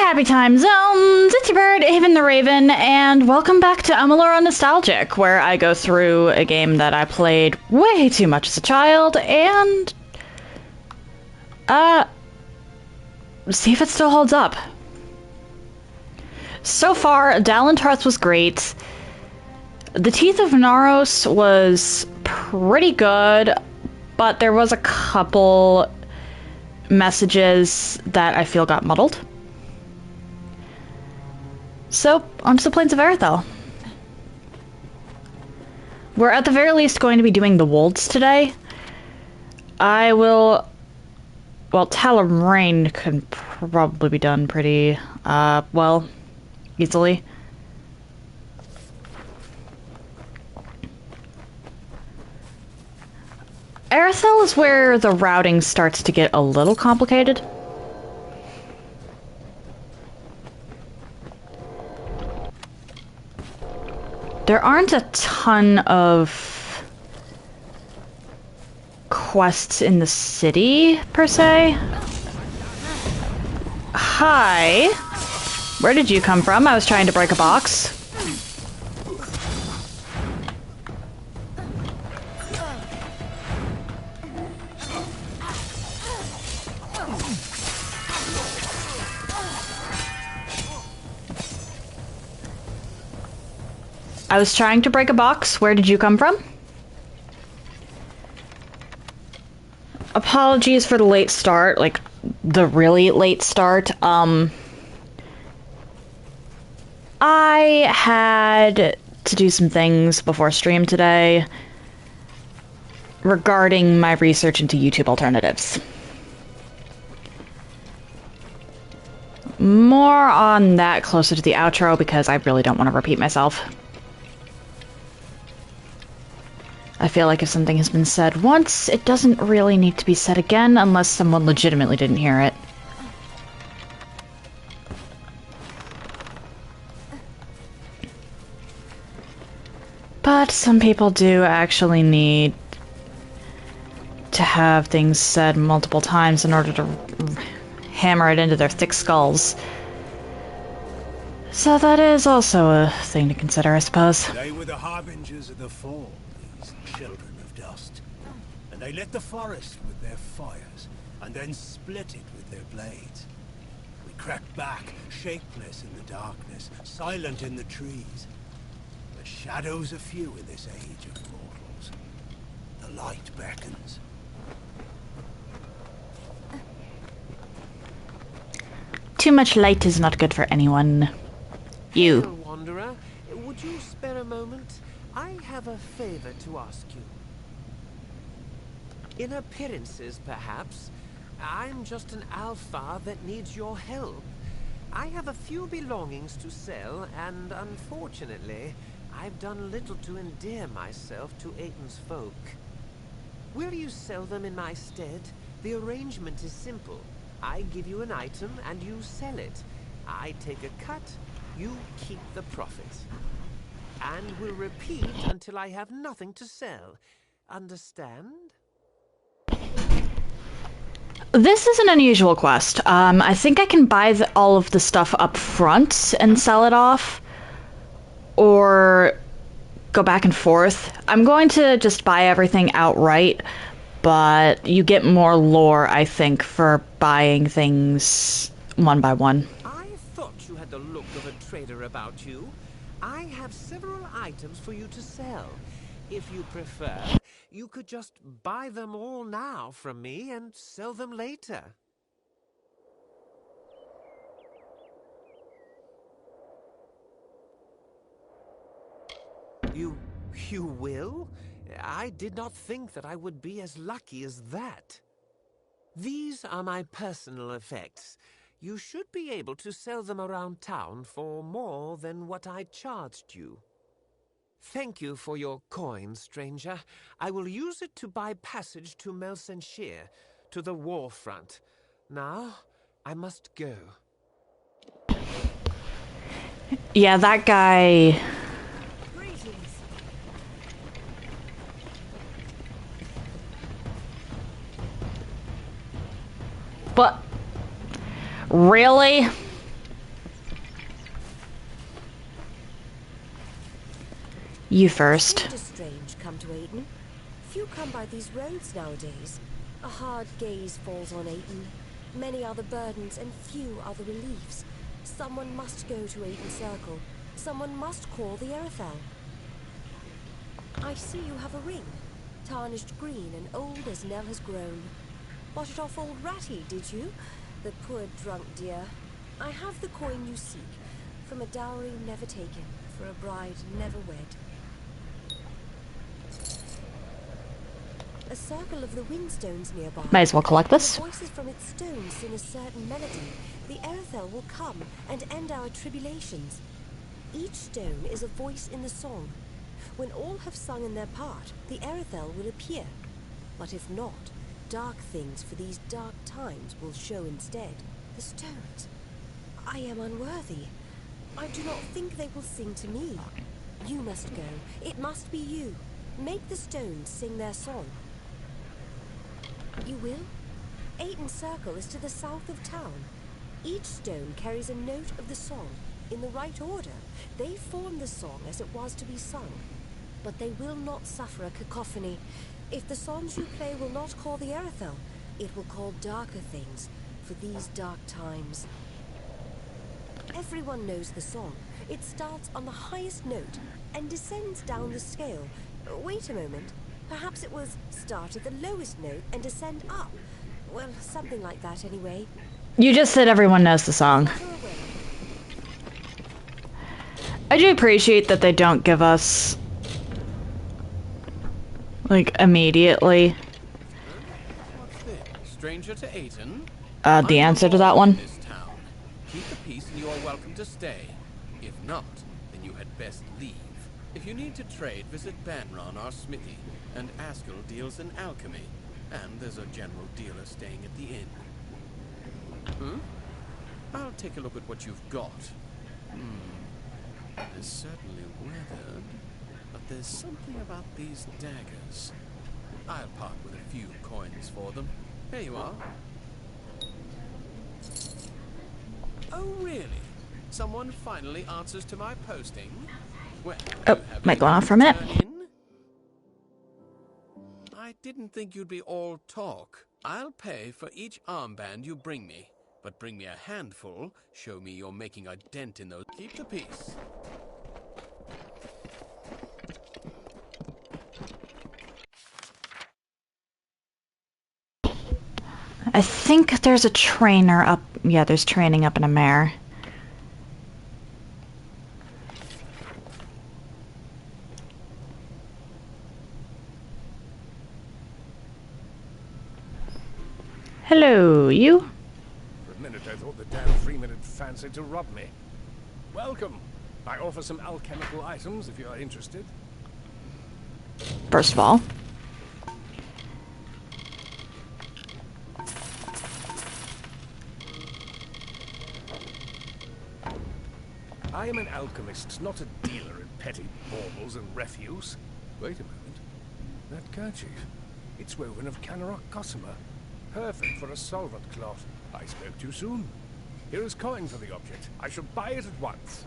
Happy time zones! It's your bird, Haven the Raven, and welcome back to Amalur on Nostalgic, where I go through a game that I played way too much as a child, and see if it still holds up. So far, Dallin Tarth was great. The Teeth of Naros was pretty good, but there was a couple messages that I feel got muddled. So, onto the Plains of Erethel. We're at the very least going to be doing the Wolds today. I will... Well, Talarain can probably be done pretty, well, easily. Erethel is where the routing starts to get a little complicated. There aren't a ton of quests in the city, per se. Hi. Where did you come from? I was trying to break a box. I was trying to break a box. Where did you come from? Apologies for the late start, like, the really late start. I had to do some things before stream today regarding my research into YouTube alternatives. More on that closer to the outro because I really don't want to repeat myself. I feel like if something has been said once, it doesn't really need to be said again unless someone legitimately didn't hear it. But some people do actually need to have things said multiple times in order to hammer it into their thick skulls. So that is also a thing to consider, I suppose. They were the harbingers of the fall. Children of dust, and they lit the forest with their fires, and then split it with their blades. We crept back, shapeless in the darkness, silent in the trees. The shadows are few in this age of mortals. The light beckons. Too much light is not good for anyone. You. Hello, Wanderer. Would you spare a moment? I have a favor to ask you. In appearances, perhaps, I'm just an alpha that needs your help. I have a few belongings to sell, and unfortunately, I've done little to endear myself to Aiton's folk. Will you sell them in my stead? The arrangement is simple. I give you an item, and you sell it. I take a cut, you keep the profit. And will repeat until I have nothing to sell. Understand? This is an unusual quest. I think I can buy all of the stuff up front and sell it off. Or go back and forth. I'm going to just buy everything outright, but you get more lore, I think, for buying things one by one. I thought you had the look of a trader about you. I have several items for you to sell. If you prefer, you could just buy them all now from me and sell them later. You will? I did not think that I would be as lucky as that. These are my personal effects. You should be able to sell them around town for more than what I charged you. Thank you for your coin, stranger. I will use it to buy passage to Melsenshire, to the war front. Now, I must go. Yeah, that guy... But... Really? You first. Strangers strange come to Aiden. Few come by these roads nowadays. A hard gaze falls on Aiden. Many are the burdens and few are the reliefs. Someone must go to Aiden Circle. Someone must call the Erethel. I see you have a ring. Tarnished green and old as Nell has grown. Bought it off old Ratty, did you? The poor drunk dear. I have the coin you seek. From a dowry never taken. For a bride never wed. A circle of the windstones nearby. Might as well collect this. When voices from its stones sing a certain melody, the Erethel will come and end our tribulations. Each stone is a voice in the song. When all have sung in their part, the Erethel will appear. But if not, dark things for these dark times will show instead. The stones. I am unworthy. I do not think they will sing to me. You must go. It must be you. Make the stones sing their song. You will? Aiden Circle is to the south of town. Each stone carries a note of the song. In the right order, they form the song as it was to be sung. But they will not suffer a cacophony. If the songs you play will not call the Erethel, it will call darker things for these dark times. Everyone knows the song. It starts on the highest note and descends down the scale. Wait a moment. Perhaps it was start at the lowest note and descend up. Well, something like that anyway. You just said everyone knows the song. I do appreciate that they don't give us, like, immediately What's this? Stranger to Aiden? the answer to that one. This town. Keep the peace and you are welcome to stay. If not, then you had best leave. If you need to trade, visit Banron, our smithy, and Askell deals in alchemy. And there's a general dealer staying at the inn. I'll take a look at what you've got. It's certainly weathered, but there's something about these daggers. I'll part with a few coins for them. Here you are. Oh, really? Someone finally answers to my posting? Well, Oh, might go on for a minute. I didn't think you'd be all talk. I'll pay for each armband you bring me. But bring me a handful, show me you're making a dent in those. Keep the peace. I think there's a trainer up. Yeah, there's training up in a mare. Hello, you? For a minute I thought the damn Freeman had fancied to rob me. Welcome. I offer some alchemical items if you are interested. First of all. I am an alchemist, not a dealer in petty baubles and refuse. Wait a moment. That kerchief. It's woven of Canarok gossamer. Perfect for a solvent cloth. I spoke too soon. Here is coin for the object. I shall buy it at once.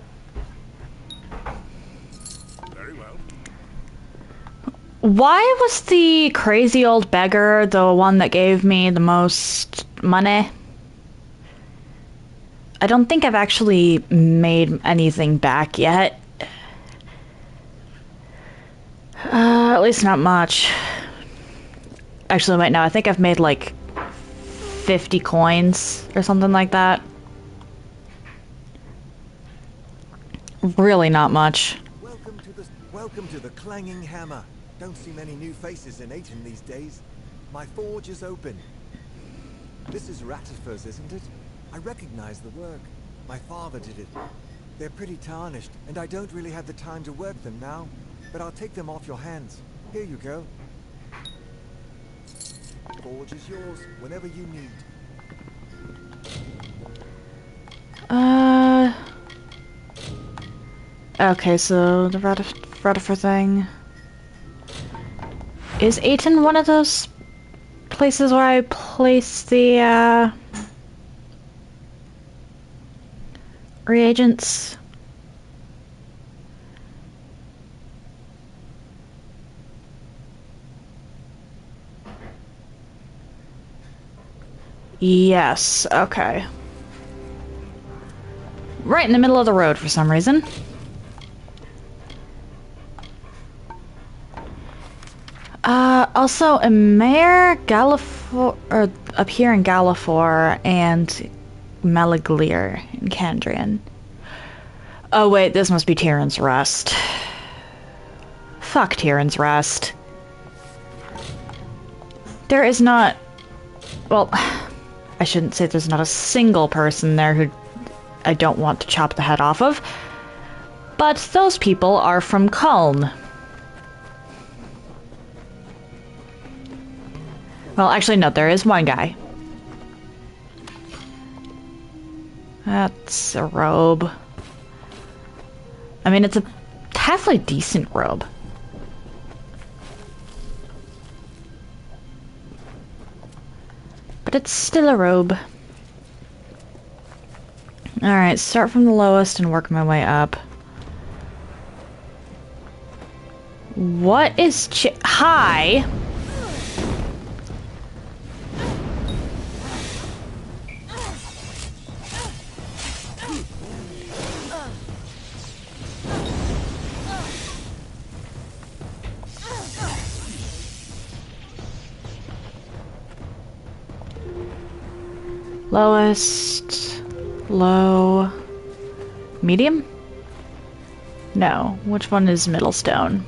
Very well. Why was the crazy old beggar the one that gave me the most money? I don't think I've actually made anything back yet. At least not much. Actually, wait, no, I think I've made like 50 coins or something like that. Really not much. Welcome to the clanging hammer. Don't see many new faces in Aten these days. My forge is open. This is Rattifers, isn't it? I recognize the work. My father did it. They're pretty tarnished, and I don't really have the time to work them now. But I'll take them off your hands. Here you go. Forge is yours, whenever you need. Okay, so the Ratifer thing. Is Aten one of those places where I place the, reagents? Yes, okay. Right in the middle of the road for some reason. Also, a Mayor Galafor, or up here in Galafor, and Malaglir in Candrian. Oh wait, this must be Tyrion's Rest. Fuck Tyrion's Rest. There is not... Well, I shouldn't say there's not a single person there who I don't want to chop the head off of. But those people are from Kuln. Well, actually, no, there is one guy. That's a robe. I mean, it's a halfway decent robe. But it's still a robe. Alright, start from the lowest and work my way up. What is Hi! Lowest, low, medium? No, which one is middle stone?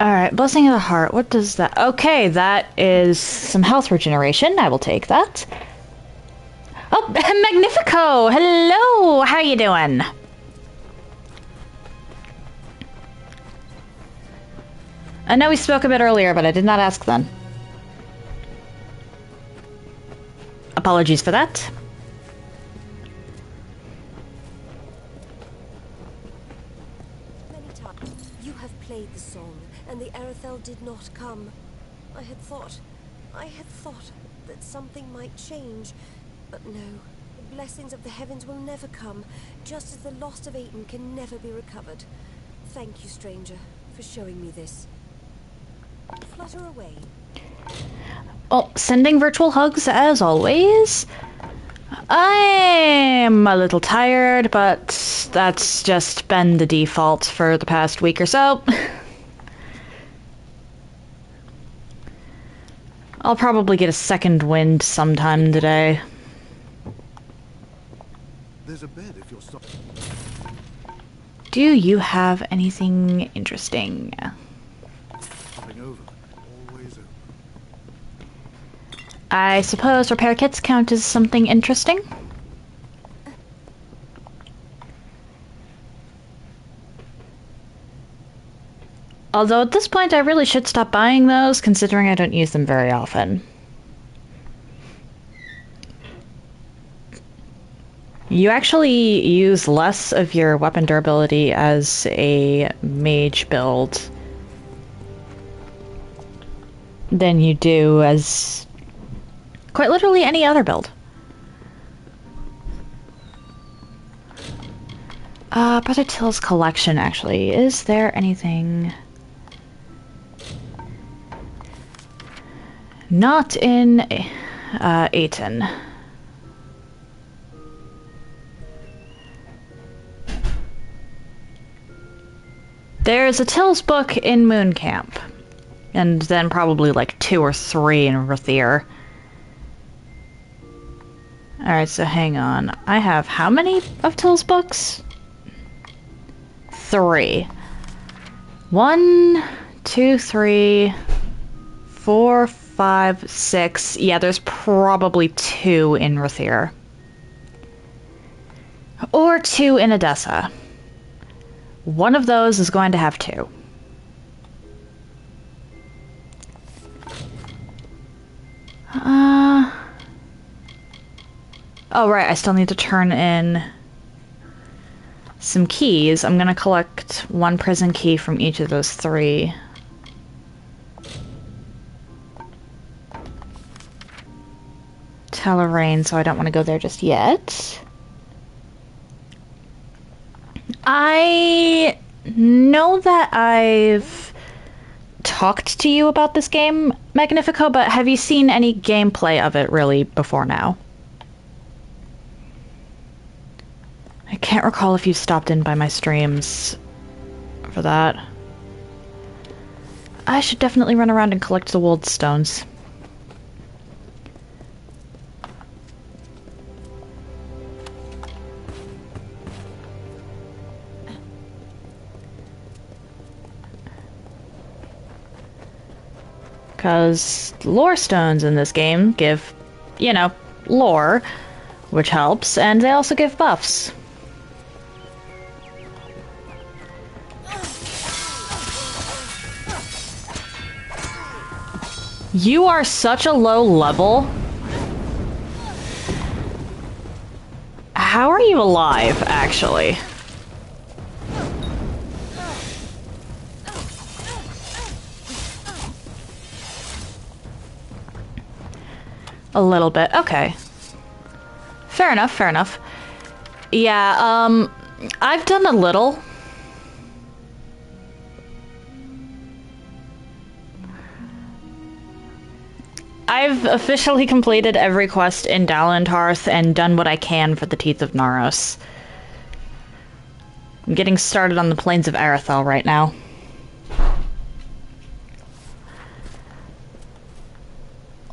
Alright, Blessing of the Heart, what does that... Okay, that is some health regeneration, I will take that. Oh, Magnifico! Hello! How you doing? I know we spoke a bit earlier, but I did not ask then. Apologies for that. Many times you have played the song, and the Arethel did not come. I had thought that something might change. But no, the blessings of the heavens will never come, just as the lost of Aten can never be recovered. Thank you, stranger, for showing me this. Flutter away. Well, sending virtual hugs as always. I'm a little tired, but that's just been the default for the past week or so. I'll probably get a second wind sometime today. There's a bed if you're stopping. Do you have anything interesting? Hopping over. Always open. I suppose repair kits count as something interesting? Although at this point I really should stop buying those, considering I don't use them very often. You actually use less of your weapon durability as a mage build than you do as quite literally any other build. Brother Till's collection, actually. Is there anything... Not in Aten. There's a Till's book in Moon Camp, and then probably like 2 or 3 in Rathir. Alright, so hang on. I have how many of Till's books? 3. 1, 2, 3, 4, 5, 6. Yeah, there's probably 2 in Rathir. Or 2 in Edessa. One of those is going to have 2. Oh, right, I still need to turn in some keys. I'm gonna collect 1 prison key from each of those 3. Talarain, so I don't want to go there just yet. I know that I've talked to you about this game, Magnifico, but have you seen any gameplay of it really before now? I can't recall if you stopped in by my streams for that. I should definitely run around and collect the wold stones. Because lore stones in this game give, you know, lore, which helps, and they also give buffs. You are such a low level. How are you alive, actually? A little bit. Okay. Fair enough, fair enough. Yeah, I've done a little. I've officially completed every quest in Dalentarth and done what I can for the Teeth of Naros. I'm getting started on the plains of Arethel right now.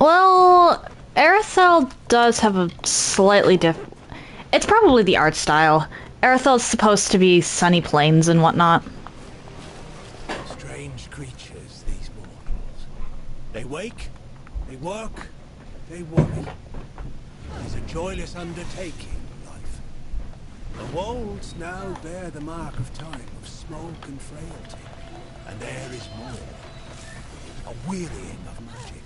Well, Arethel does have a slightly different... It's probably the art style. Arethel's supposed to be sunny plains and whatnot. Strange creatures, these mortals. They wake, they work, they worry. It's a joyless undertaking, life. The wolds now bear the mark of time, of smoke and frailty. And there is more. A wearying of magic.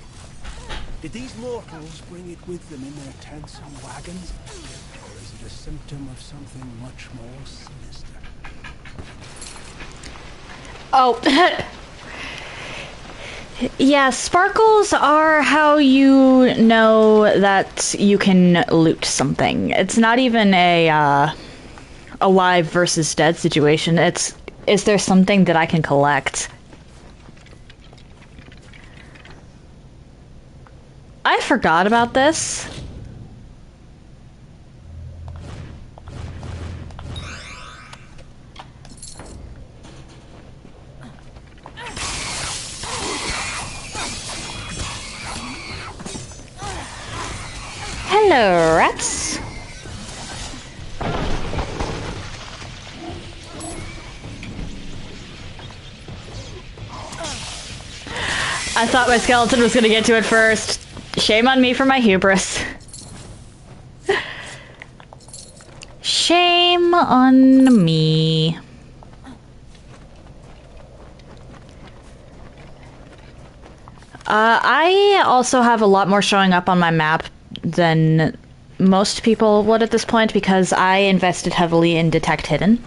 Did these mortals bring it with them in their tents and wagons? Or is it a symptom of something much more sinister? Oh, yeah, sparkles are how you know that you can loot something. It's not even a alive versus dead situation. It's, is there something that I can collect? I forgot about this. Hello, rats. I thought my skeleton was gonna get to it first. Shame on me for my hubris. Shame on me. I also have a lot more showing up on my map than most people would at this point because I invested heavily in Detect Hidden.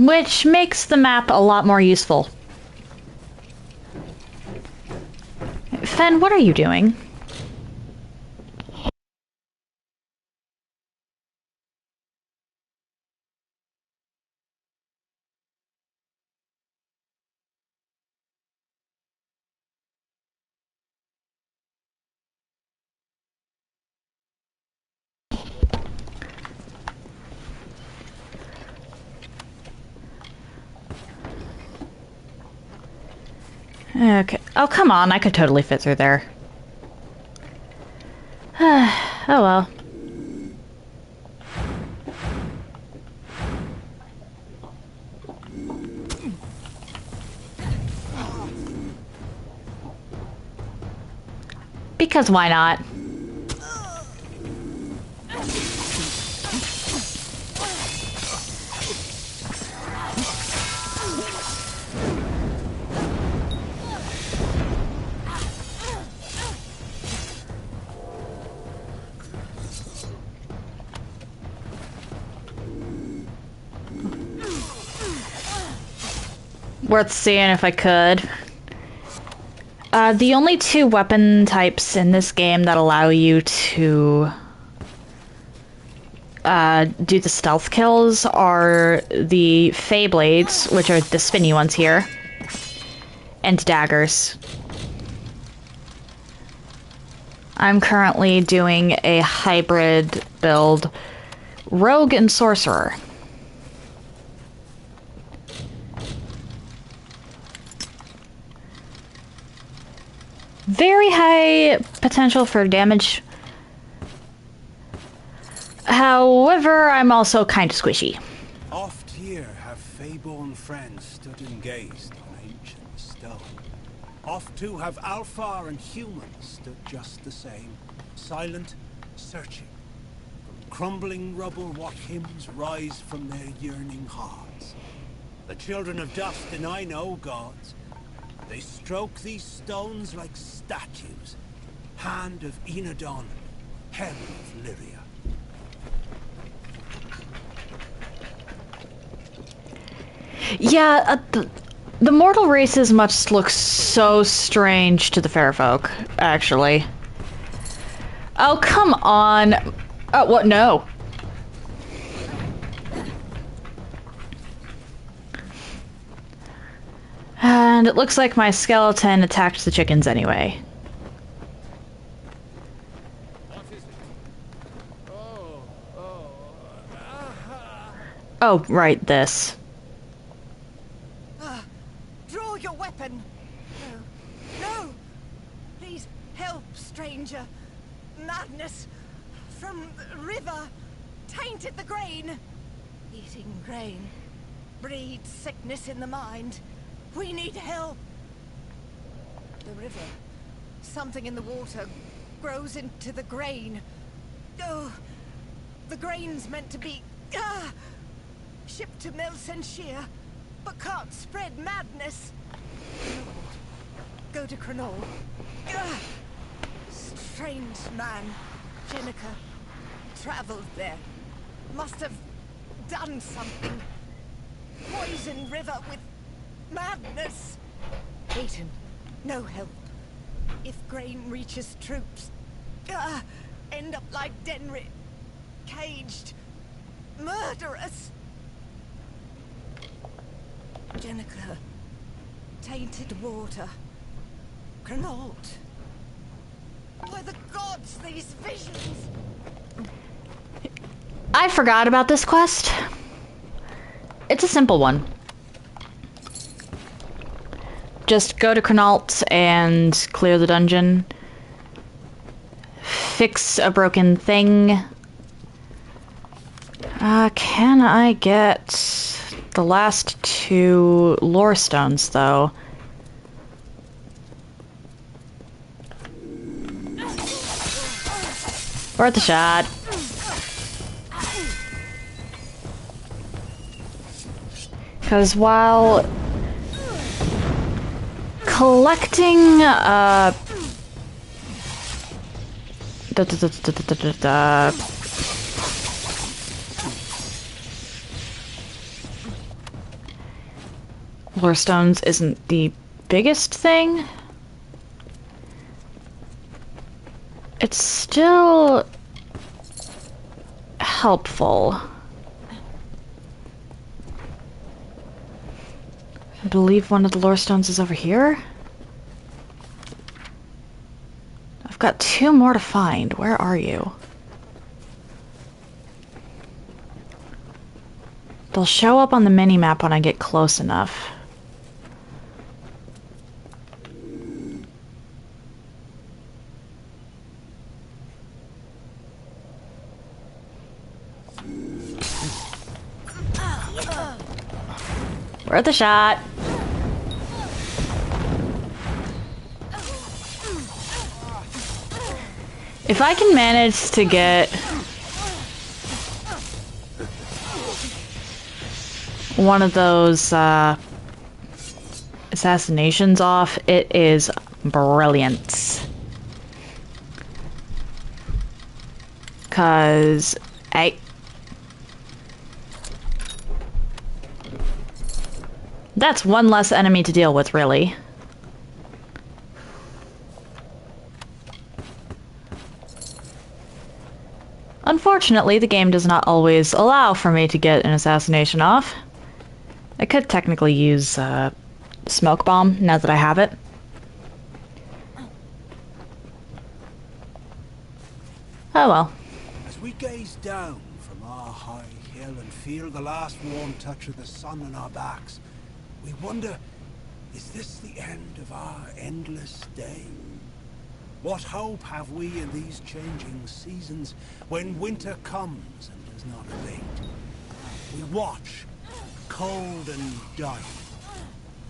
Which makes the map a lot more useful. Fen, what are you doing? Okay. Oh, come on. I could totally fit through there. Oh, well. Because why not? Worth seeing if I could. The only two weapon types in this game that allow you to do the stealth kills are the Fey Blades, which are the spinny ones here, and daggers. I'm currently doing a hybrid build, Rogue and Sorcerer. Very high potential for damage. However, I'm also kind of squishy. Oft here have Fey-born friends stood and gazed on ancient stone. Oft too have Alfar and humans stood just the same, silent, searching. From crumbling rubble what hymns rise from their yearning hearts. The children of dust deny no gods. They stroke these stones like statues. Hand of Enodon, hem of Lyria. Yeah, the mortal races must look so strange to the fair folk, actually. Oh, come on. Oh, what? No. And it looks like my skeleton attacked the chickens anyway. Oh, right, this. Draw your weapon. No. No. Please help, stranger. Madness from the river tainted the grain. Eating grain breeds sickness in the mind. We need help. The river, something in the water, grows into the grain. Oh, the grain's meant to be shipped to Melsenshire, but can't spread madness. Go to Cranol. Strange man, Jenica, traveled there. Must have done something. Poison river with madness. Aiton, no help. If grain reaches troops, end up like Denry, caged, murderous. Jenica, tainted water, Cranalt. By the gods, these visions. I forgot about this quest. It's a simple one. Just go to Cranalt and clear the dungeon. Fix a broken thing. Can I get the last two lore stones, though? Worth a shot. Because while collecting lore stones isn't the biggest thing, it's still helpful. I believe one of the lore stones is over here. I've got two more to find. Where are you? They'll show up on the mini-map when I get close enough. Worth a shot. If I can manage to get one of those assassinations off, it is brilliant. 'Cause that's one less enemy to deal with, really. Unfortunately, the game does not always allow for me to get an assassination off. I could technically use smoke bomb now that I have it. Oh well. As we gaze down from our high hill and feel the last warm touch of the sun on our backs, we wonder, is this the end of our endless day? What hope have we in these changing seasons when winter comes and does not abate? We watch, cold and dark,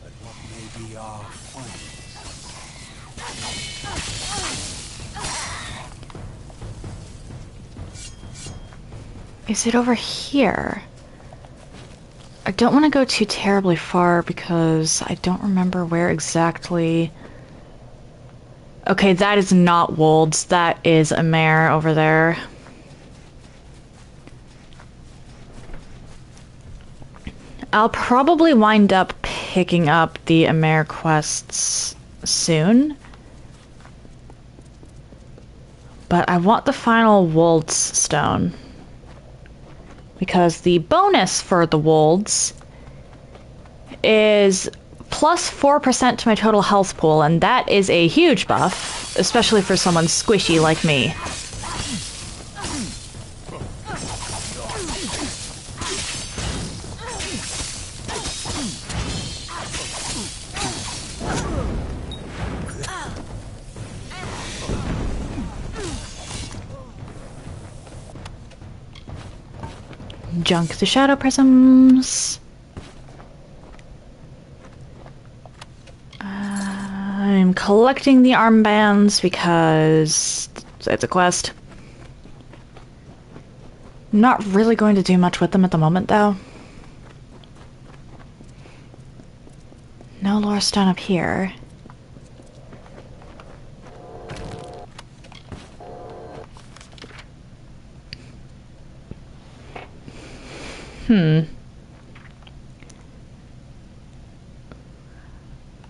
at what may be our final. Is it over here? I don't want to go too terribly far because I don't remember where exactly... Okay, that is not Wolds. That is a mare over there. I'll probably wind up picking up the Amer quests soon. But I want the final Wolds stone. Because the bonus for the Wolds is plus 4% to my total health pool, and that is a huge buff, especially for someone squishy like me. Junk the shadow prisms. I'm collecting the armbands because it's a quest. Not really going to do much with them at the moment, though. No lore stone up here.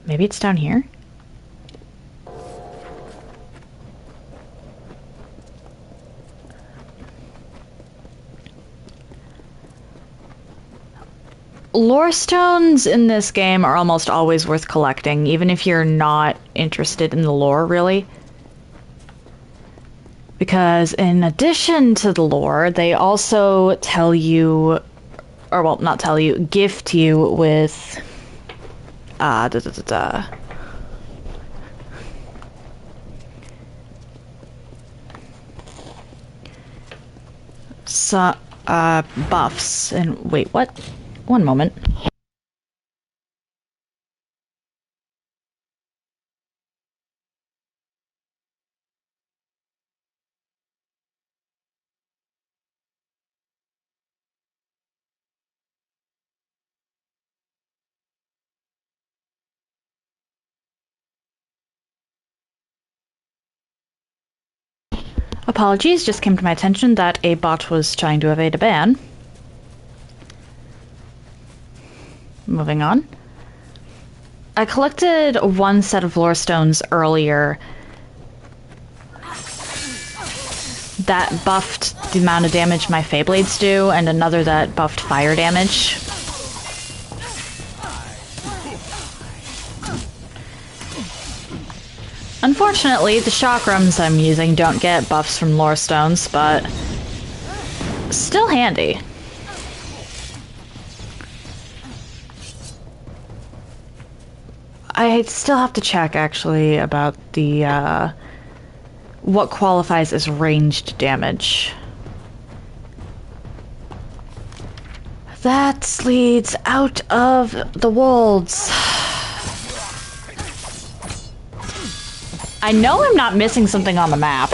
Maybe it's down here? Lore stones in this game are almost always worth collecting, even if you're not interested in the lore, really. Because in addition to the lore, they also tell you, or well, not tell you, gift you with so, buffs. And wait, what? One moment. Apologies, just came to my attention that a bot was trying to evade a ban. Moving on. I collected one set of lore stones earlier that buffed the amount of damage my Feyblades do, and another that buffed fire damage. Unfortunately, the chakrams I'm using don't get buffs from lore stones, but still handy. I still have to check, actually, about the, what qualifies as ranged damage. That leads out of the wolds. I know I'm not missing something on the map.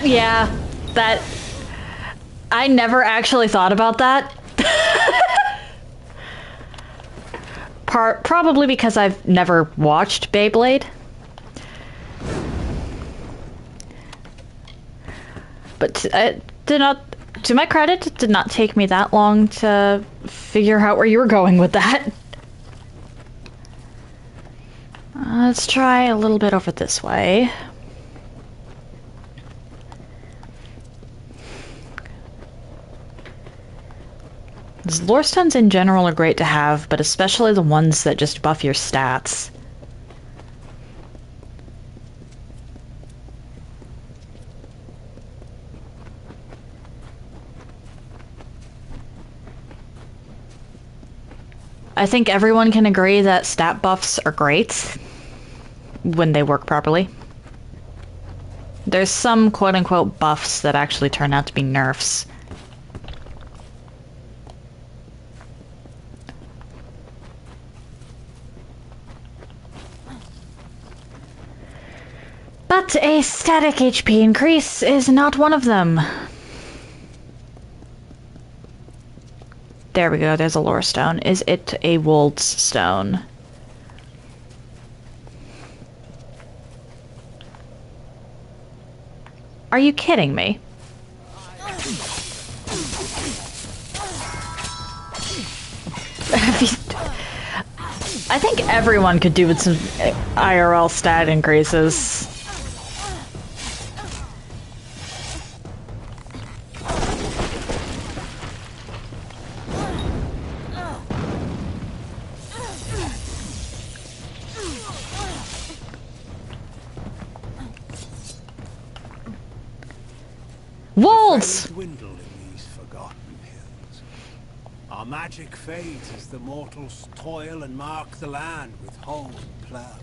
Yeah, that... I never actually thought about that. Probably because I've never watched Beyblade. But it did not... To my credit, it did not take me that long to figure out where you were going with that. Let's try a little bit over this way. These lore stones in general are great to have, but especially the ones that just buff your stats. I think everyone can agree that stat buffs are great when they work properly. There's some quote-unquote buffs that actually turn out to be nerfs. But a static HP increase is not one of them. There we go, there's a lore stone. Is it a Wold's stone? Are you kidding me? I think everyone could do with some IRL stat increases. Wolds! Dwindle in these forgotten hills. Our magic fades as the mortals toil and mark the land with hoe and plough.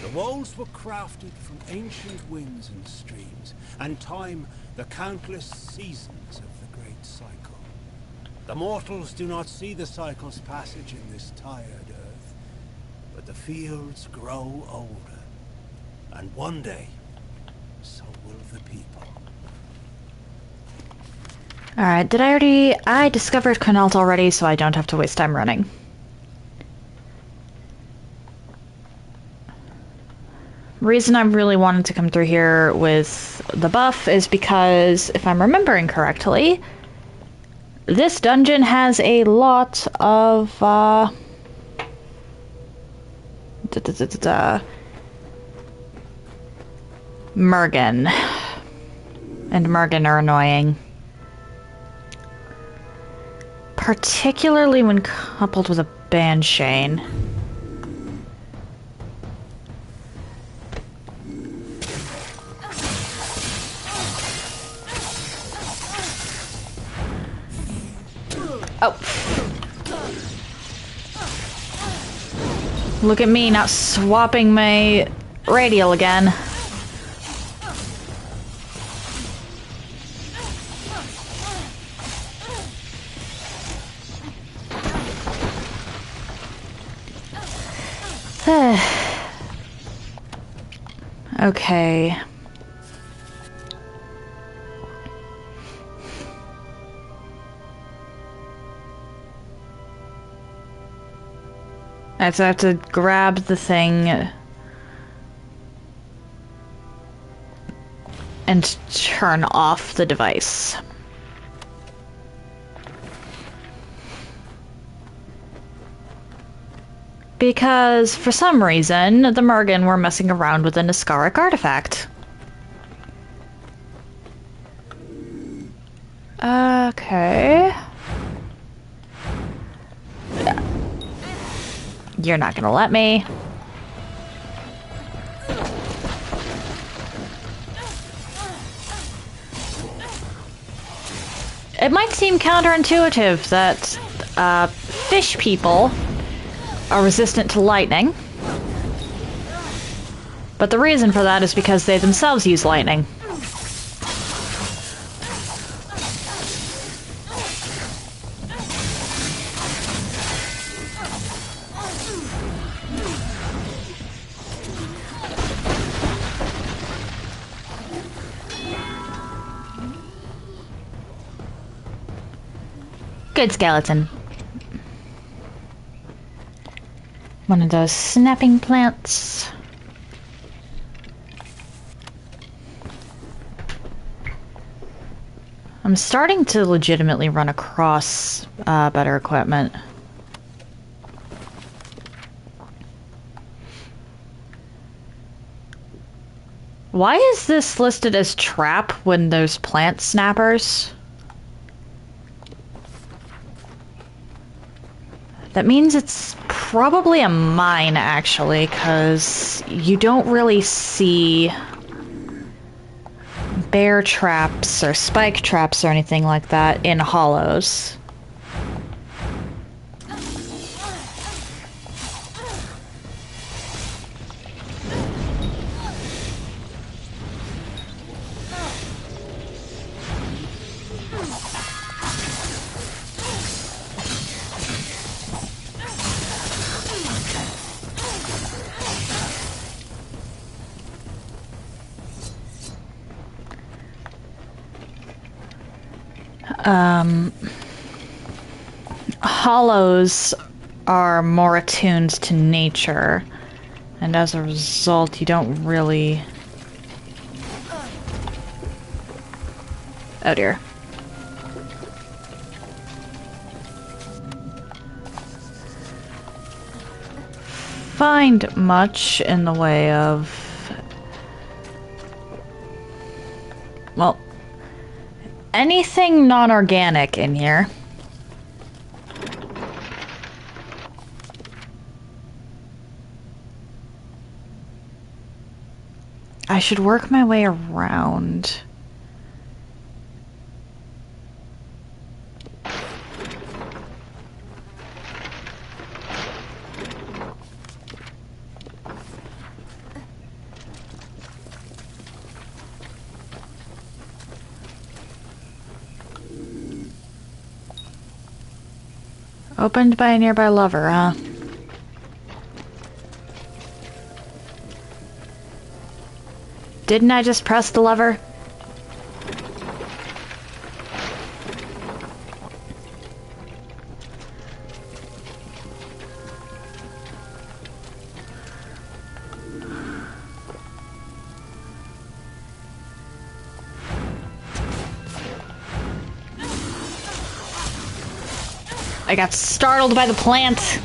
The walls were crafted from ancient winds and streams, and time the countless seasons of the great cycle. The mortals do not see the cycle's passage in this tired earth, but the fields grow older, and one day, so will the people. Alright, I discovered Connalt already, so I don't have to waste time running. Reason I really wanted to come through here with the buff is because, if I'm remembering correctly, this dungeon has a lot of, Mergen. And Mergen are annoying. Particularly when coupled with a Banshane. Oh. Look at me not swapping my radial again. Okay. I have to grab the thing and turn off the device. Because, for some reason, the Mergen were messing around with an Iskaric artifact. Okay. You're not gonna let me. It might seem counterintuitive that fish people are resistant to lightning, but the reason for that is because they themselves use lightning. Good skeleton. One of those snapping plants. I'm starting to legitimately run across better equipment. Why is this listed as trap when there's plant snappers? That means it's probably a mine, actually, because you don't really see bear traps or spike traps or anything like that in hollows. Hollows are more attuned to nature, and as a result, you don't really... Oh dear. Find much in the way of... Well, anything non-organic in here. I should work my way around. Opened by a nearby lover, huh? Didn't I just press the lever? I got startled by the plant.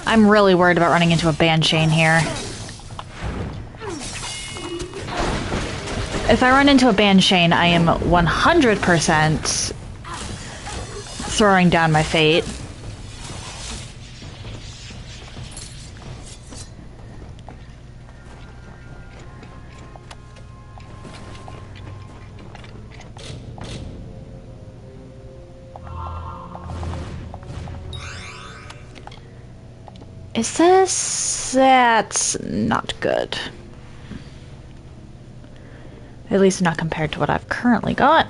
I'm really worried about running into a band chain here. If I run into a band chain, I am 100% throwing down my fate. Is this... That's not good. At least not compared to what I've currently got.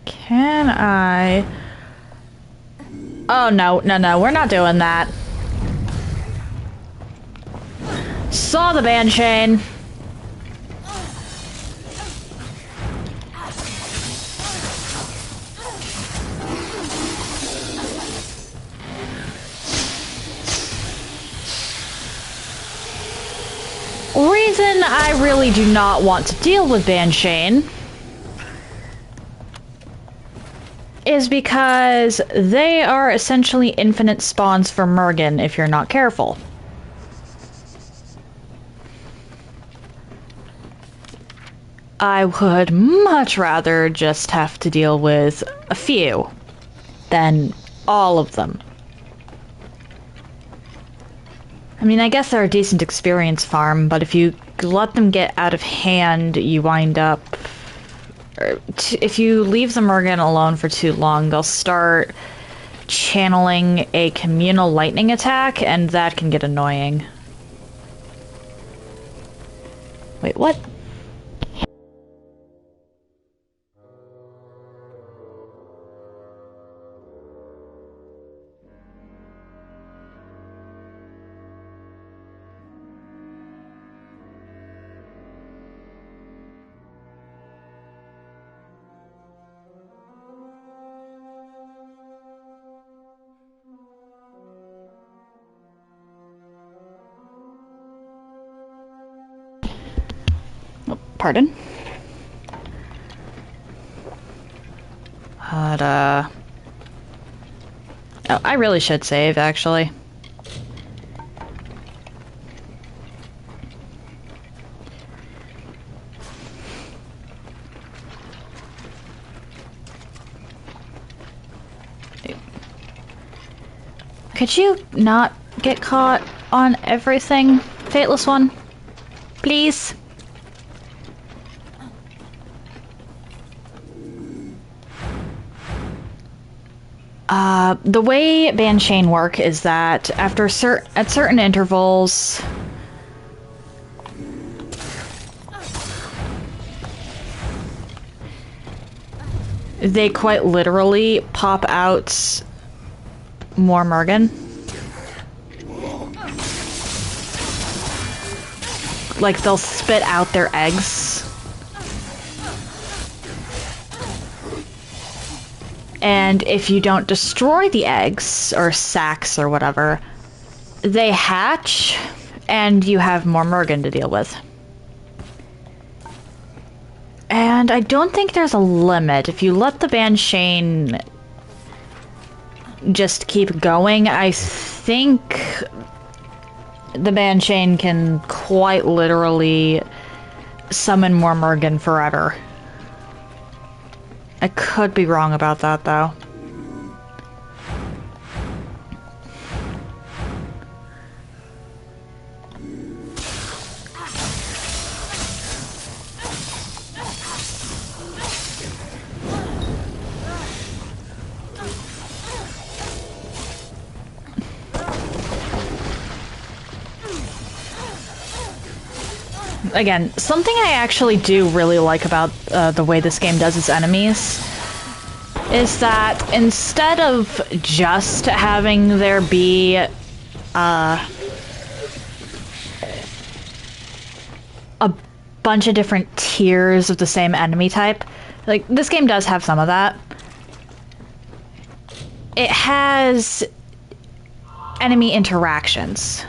Can I... Oh, no, no, no, we're not doing that. Saw the band chain. Reason I really do not want to deal with Banshane is because they are essentially infinite spawns for Mergen if you're not careful. I would much rather just have to deal with a few than all of them. I mean, I guess they're a decent experience farm, but if you let them get out of hand, you wind up... If you leave the Mergen alone for too long, they'll start channeling a communal lightning attack, and that can get annoying. Wait, what? Pardon. But, oh, I really should save, actually. Could you not get caught on everything, Fateless One? Please? The way Banshane work is that after at certain intervals, they quite literally pop out more Mergen. Like, they'll spit out their eggs. And if you don't destroy the eggs, or sacs, or whatever, they hatch, and you have more Mergen to deal with. And I don't think there's a limit. If you let the Banshane just keep going, I think the Banshane can quite literally summon more Mergen forever. I could be wrong about that, though. Again, something I actually do really like about the way this game does its enemies is that instead of just having there be a bunch of different tiers of the same enemy type, like, this game does have some of that. It has enemy interactions.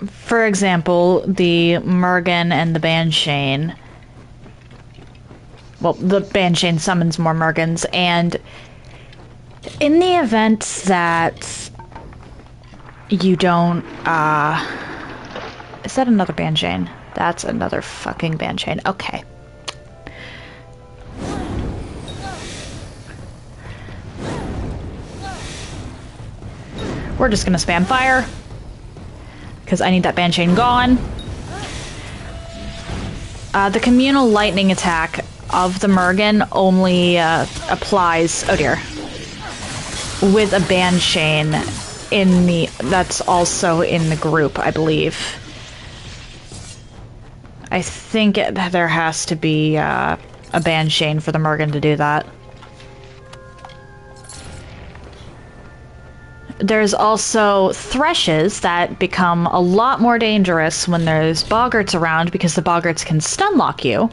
For example, the Mergen and the Banshane. Well, the Banshane summons more Mergens, and in the event that you don't, is that another Banshane? That's another fucking Banshane. Okay. We're just gonna spam fire, because I need that Banshane gone. The communal lightning attack of the Mergen only applies, oh dear, with a Banshane in the, that's also in the group, I believe. I think there has to be a Banshane for the Mergen to do that. There's also Threshes that become a lot more dangerous when there's Boggarts around, because the Boggarts can stun lock you.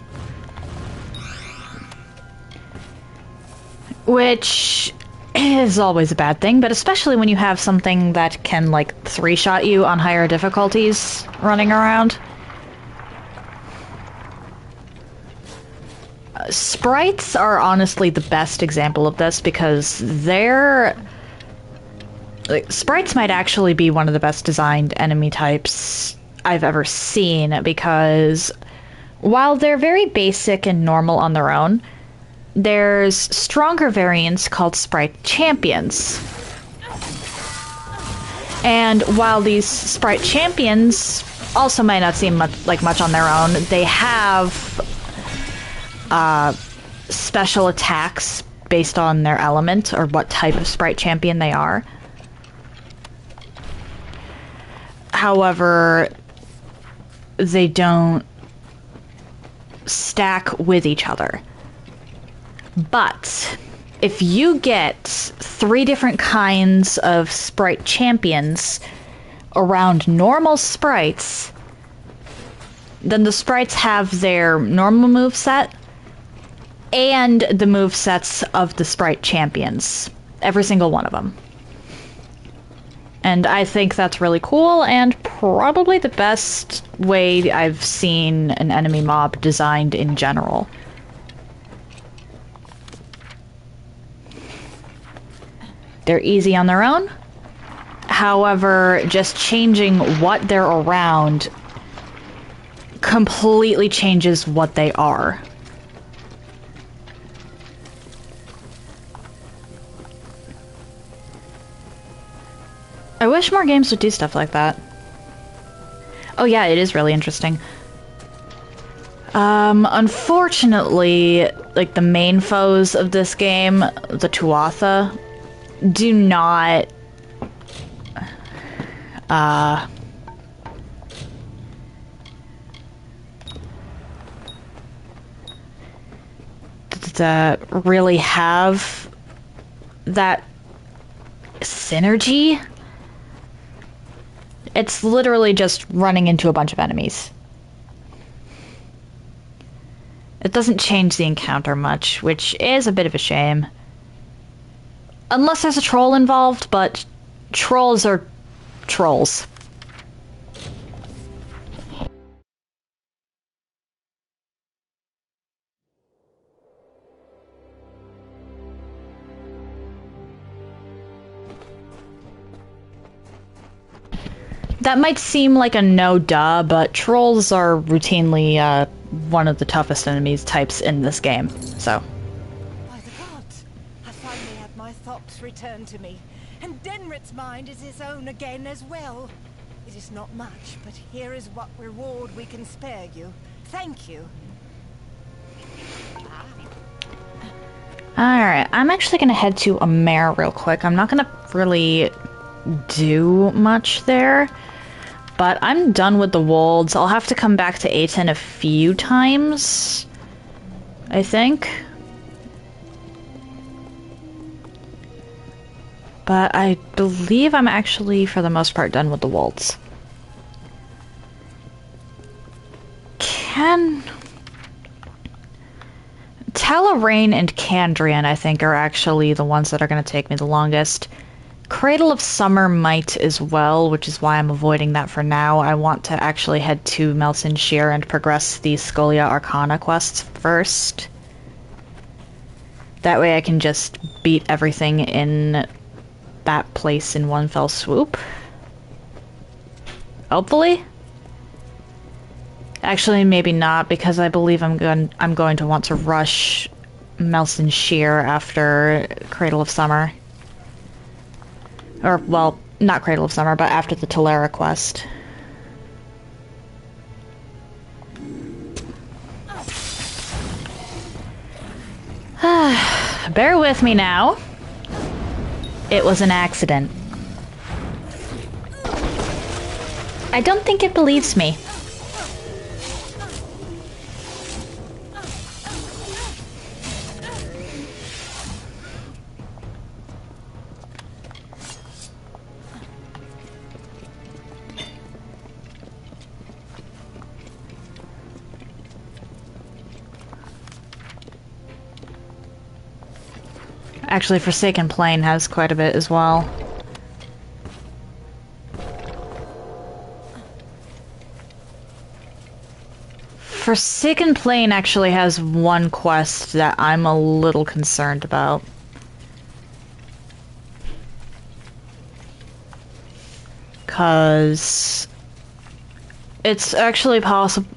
Which is always a bad thing, but especially when you have something that can, like, 3-shot you on higher difficulties running around. Sprites are honestly the best example of this, because they're... like, sprites might actually be one of the best designed enemy types I've ever seen, because while they're very basic and normal on their own, there's stronger variants called sprite champions. And while these sprite champions also might not seem much on their own, they have special attacks based on their element or what type of sprite champion they are. However, they don't stack with each other. But if you get 3 different kinds of sprite champions around normal sprites, then the sprites have their normal moveset and the movesets of the sprite champions. Every single one of them. And I think that's really cool, and probably the best way I've seen an enemy mob designed in general. They're easy on their own. However, just changing what they're around completely changes what they are. I wish more games would do stuff like that. Oh yeah, it is really interesting. Unfortunately, like the main foes of this game, the Tuatha, do not really have that synergy. It's literally just running into a bunch of enemies. It doesn't change the encounter much, which is a bit of a shame. Unless there's a troll involved, but trolls are trolls. That might seem like a no-duh, but trolls are routinely one of the toughest enemies types in this game, so. By the gods, I finally had my thoughts returned to me, and Denrit's mind is his own again as well. It is not much, but here is what reward we can spare you. Thank you. Alright, I'm actually gonna head to a mare real quick. I'm not gonna really do much there. But I'm done with the wolds. I'll have to come back to Aten a few times, I think. But I believe I'm actually, for the most part, done with the wolds. Talarain and Candrian, I think, are actually the ones that are going to take me the longest. Cradle of Summer might as well, which is why I'm avoiding that for now. I want to actually head to Melton Shear and progress the Scholia Arcana quests first. That way I can just beat everything in that place in one fell swoop. Hopefully. Actually, maybe not, because I believe I'm going to want to rush Melton Shear after Cradle of Summer. Or, well, not Cradle of Summer, but after the Talera quest. Bear with me now. It was an accident. I don't think it believes me. Actually, Forsaken Plain has quite a bit as well. Forsaken Plain actually has one quest that I'm a little concerned about. Because it's actually possible.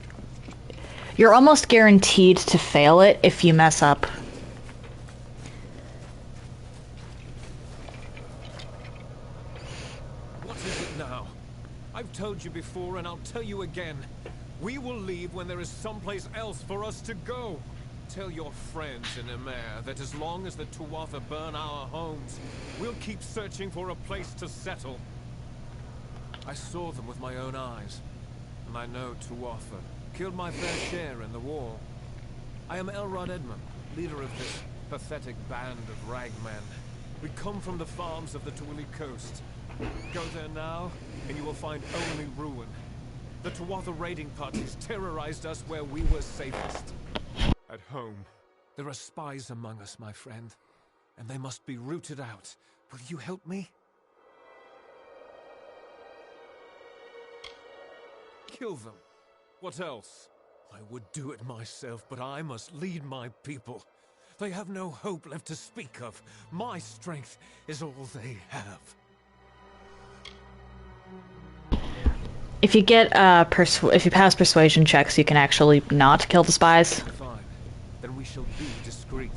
You're almost guaranteed to fail it if you mess up. I've told you before, and I'll tell you again. We will leave when there is someplace else for us to go. Tell your friends in Emer that as long as the Tuatha burn our homes, we'll keep searching for a place to settle. I saw them with my own eyes, and I know Tuatha killed my fair share in the war. I am Elrod Edmund, leader of this pathetic band of ragmen. We come from the farms of the Twilly coast. Go there now, and you will find only ruin. The Tuatha raiding parties terrorized us where we were safest. At home. There are spies among us, my friend. and they must be rooted out. Will you help me? Kill them. What else? I would do it myself, but I must lead my people. They have no hope left to speak of. My strength is all they have. If you get if you pass persuasion checks, you can actually not kill the spies. Fine. Then we shall be discreet.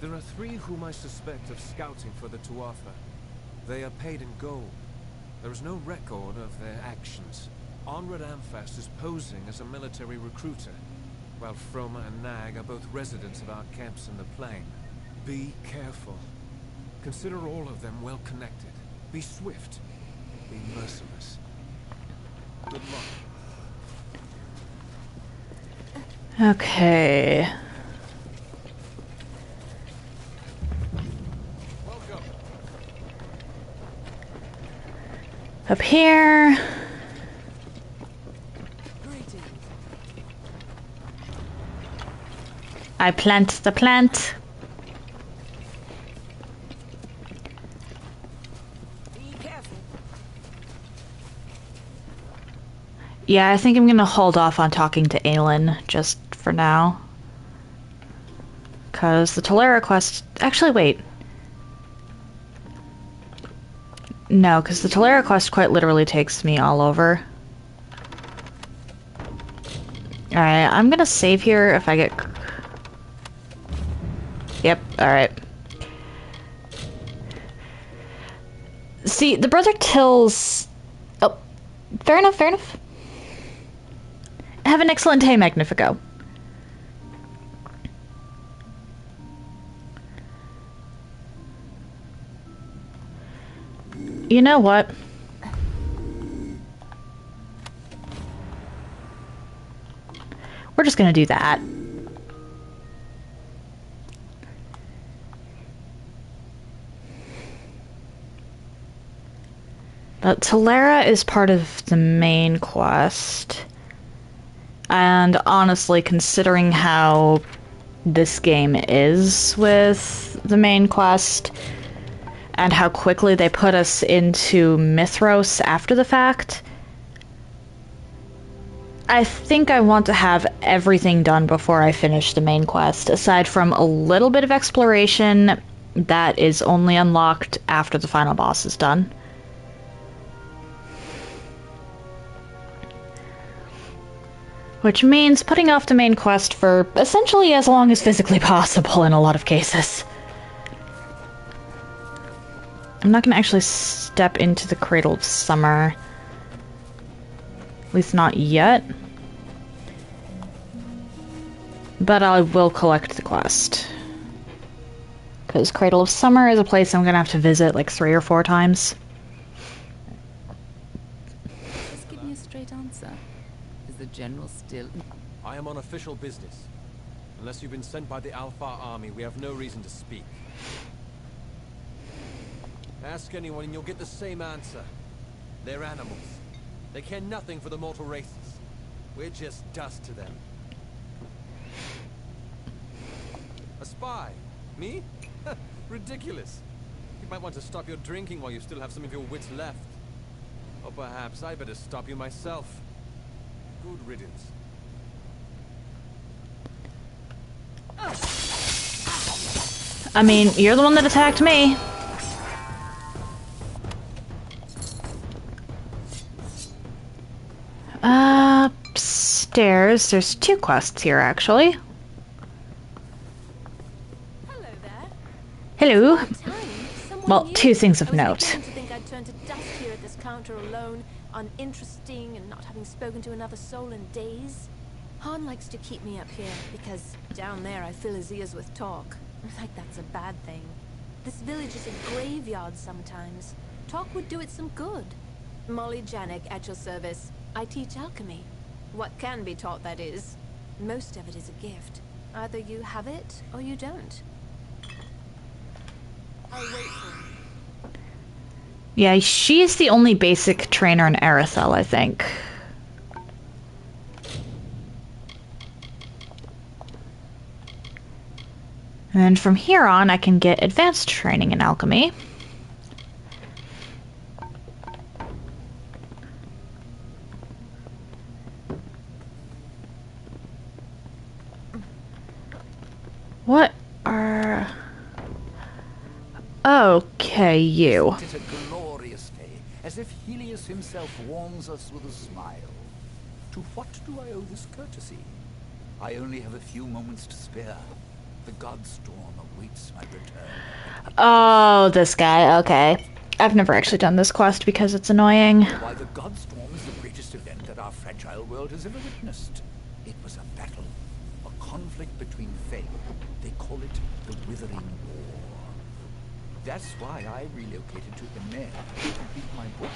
There are 3 whom I suspect of scouting for the Tuatha. They are paid in gold. There is no record of their actions. Onrad Amphast is posing as a military recruiter, while Froma and Nag are both residents of our camps in the plain. Be careful. Consider all of them well connected. Be swift. Be merciless. Good luck. Okay. Welcome. Up here. I plant the plant. Yeah, I think I'm gonna hold off on talking to Aelin just for now. Cause the Tolera quest... Actually, wait. No, because the Tolera quest quite literally takes me all over. Alright, I'm gonna save here if I get... Yep, alright. See, the Brother Tills... Oh, fair enough, fair enough. Have an excellent day, Magnifico. You know what? We're just gonna do that. But Tolera is part of the main quest. And honestly, considering how this game is with the main quest, and how quickly they put us into Mithros after the fact, I think I want to have everything done before I finish the main quest, aside from a little bit of exploration that is only unlocked after the final boss is done. Which means putting off the main quest for essentially as long as physically possible in a lot of cases. I'm not going to actually step into the Cradle of Summer. At least not yet. But I will collect the quest. Because Cradle of Summer is a place I'm going to have to visit like 3 or 4 times. Just give me a straight answer. Is the general still... I am on official business. Unless you've been sent by the Alfar army, we have no reason to speak. Ask anyone and you'll get the same answer. They're animals. They care nothing for the mortal races. We're just dust to them. A spy? Me? Ridiculous. You might want to stop your drinking while you still have some of your wits left. Or perhaps I better stop you myself. Good riddance. I mean, you're the one that attacked me. Upstairs, there's 2 quests here, actually. Hello there. Hello. Someone Well, new. 2 things of I was note. beginning to think I'd turned to dust here at this counter alone, uninteresting and not having spoken to another soul in days. Han likes to keep me up here because down there I fill his ears with talk. Like that's a bad thing. This village is a graveyard sometimes. Talk would do it some good. Molly Janik at your service. I teach alchemy. What can be taught, that is. Most of it is a gift. Either you have it or you don't. I'll wait for you. Yeah, she's the only basic trainer in Arethel, I think. And then from here on, I can get advanced training in alchemy. What are... Okay, you. Isn't it a glorious day, as if Helios himself warms us with a smile? To what do I owe this courtesy? I only have a few moments to spare. The Godstorm awaits my return. Oh, this guy, okay. I've never actually done this quest because it's annoying. Why, the Godstorm is the greatest event that our fragile world has ever witnessed. It was a battle, a conflict between fate. They call it the Withering War. That's why I relocated to Emir to complete my book,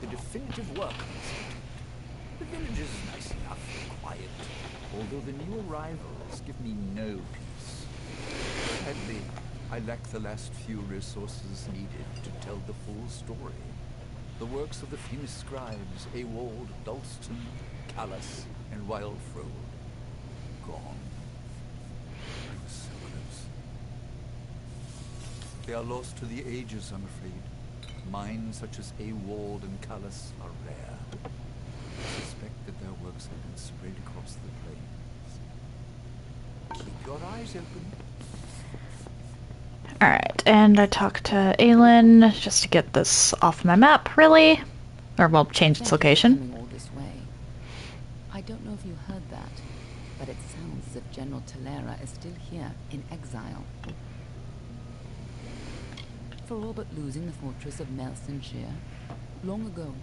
the definitive work on this subject. The village is nice enough and quiet, although the new arrivals give me no peace. Sadly, I lack the last few resources needed to tell the full story. The works of the famous scribes Ewald, Dalston, Callus, and Wildfrode. Gone. I was so close. They are lost to the ages, I'm afraid. Minds such as Ewald and Callus are rare. I suspect that their works have been spread across the plains. Keep your eyes open. Alright, and I talked to Aelin just to get this off my map, really? Or, well, change its location. Coming all this way. I don't know if you heard that, but it sounds as if General Talera is still here, in exile. For all but losing the fortress of Melsenshire, long ago,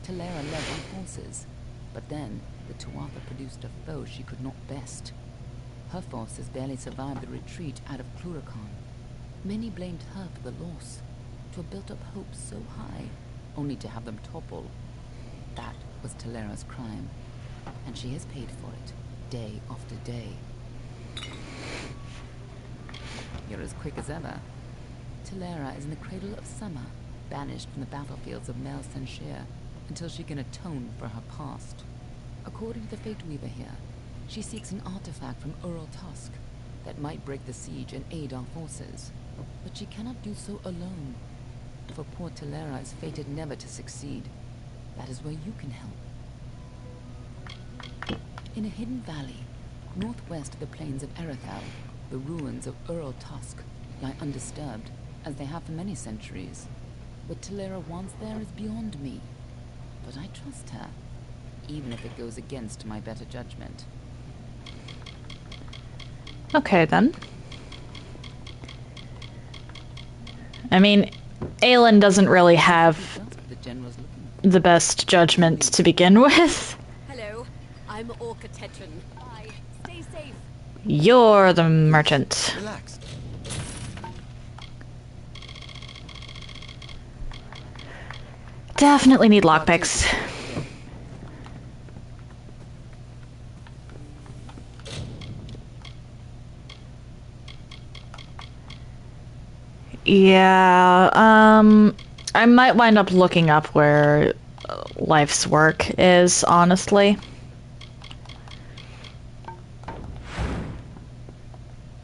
Talera led her forces, but then the Tuatha produced a foe she could not best. Her forces barely survived the retreat out of Cluracan. Many blamed her for the loss, to have built up hopes so high, only to have them topple. That was Talera's crime, and she has paid for it, day after day. You're as quick as ever. Talera is in the cradle of summer, banished from the battlefields of Melsenshire, until she can atone for her past. According to the Fate Weaver here, she seeks an artifact from Ural Tusk that might break the siege and aid our forces. But she cannot do so alone, for poor Talera is fated never to succeed. That is where you can help. In a hidden valley, northwest of the plains of Erethel, the ruins of Ural Tusk lie undisturbed, as they have for many centuries. What Talera wants there is beyond me. But I trust her, even if it goes against my better judgment. Okay, then. I mean, Aelin doesn't really have the best judgment to begin with. Hello, I'm Orca Tetran. Bye. Stay safe. You're the merchant. Relax. Definitely need lockpicks. Yeah, I might wind up looking up where life's work is, honestly.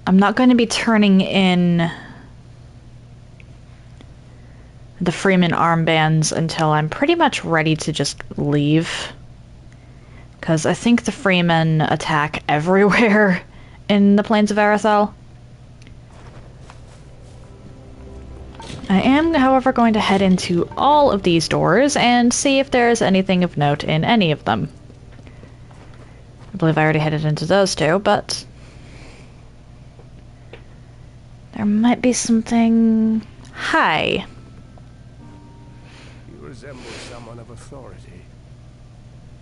I'm not going to be turning in the Freeman armbands until I'm pretty much ready to just leave. Because I think the Freeman attack everywhere in the Plains of Erethel. I am, however, going to head into all of these doors and see if there is anything of note in any of them. I believe I already headed into those two, but there might be something... Hi. You resemble someone of authority.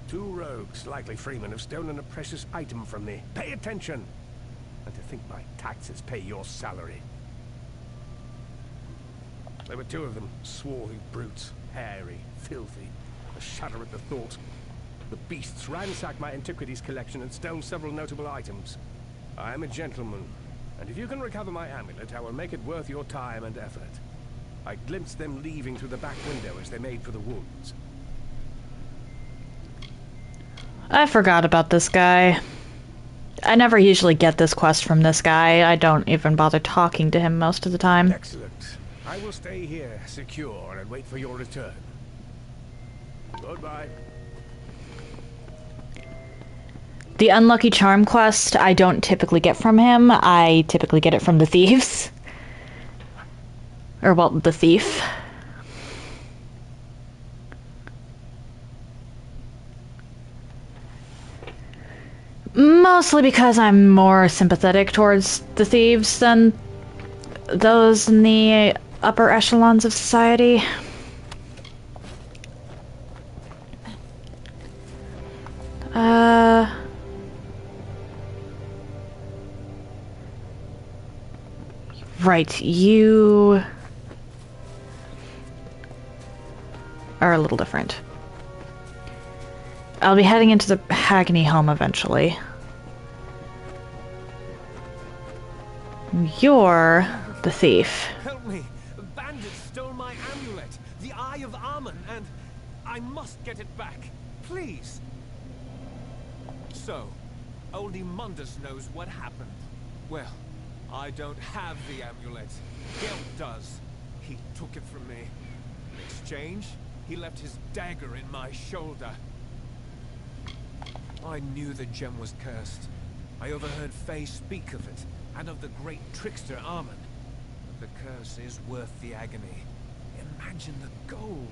2 rogues, likely freemen, have stolen a precious item from me. Pay attention! And to think my taxes pay your salary. There were 2 of them, swarthy brutes, hairy, filthy. I shudder at the thought. The beasts ransacked my antiquities collection and stole several notable items. I am a gentleman, and if you can recover my amulet, I will make it worth your time and effort. I glimpsed them leaving through the back window as they made for the woods. I forgot about this guy. I never usually get this quest from this guy. I don't even bother talking to him most of the time. Excellent. I will stay here, secure, and wait for your return. Goodbye. The Unlucky Charm quest I don't typically get from him. I typically get it from the thieves. Or, well, the thief. Mostly because I'm more sympathetic towards the thieves than those in the upper echelons of society. Right, you are a little different. I'll be heading into the Hackney home eventually. You're the thief. Help me! Bandits stole my amulet, the Eye of Amun, and I must get it back. Please. So, only Mundus knows what happened. Well, I don't have the amulet. Gelt does. He took it from me. In exchange, he left his dagger in my shoulder. I knew the gem was cursed. I overheard Faye speak of it, and of the great trickster Amun. But the curse is worth the agony. Imagine the gold.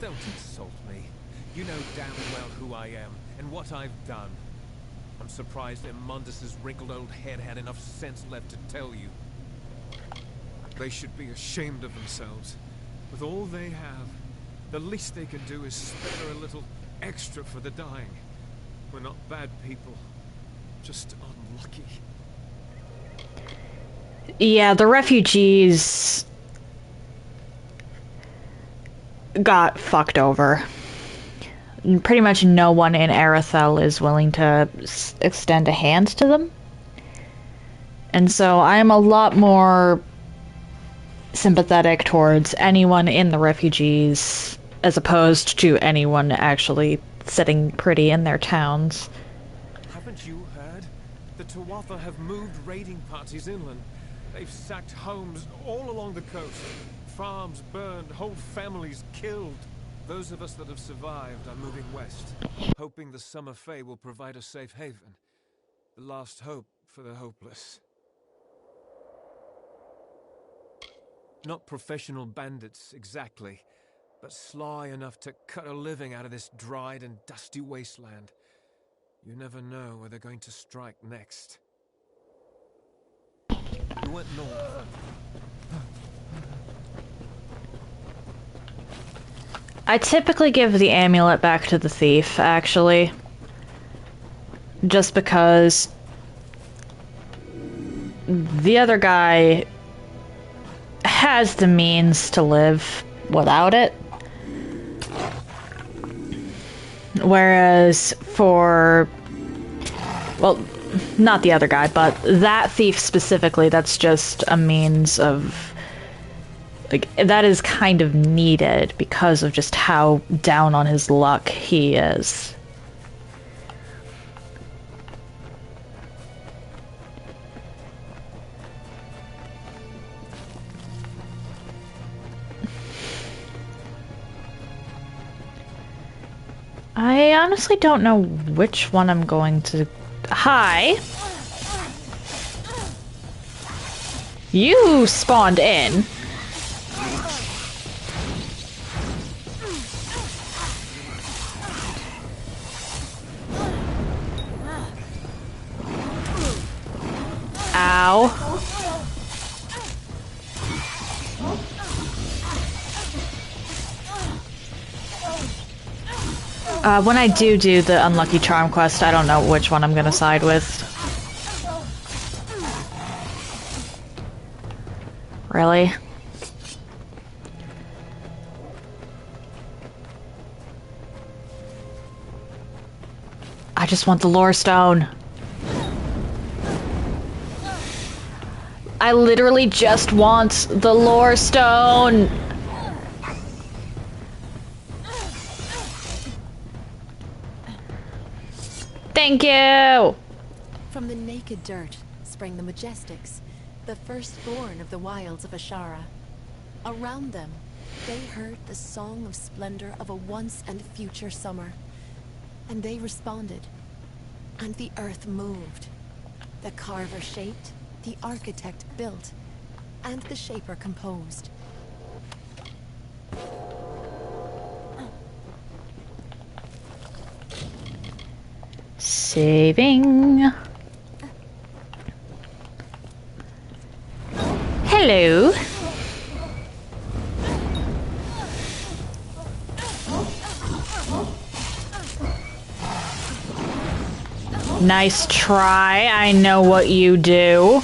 Don't insult me. You know damn well who I am, and what I've done. I'm surprised Mundus's wrinkled old head had enough sense left to tell you. They should be ashamed of themselves. With all they have, the least they can do is spare a little extra for the dying. We're not bad people, just unlucky. Yeah, the refugees got fucked over. Pretty much no one in Arethel is willing to extend a hand to them. And so I'm a lot more sympathetic towards anyone in the refugees as opposed to anyone actually sitting pretty in their towns. Haven't you heard? The Tuatha have moved raiding parties inland. They've sacked homes all along the coast. Farms burned, whole families killed. Those of us that have survived are moving west, hoping the Summer Fae will provide a safe haven. The last hope for the hopeless. Not professional bandits, exactly, but sly enough to cut a living out of this dried and dusty wasteland. You never know where they're going to strike next. You went north. I typically give the amulet back to the thief, actually. Just because the other guy has the means to live without it. Whereas for, well, not the other guy, but that thief specifically, that's just a means of, like, that is kind of needed because of just how down on his luck he is. I honestly don't know which one I'm going to... Hi! You spawned in. Ow. When I do the Unlucky Charm quest, I don't know which one I'm gonna side with. Really? I just want the lore stone. I literally just want the lore stone. Thank you! From the naked dirt sprang the Majestics, the firstborn of the wilds of Ashara. Around them, they heard the song of splendor of a once and future summer. And they responded. And the earth moved. The carver shaped, the architect built, and the shaper composed. Saving. Hello. Nice try. I know what you do.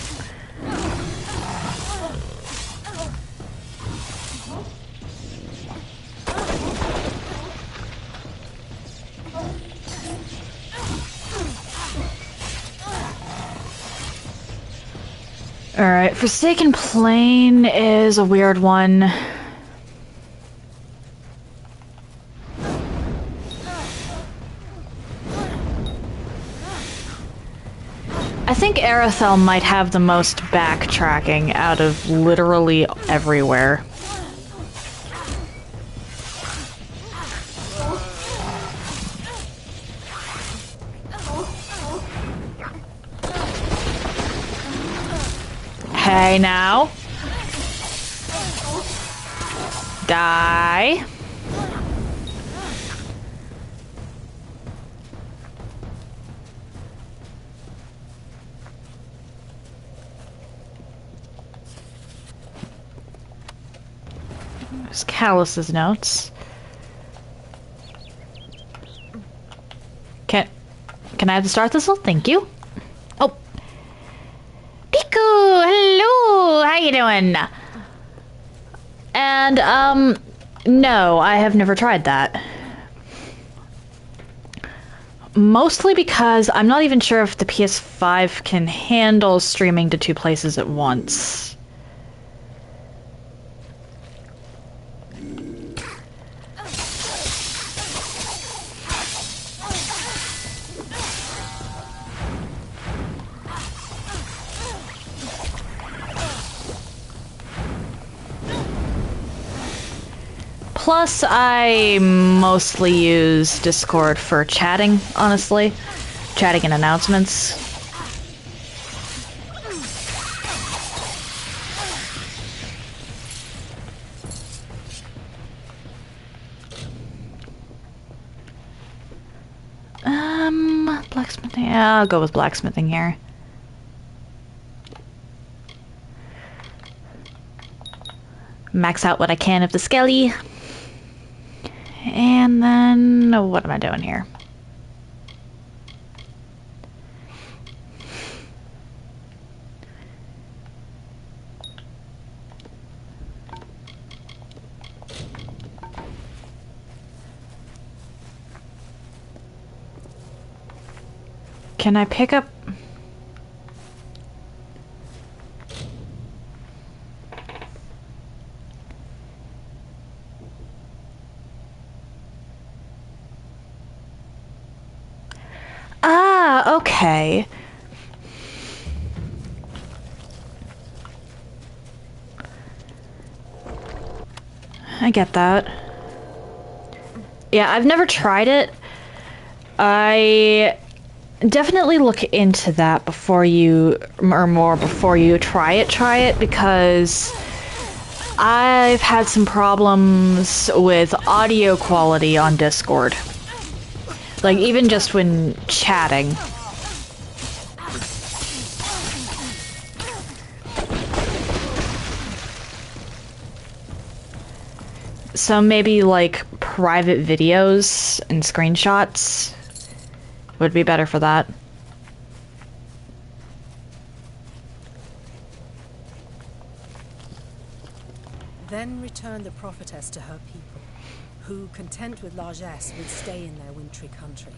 Alright, Forsaken Plain is a weird one. I think Arathel might have the most backtracking out of literally everywhere. Hey now. Die. There's Callus's notes. Can I have the start thistle? Thank you. Oh. Piku! Hello! How you doing? And, no, I have never tried that. Mostly because I'm not even sure if the PS5 can handle streaming to 2 places at once. Plus, I mostly use Discord for chatting, honestly. Chatting and announcements. Blacksmithing. Yeah, I'll go with blacksmithing here. Max out what I can of the skelly. And then, what am I doing here? Can I pick up... Ah, okay. I get that. Yeah, I've never tried it. I definitely look into that before you, or more before you try it, because I've had some problems with audio quality on Discord. Like, even just when chatting. So maybe, like, private videos and screenshots would be better for that. Then returned the prophetess to her people, who, content with largesse, would stay in their wintry country.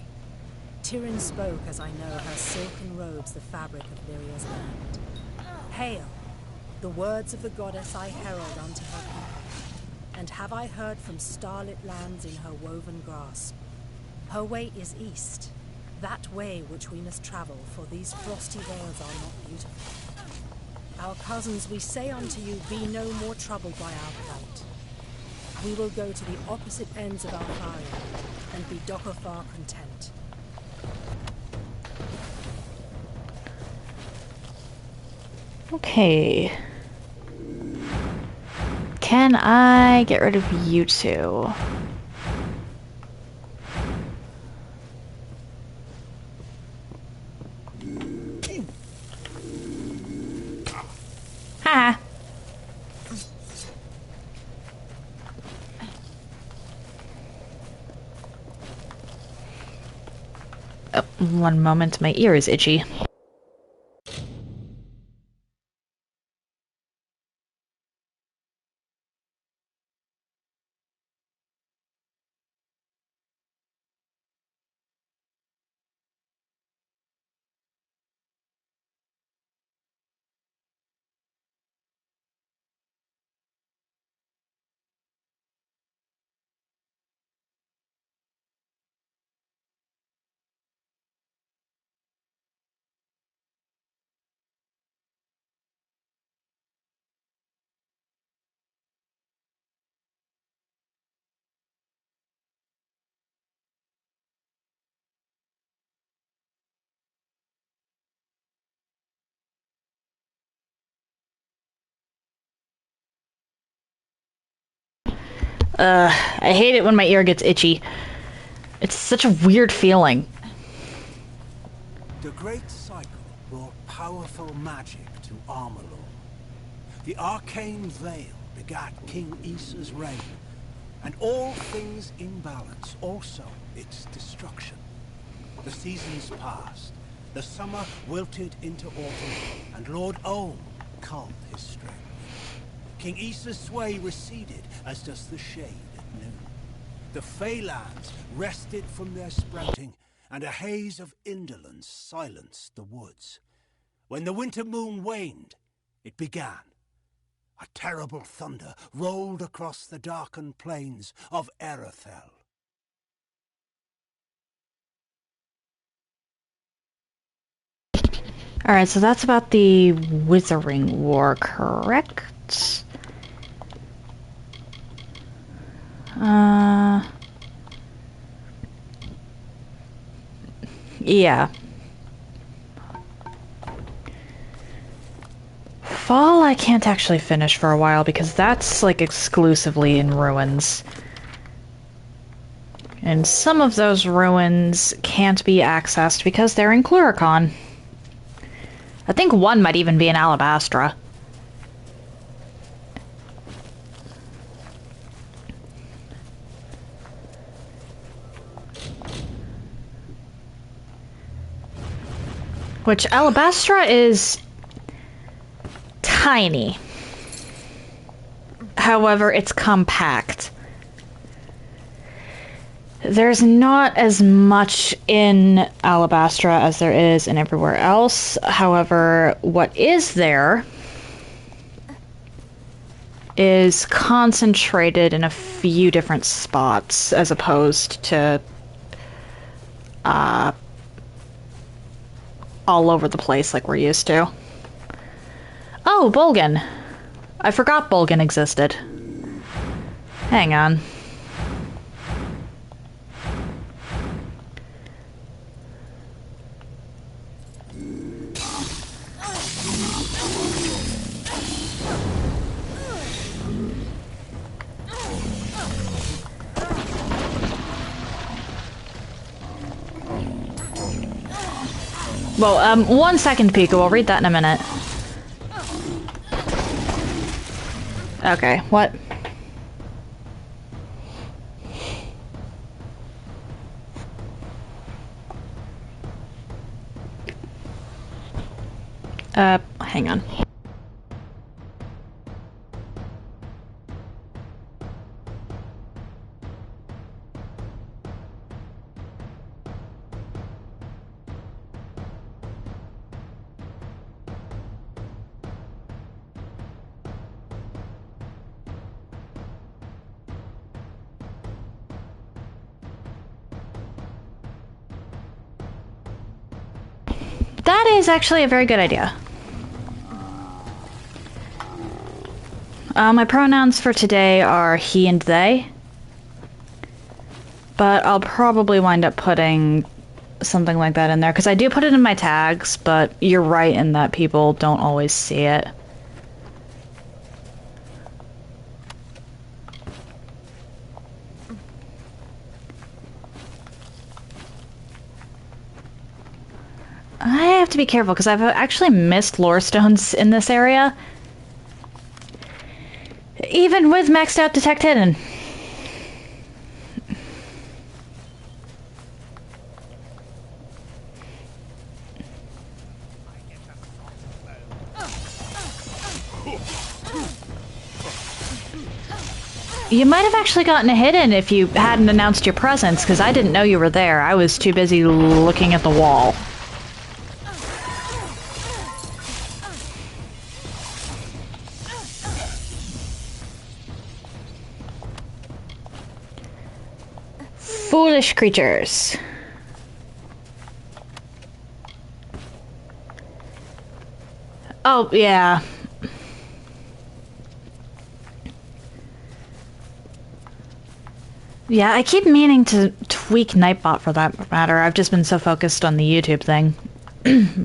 Tyrion spoke as I know her silken robes the fabric of Lyria's land. Hail! The words of the goddess I herald unto her people. And have I heard from starlit lands in her woven grasp. Her way is east, that way which we must travel, for these frosty vales are not beautiful. Our cousins, we say unto you, be no more troubled by our plight. We will go to the opposite ends of Alfaria, and be Dokofar content. Okay. Can I get rid of you two? Ha! Oh, one moment, my ear is itchy. I hate it when my ear gets itchy. It's such a weird feeling. The great cycle brought powerful magic to Amalur. The arcane veil begat King Issa's reign, and all things in balance, also its destruction. The seasons passed, the summer wilted into autumn, and Lord Olm calmed his strength. King Issa's sway receded, as does the shade at noon. The Feylands rested from their sprouting, and a haze of indolence silenced the woods. When the winter moon waned, it began. A terrible thunder rolled across the darkened plains of Erethel. Alright, so that's about the Withering War, correct? Yeah. Fall I can't actually finish for a while because that's like exclusively in ruins. And some of those ruins can't be accessed because they're in Cluricon. I think one might even be in Alabastra. Which, Alabastra is tiny. However, it's compact. There's not as much in Alabastra as there is in everywhere else. However, what is there is concentrated in a few different spots as opposed to all over the place like we're used to. Oh, Bolgan. I forgot Bolgan existed. Hang on. Well, 1 second, Pico. I'll read that in a minute. Okay, what? Hang on. That is actually a very good idea. My pronouns for today are he and they. But I'll probably wind up putting something like that in there, because I do put it in my tags, but you're right in that people don't always see it. I have to be careful, because I've actually missed lore stones in this area. Even with maxed out Detect Hidden. You might have actually gotten a hidden if you hadn't announced your presence, because I didn't know you were there. I was too busy looking at the wall. Foolish creatures. Oh, yeah. Yeah, I keep meaning to tweak Nightbot for that matter. I've just been so focused on the YouTube thing.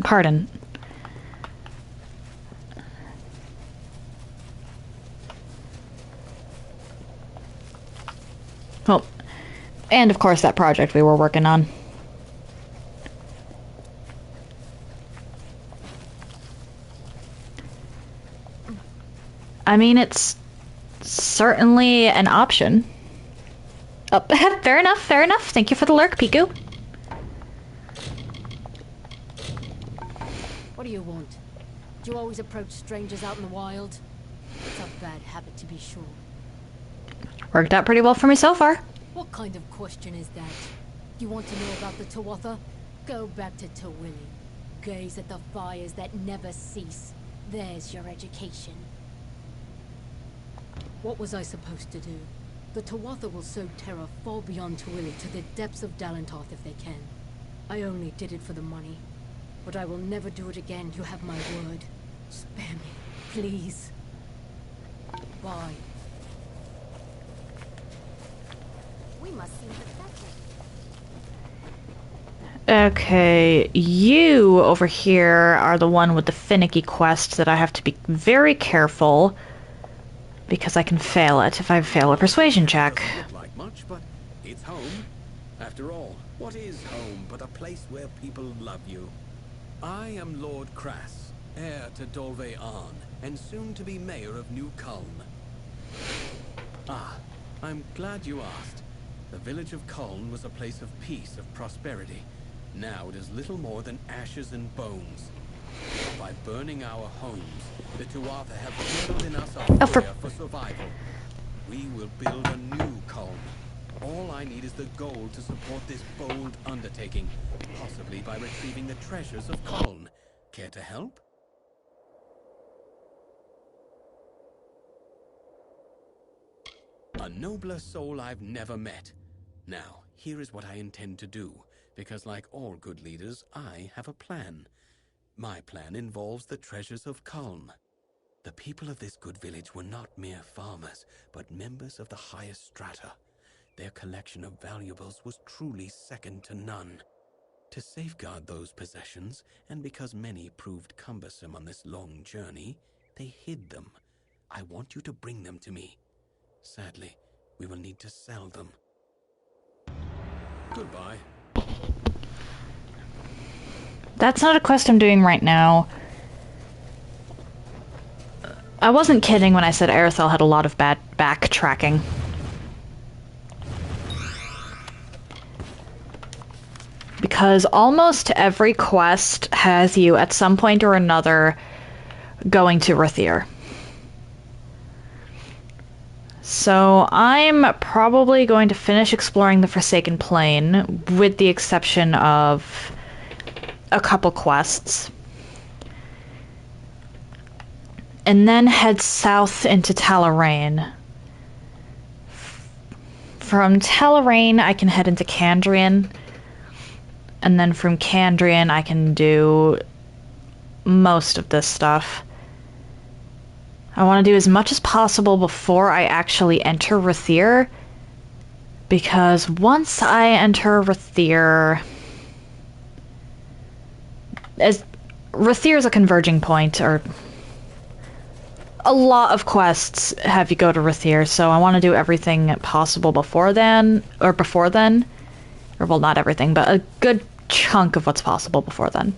Pardon. Well, and of course that project we were working on. I mean, it's certainly an option. Oh, fair enough, fair enough. Thank you for the lurk, Piku. What do you want? Do you always approach strangers out in the wild? It's a bad habit, to be sure. Worked out pretty well for me so far. What kind of question is that? You want to know about the Tuatha? Go back to Tawili. Gaze at the fires that never cease. There's your education. What was I supposed to do? The Tuatha will sow terror far beyond Tawili to the depths of Dalentarth if they can. I only did it for the money. But I will never do it again, you have my word. Spare me, please. Bye. We must seem pathetic. Okay, you over here are the one with the finicky quest that I have to be very careful, because I can fail it if I fail a persuasion check. Doesn't look like much, but it's home. After all, what is home but a place where people love you? I am Lord Crass, heir to Dolve Arn, and soon to be mayor of New Culm. Ah, I'm glad you asked. The village of Culm was a place of peace, of prosperity. Now it is little more than ashes and bones. By burning our homes, the Tuatha have kindled in us a fire for survival. We will build a new Culm. All I need is the gold to support this bold undertaking, possibly by retrieving the treasures of Culm. Care to help? A nobler soul I've never met. Now, here is what I intend to do, because like all good leaders, I have a plan. My plan involves the treasures of Culm. The people of this good village were not mere farmers, but members of the highest strata. Their collection of valuables was truly second to none. To safeguard those possessions, and because many proved cumbersome on this long journey, they hid them. I want you to bring them to me. Sadly, we will need to sell them. Goodbye. That's not a quest I'm doing right now. I wasn't kidding when I said Aerithel had a lot of bad backtracking. Because almost every quest has you, at some point or another, going to Rathir. So I'm probably going to finish exploring the Forsaken Plain, with the exception of a couple quests. And then head south into Talarain. From Talarain, I can head into Candrian. And then from Candrian, I can do most of this stuff. I want to do as much as possible before I actually enter Rathir, because once I enter Rathir, as Rathir is a converging point, or a lot of quests have you go to Rathir, so I want to do everything possible before then, or well, not everything, but a good chunk of what's possible before then.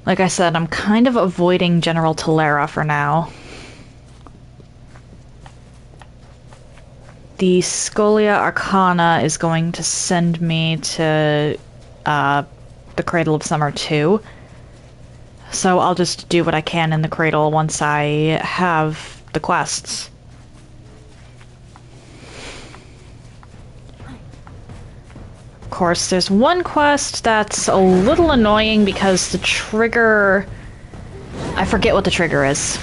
Like I said, I'm kind of avoiding General Talera for now. The Scholia Arcana is going to send me to the Cradle of Summer 2. So I'll just do what I can in the Cradle once I have the quests. Of course, there's one quest that's a little annoying because the trigger... I forget what the trigger is.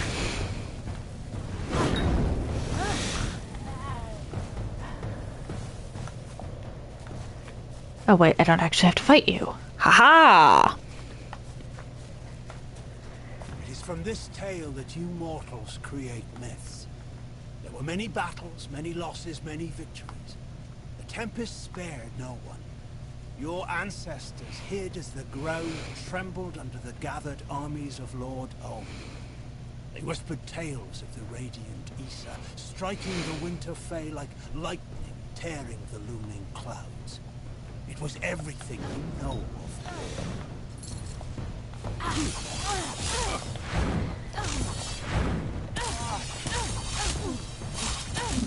Oh wait, I don't actually have to fight you. Haha! It is from this tale that you mortals create myths. There were many battles, many losses, many victories. The Tempest spared no one. Your ancestors hid as the ground trembled under the gathered armies of Lord Om. They whispered tales of the radiant Issa, striking the winter Fae like lightning, tearing the looming clouds. It was everything you know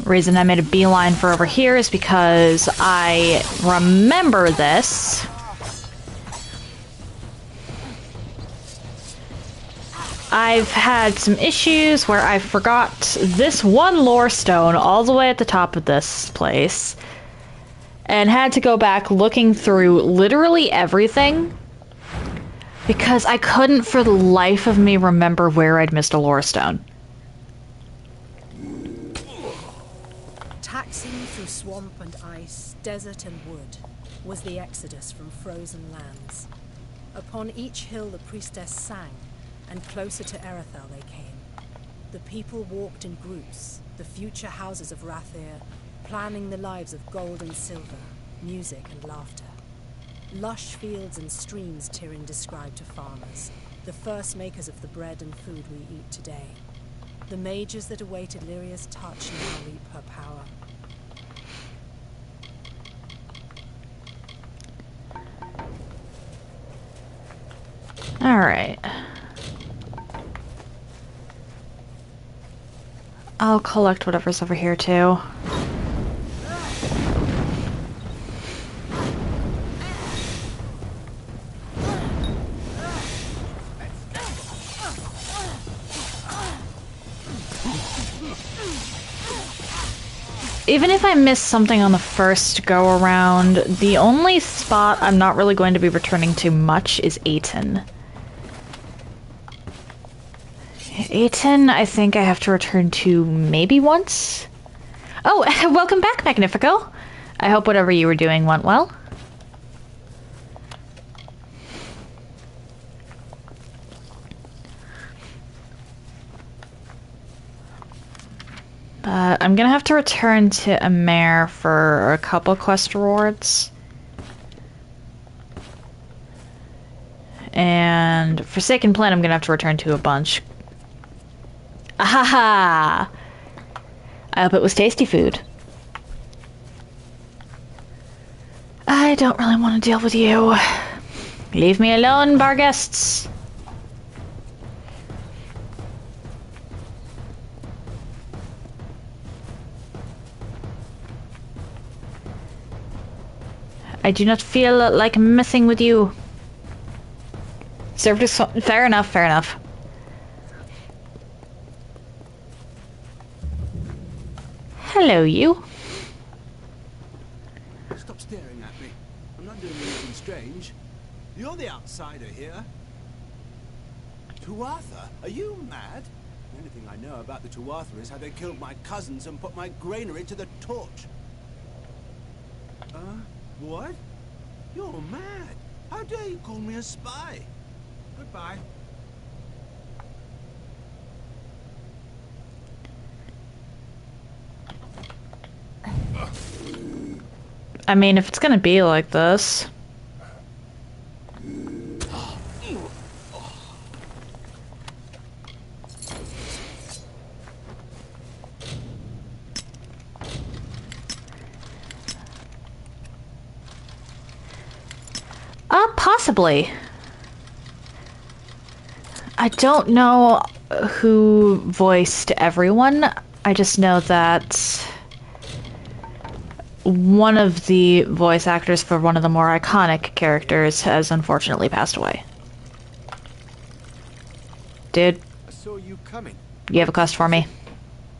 Reason I made a beeline for over here is because I remember this. I've had some issues where I forgot this one lore stone all the way at the top of this place and had to go back looking through literally everything because I couldn't for the life of me remember where I'd missed a lore stone. Taxing through swamp and ice, desert and wood, was the exodus from frozen lands. Upon each hill the priestess sang, and closer to Erethel they came. The people walked in groups, the future houses of Rathir, planning the lives of gold and silver, music and laughter. Lush fields and streams Tyrion described to farmers, the first makers of the bread and food we eat today. The mages that awaited Lyria's touch now reap her power. Alright. I'll collect whatever's over here too. Even if I miss something on the first go around, the only spot I'm not really going to be returning to much is Aten. Aten, I think I have to return to maybe once? Oh, welcome back, Magnifico! I hope whatever you were doing went well. I'm gonna have to return to Amer for a couple quest rewards. And Forsaken Plain, I'm gonna have to return to a bunch. Ahaha! I hope it was tasty food. I don't really want to deal with you. Leave me alone, bar guests. I do not feel like messing with you. Served us fair enough, fair enough. Hello, you. Stop staring at me. I'm not doing anything strange. You're the outsider here. Tuatha? Are you mad? The only thing I know about the Tuatha is how they killed my cousins and put my granary to the torch. What? You're mad. How dare you call me a spy? Goodbye. I mean, if it's gonna be like this. Possibly. I don't know who voiced everyone. I just know that one of the voice actors for one of the more iconic characters has unfortunately passed away. Dude, I saw you coming. you have a quest for me.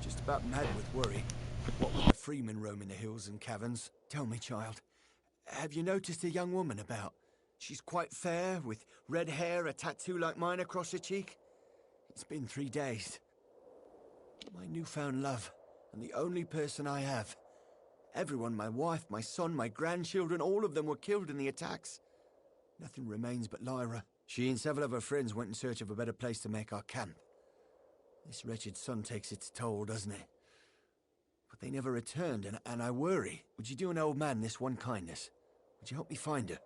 Just about mad with worry. What with the freemen roaming the hills and caverns? Tell me, child, have you noticed a young woman about? She's quite fair, with red hair, a tattoo like mine across her cheek. It's been 3 days. My newfound love, and the only person I have. Everyone, my wife, my son, my grandchildren, all of them were killed in the attacks. Nothing remains but Lyra. She and several of her friends went in search of a better place to make our camp. This wretched sun takes its toll, doesn't it? But they never returned, and I worry. Would you do an old man this one kindness? Would you help me find her?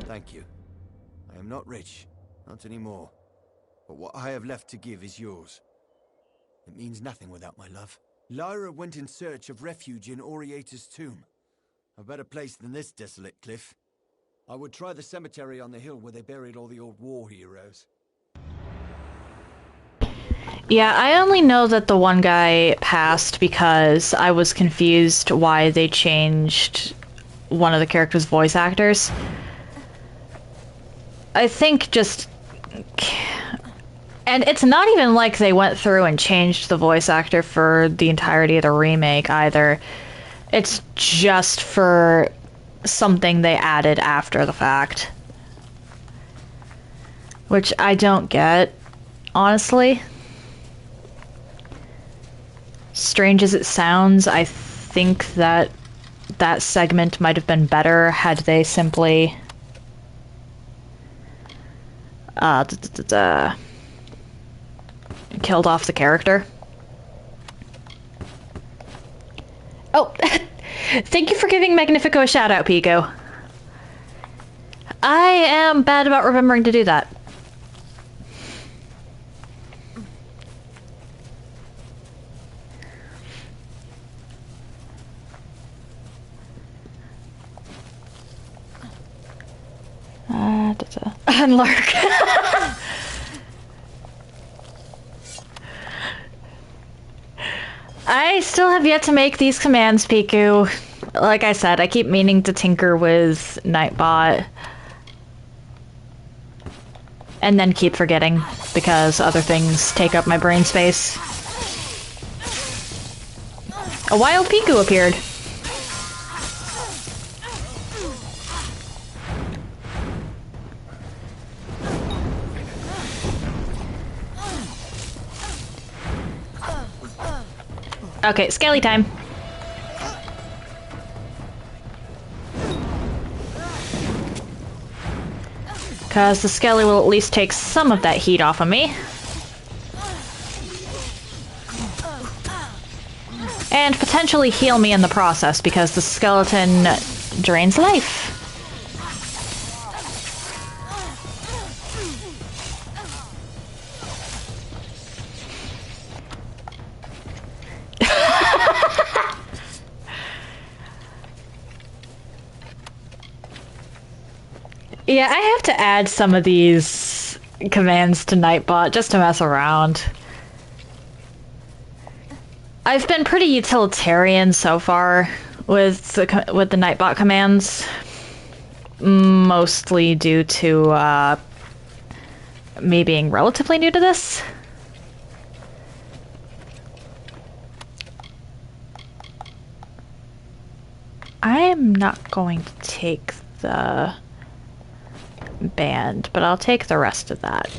Thank you. I am not rich, not anymore. But what I have left to give is yours. It means nothing without my love. Lyra went in search of refuge in Oriata's tomb. A better place than this desolate cliff. I would try the cemetery on the hill where they buried all the old war heroes. Yeah, I only know that the one guy passed because I was confused why they changed one of the character's voice actors. I think just... And it's not even like they went through and changed the voice actor for the entirety of the remake either. It's just for something they added after the fact. Which I don't get, honestly. Strange as it sounds, I think that that segment might have been better had they simply... killed off the character. Oh, thank you for giving Magnifico a shout out, Pico. I am bad about remembering to do that. Unlark. I still have yet to make these commands, Piku. Like I said, I keep meaning to tinker with Nightbot. And then keep forgetting, because other things take up my brain space. A wild Piku appeared. Okay, skelly time. Because the skelly will at least take some of that heat off of me. And potentially heal me in the process, because the skeleton drains life. Yeah, I have to add some of these commands to Nightbot just to mess around. I've been pretty utilitarian so far with the Nightbot commands, mostly due to me being relatively new to this. I'm not going to take the band, but I'll take the rest of that.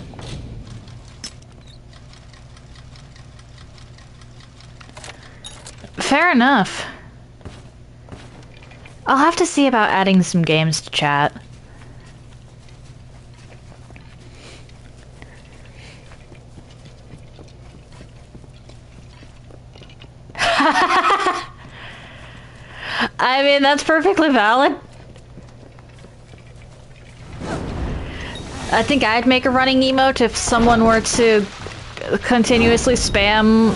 Fair enough. I'll have to see about adding some games to chat. I mean, that's perfectly valid. I think I'd make a running emote if someone were to continuously spam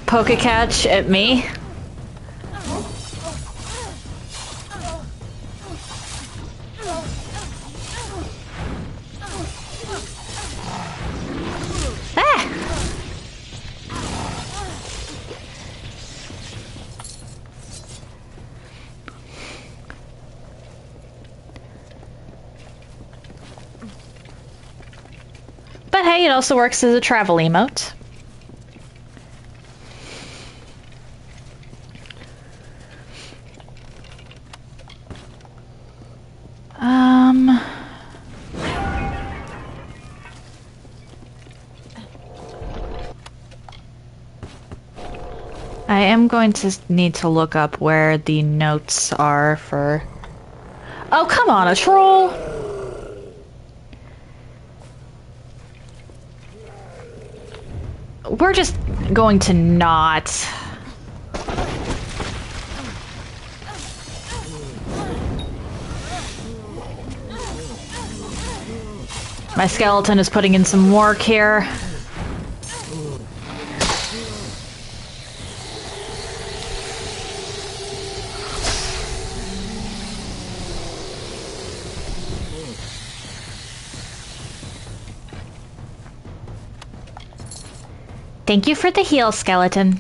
Pokecatch at me. But hey, it also works as a travel emote. I am going to need to look up where the notes are for... Oh, come on, a troll! We're just going to not. My skeleton is putting in some work here. Thank you for the heal, skeleton.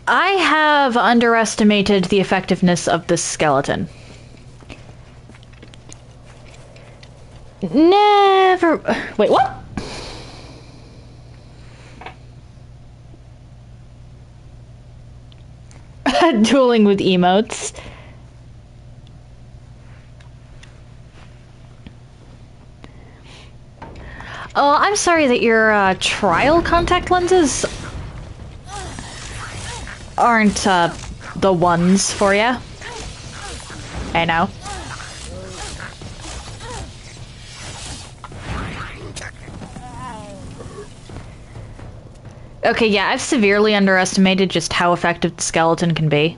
I have underestimated the effectiveness of this skeleton. Never... Wait, what? Dueling with emotes. Oh, I'm sorry that your trial contact lenses aren't the ones for you. I know. Okay, yeah, I've severely underestimated just how effective the skeleton can be.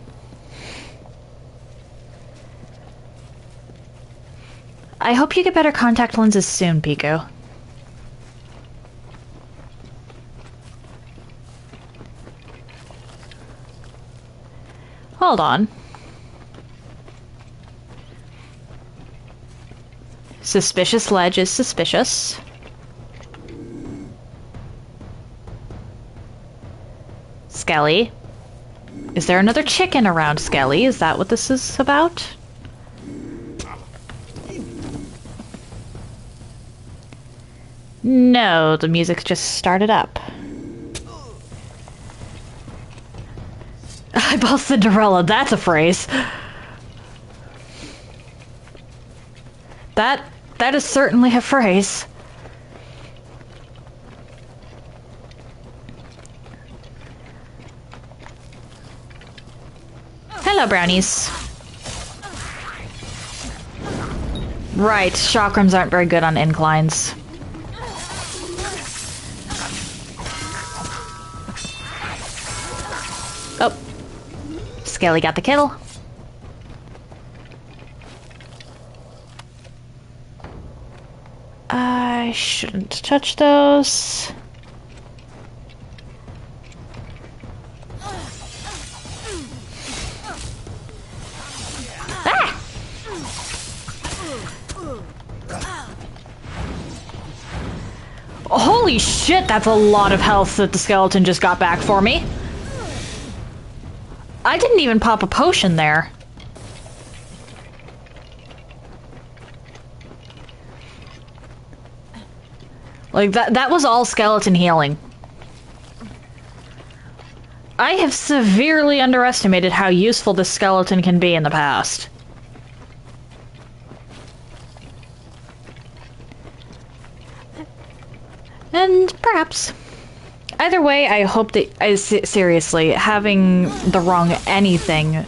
I hope you get better contact lenses soon, Pico. Hold on. Suspicious ledge is suspicious. Skelly. Is there another chicken around, Skelly? Is that what this is about? No, the music just started up. Eyeball Cinderella, that's a phrase. That is certainly a phrase. Hello, brownies. Right, chakrams aren't very good on inclines. Oh. Skelly got the kill. I shouldn't touch those. Ah! Holy shit, that's a lot of health that the skeleton just got back for me. I didn't even pop a potion there. Like, that was all skeleton healing. I have severely underestimated how useful this skeleton can be in the past. And perhaps Either way, I hope that... seriously, having the wrong anything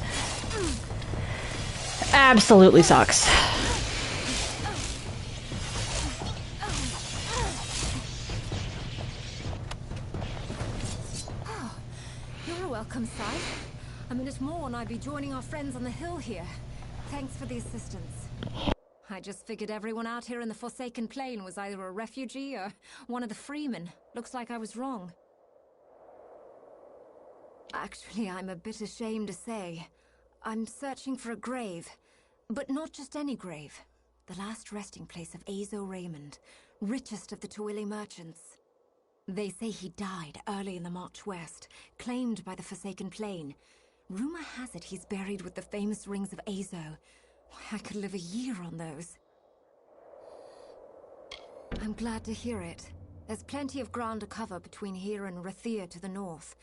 absolutely sucks. Oh, you're welcome, Scythe. A minute more and I'd be joining our friends on the hill here. Thanks for the assistance. I just figured everyone out here in the Forsaken Plain was either a refugee or one of the freemen. Looks like I was wrong. Actually, I'm a bit ashamed to say. I'm searching for a grave. But not just any grave. The last resting place of Azo Raymond, richest of the Tuili merchants. They say he died early in the march west, claimed by the Forsaken Plain. Rumor has it he's buried with the famous rings of Azo. I could live a year on those. I'm glad to hear it. There's plenty of ground to cover between here and Rathir to the north,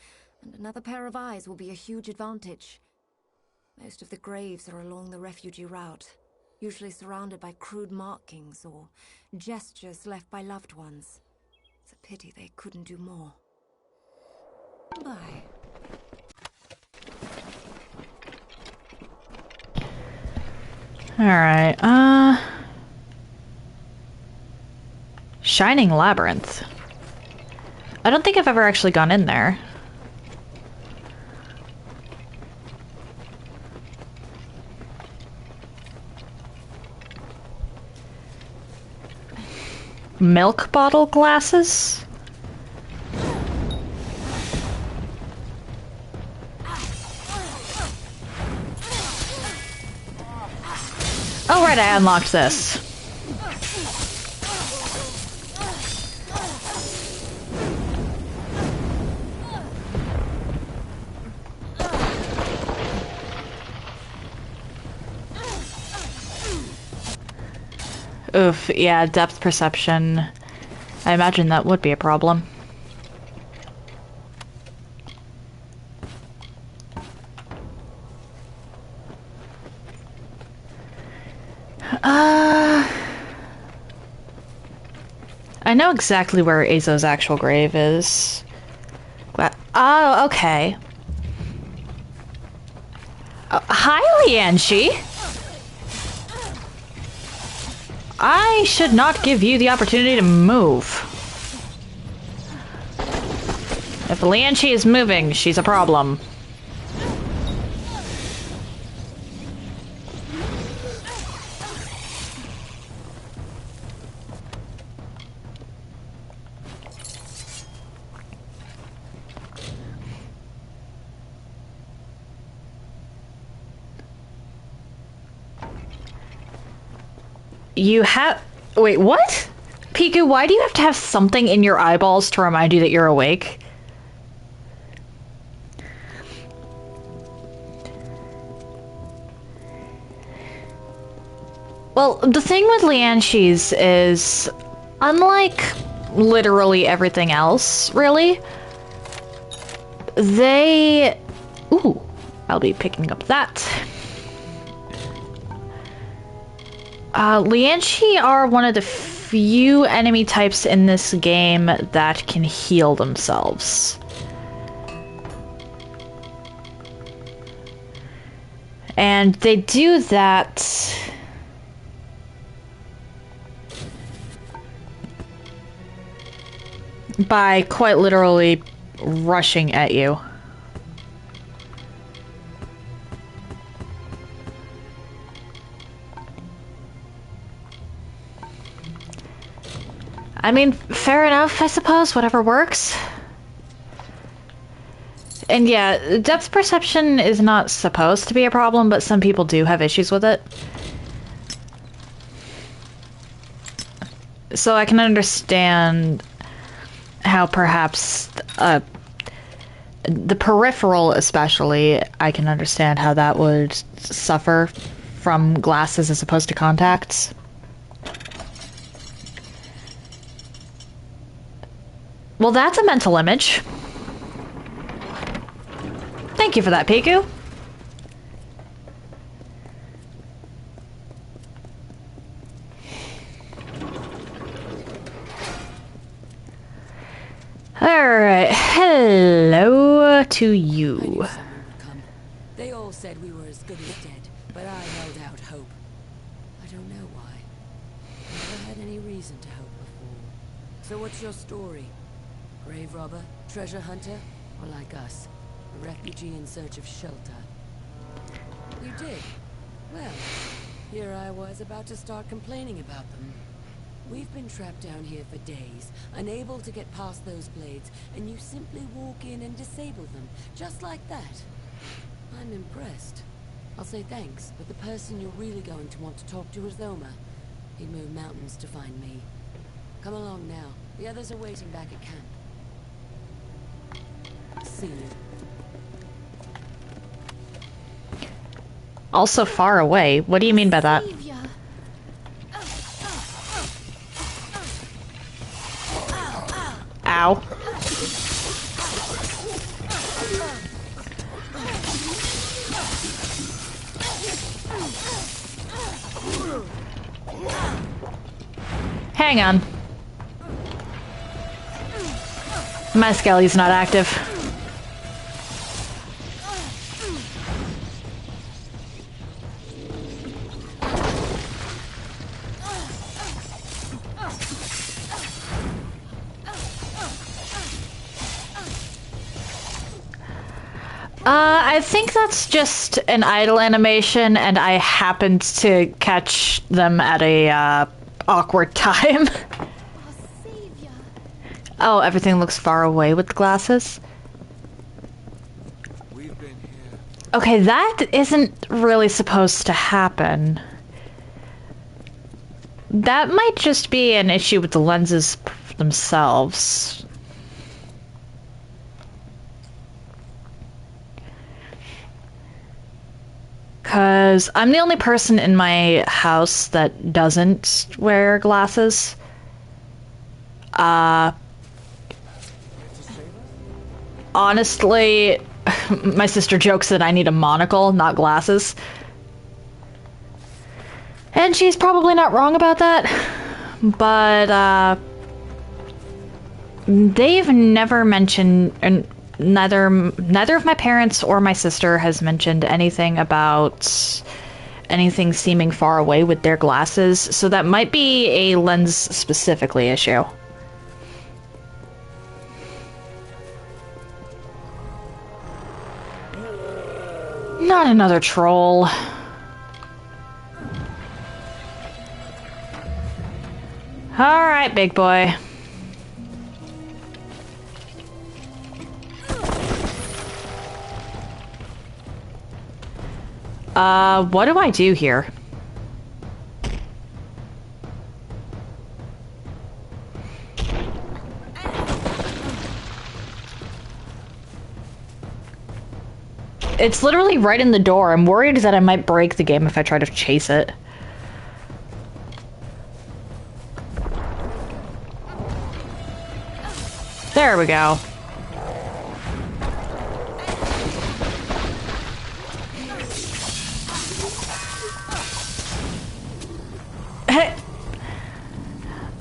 and another pair of eyes will be a huge advantage. Most of the graves are along the refugee route, usually surrounded by crude markings or gestures left by loved ones. It's a pity they couldn't do more. Bye. Alright, Shining Labyrinth. I don't think I've ever actually gone in there. Milk bottle glasses? Oh right, I unlocked this. Oof, yeah, depth perception. I imagine that would be a problem. I know exactly where Azo's actual grave is. Oh, okay. Hi, Lianshi! I should not give you the opportunity to move. If Lianshi is moving, she's a problem. You have... Wait, what? Piku, why do you have to have something in your eyeballs to remind you that you're awake? Well, the thing with Lianshi's is, unlike literally everything else, really, they... Ooh, I'll be picking up that. Lianshi are one of the few enemy types in this game that can heal themselves. And they do that by quite literally rushing at you. I mean, fair enough, I suppose. Whatever works. And yeah, depth perception is not supposed to be a problem, but some people do have issues with it. So I can understand how perhaps the peripheral especially, I can understand how that would suffer from glasses as opposed to contacts. Well, that's a mental image. Thank you for that, Piku. Alright. to I you. knew someone would come. They all said we were as good as dead, but I held out hope. I don't know why. Never had any reason to hope before. So what's your story? Grave robber, treasure hunter, or like us, a refugee in search of shelter? You did? Well, here I was about to start complaining about them. We've been trapped down here for days, unable to get past those blades, and you simply walk in and disable them, just like that. I'm impressed. I'll say thanks, but the person you're really going to want to talk to is Oma. He moved mountains to find me. Come along now. The others are waiting back at camp. See you. Also far away. What do you mean by that? Ow. Hang on. My skelly's not active. I think that's just an idle animation, and I happened to catch them at a awkward time. Oh, everything looks far away with the glasses. We've been here. Okay, that isn't really supposed to happen. That might just be an issue with the lenses themselves. Because I'm the only person in my house that doesn't wear glasses. Honestly, my sister jokes that I need a monocle, not glasses. And she's probably not wrong about that. But, they've never mentioned, and neither of my parents or my sister has mentioned anything about anything seeming far away with their glasses, so that might be a lens specifically issue. Not another troll. Alright, big boy. What do I do here? It's literally right in the door. I'm worried that I might break the game if I try to chase it. There we go.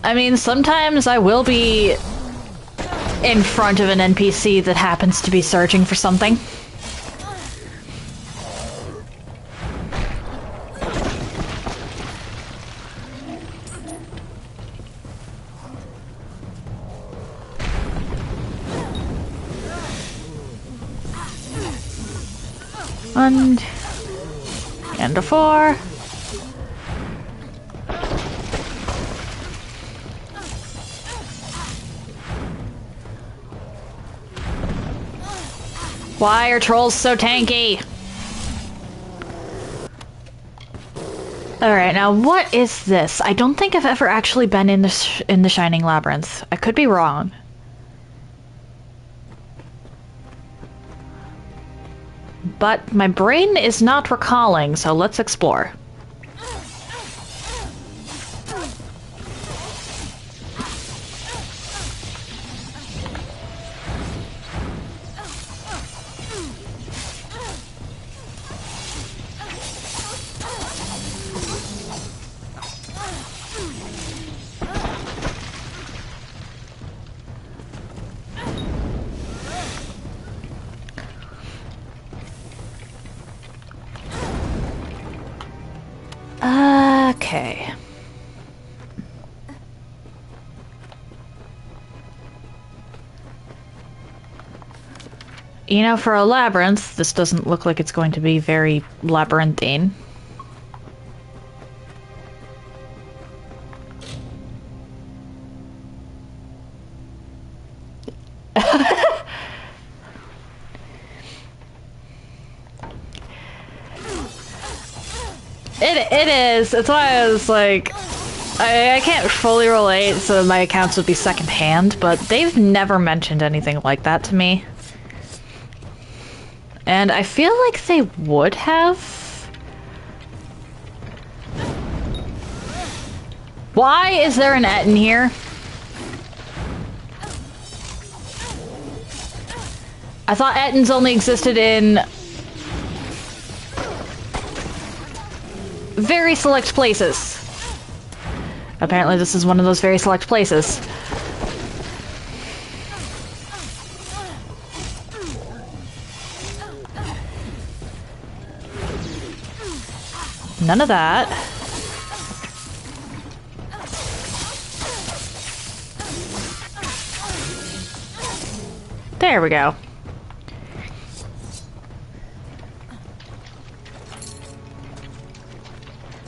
I mean, sometimes I will be in front of an NPC that happens to be searching for something. And a 4. Why are trolls so tanky? Alright, now what is this? I don't think I've ever actually been in the Shining Labyrinth. I could be wrong. But my brain is not recalling, so let's explore. Okay. You know, for a labyrinth, this doesn't look like it's going to be very labyrinthine. It is. That's why I was like, I can't fully relate, so my accounts would be secondhand, but they've never mentioned anything like that to me. And I feel like they would have. Why is there an Etten here? I thought Ettins only existed in very select places. Apparently this is one of those very select places. None of that. There we go.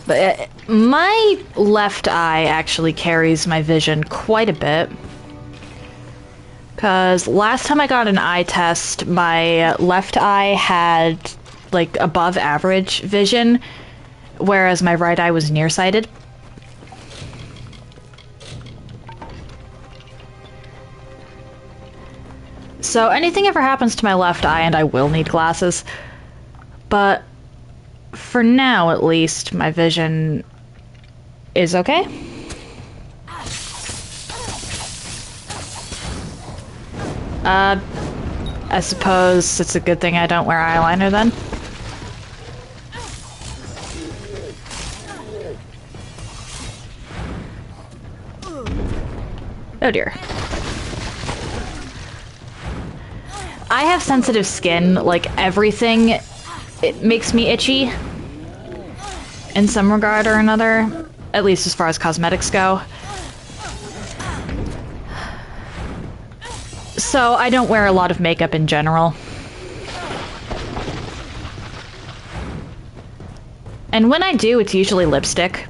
But my left eye actually carries my vision quite a bit. Because last time I got an eye test, my left eye had like above average vision, whereas my right eye was nearsighted. So anything ever happens to my left eye and I will need glasses. But for now, at least, my vision is okay. I suppose it's a good thing I don't wear eyeliner then. Oh dear. I have sensitive skin, like everything, it makes me itchy in some regard or another, at least as far as cosmetics go. So I don't wear a lot of makeup in general. And when I do, it's usually lipstick.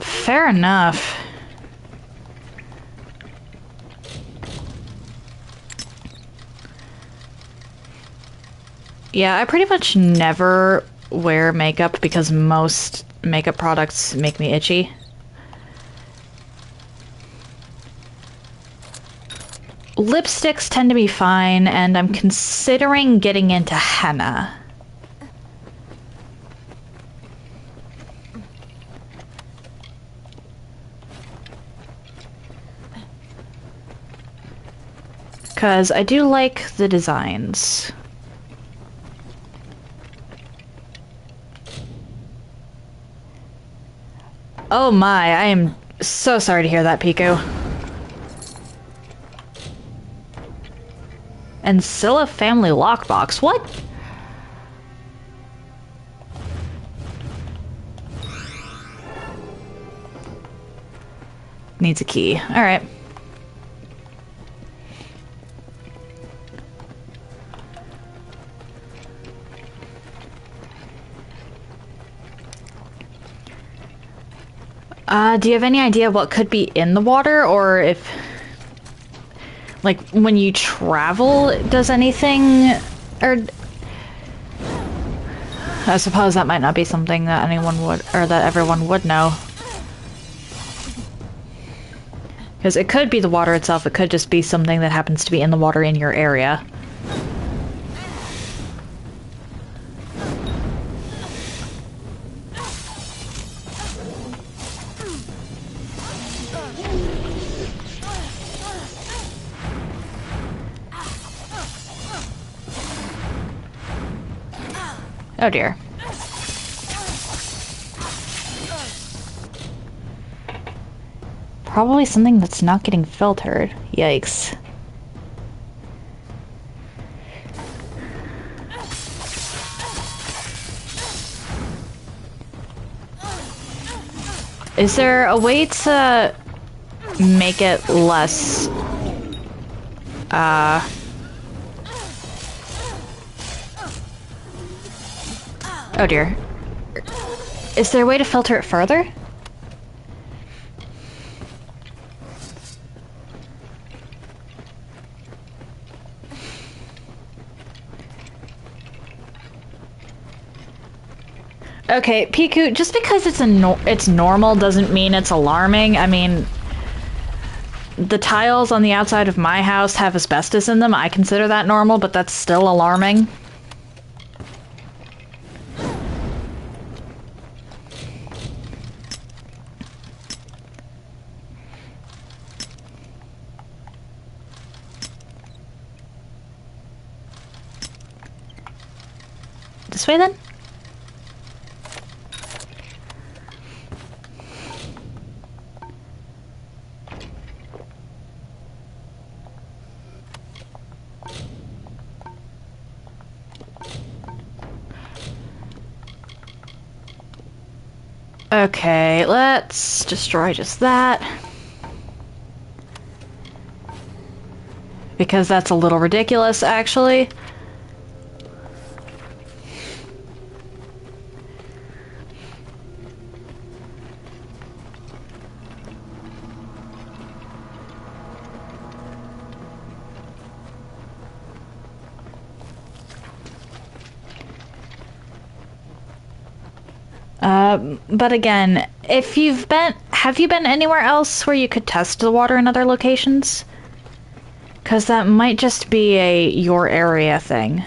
Fair enough. Yeah, I pretty much never wear makeup because most makeup products make me itchy. Lipsticks tend to be fine, and I'm considering getting into henna. Because I do like the designs. Oh my, I am so sorry to hear that, Pico. And Scylla family lockbox, what? Needs a key, alright. Do you have any idea what could be in the water, or if, like, when you travel, does anything, or, I suppose that might not be something that anyone would, or that everyone would know. Because it could be the water itself, it could just be something that happens to be in the water in your area. Oh dear. Probably something that's not getting filtered. Yikes. Is there a way to make it less, oh dear. Is there a way to filter it further? Okay, Piku, just because it's normal doesn't mean it's alarming. I mean, the tiles on the outside of my house have asbestos in them. I consider that normal, but that's still alarming. This way then? Okay, let's destroy just that. Because that's a little ridiculous, actually. But again, have you been anywhere else where you could test the water in other locations? Because that might just be a your area thing.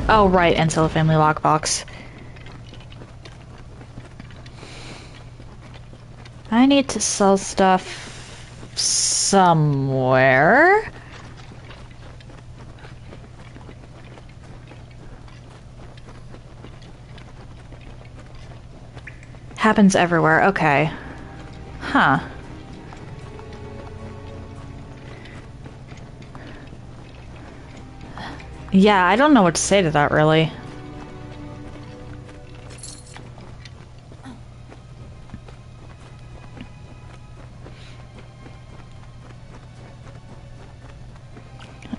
Oh, right, and sell a family lockbox. I need to sell stuff somewhere. Happens everywhere, okay. Huh. Yeah, I don't know what to say to that, really.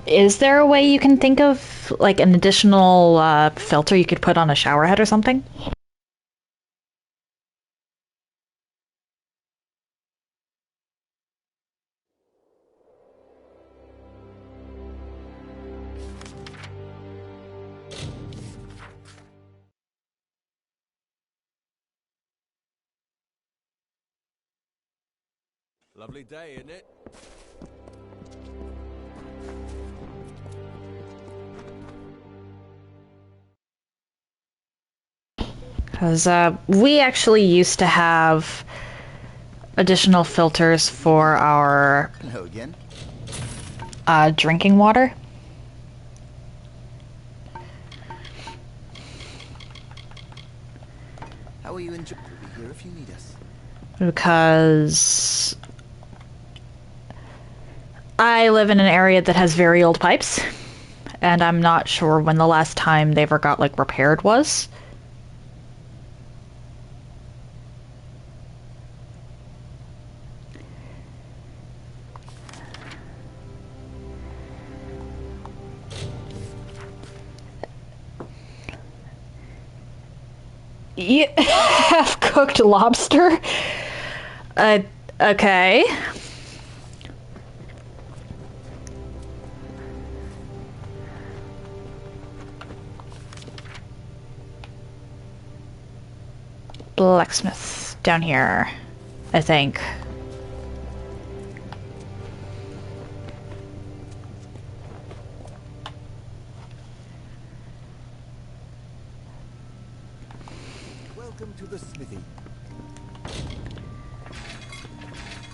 Is there a way you can think of, like, an additional filter you could put on a shower head or something? Lovely day, isn't it? Because we actually used to have additional filters for our Hello again. Drinking water. How are you enjoying? We'll be here if you need us. Because I live in an area that has very old pipes, and I'm not sure when the last time they ever got, like, repaired was. You have cooked lobster? Okay. Blacksmith down here, I think. Welcome to the smithy.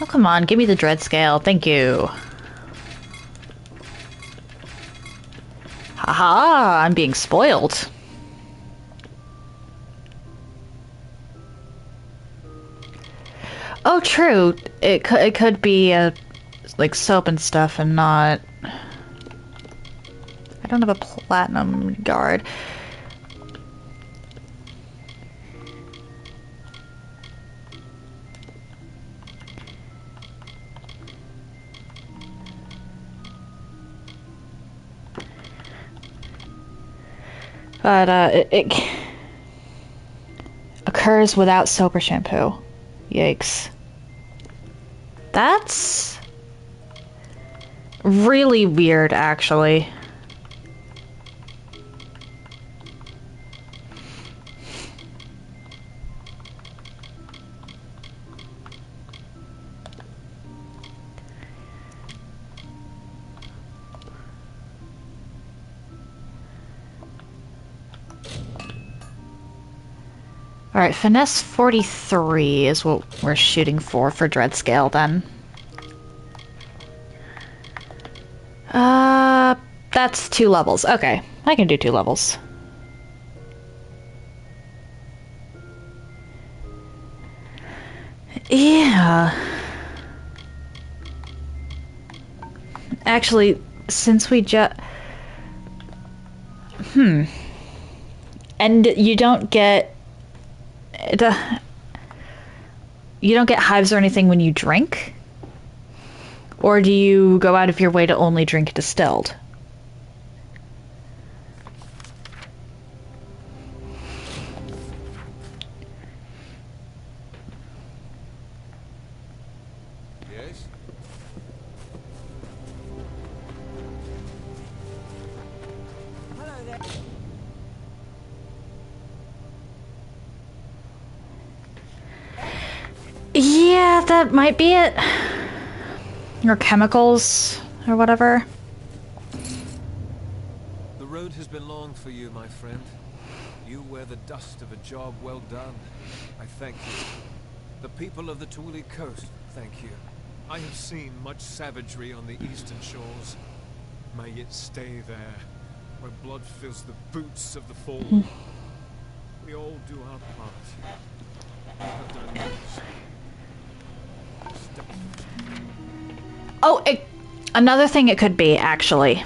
Oh, come on, give me the dread scale. Thank you. Haha, I'm being spoiled. Oh, true. It could be like soap and stuff, and not. I don't have a platinum guard. But it occurs without soap or shampoo. Yikes. That's really weird, actually. Alright, finesse 43 is what we're shooting for dread scale then. That's 2 levels. Okay, I can do 2 levels. Yeah. Actually, since we and you don't get hives or anything when you drink? Or do you go out of your way to only drink distilled? Yes? Hello there. Yeah, that might be it. Or chemicals, or whatever. The road has been long for you, my friend. You wear the dust of a job well done. I thank you. The people of the Tuuli coast, thank you. I have seen much savagery on the eastern shores. May it stay there, where blood fills the boots of the fallen. We all do our part. You have done yours. Step first. Oh, another thing it could be, actually.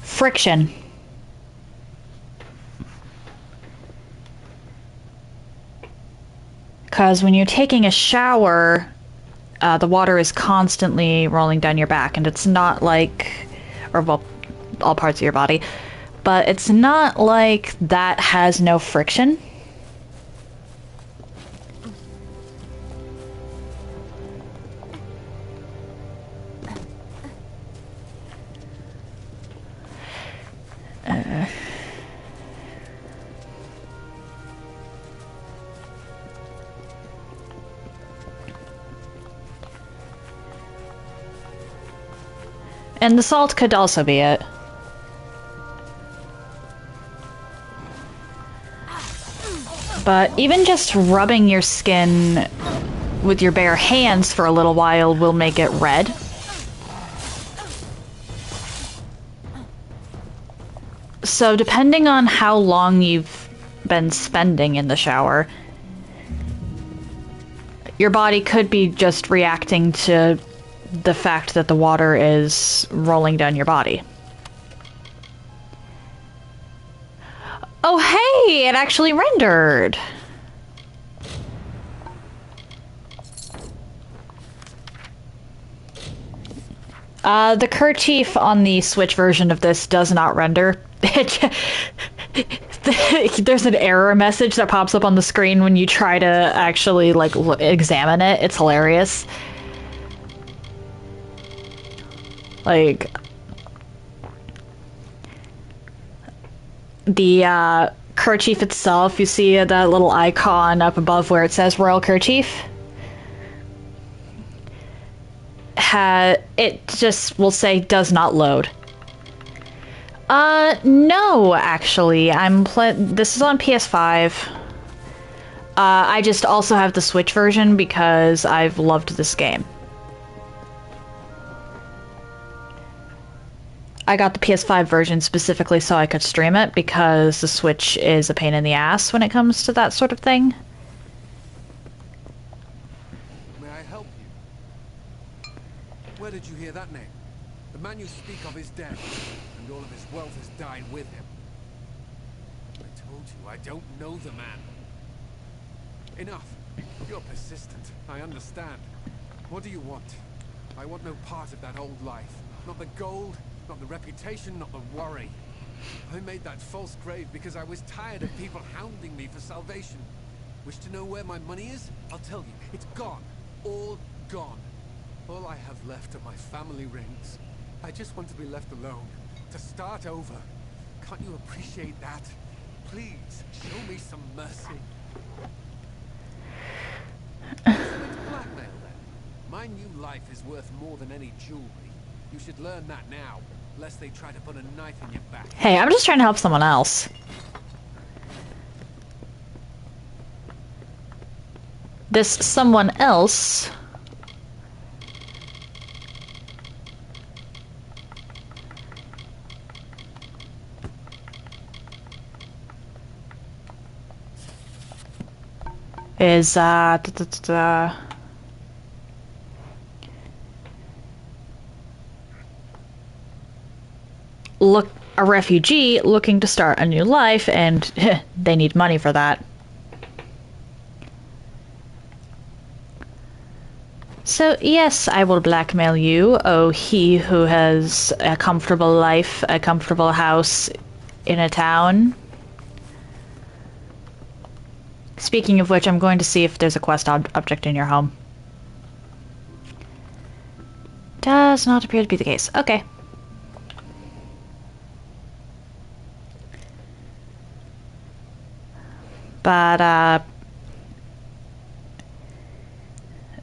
Friction. Because when you're taking a shower, the water is constantly rolling down your back, and it's not like, or well, all parts of your body, but it's not like that has no friction. And the salt could also be it. But even just rubbing your skin with your bare hands for a little while will make it red. So depending on how long you've been spending in the shower, your body could be just reacting to the fact that the water is rolling down your body. Oh hey, it actually rendered! The kerchief on the Switch version of this does not render. There's an error message that pops up on the screen when you try to actually, like, examine it. It's hilarious. Like, the kerchief itself, you see that little icon up above where it says Royal Kerchief? It just will say does not load. No, actually. This is on PS5. I just also have the Switch version because I've loved this game. I got the PS5 version specifically so I could stream it, because the Switch is a pain in the ass when it comes to that sort of thing. May I help you? Where did you hear that name? The man you speak of is dead, and all of his wealth has died with him. I told you, I don't know the man. Enough. You're persistent. I understand. What do you want? I want no part of that old life. Not the gold, not the reputation, not the worry. I made that false grave because I was tired of people hounding me for salvation. Wish to know where my money is? I'll tell you. It's gone. All gone. All I have left are my family rings. I just want to be left alone. To start over. Can't you appreciate that? Please, show me some mercy. So it's blackmail then. My new life is worth more than any jewelry. You should learn that now, lest they try to put a knife in your back. Hey, I'm just trying to help someone else. This someone else is look, a refugee looking to start a new life, and they need money for that. So yes, I will blackmail you, oh he who has a comfortable life, a comfortable house in a town. Speaking of which, I'm going to see if there's a quest object in your home. Does not appear to be the case. Okay. But,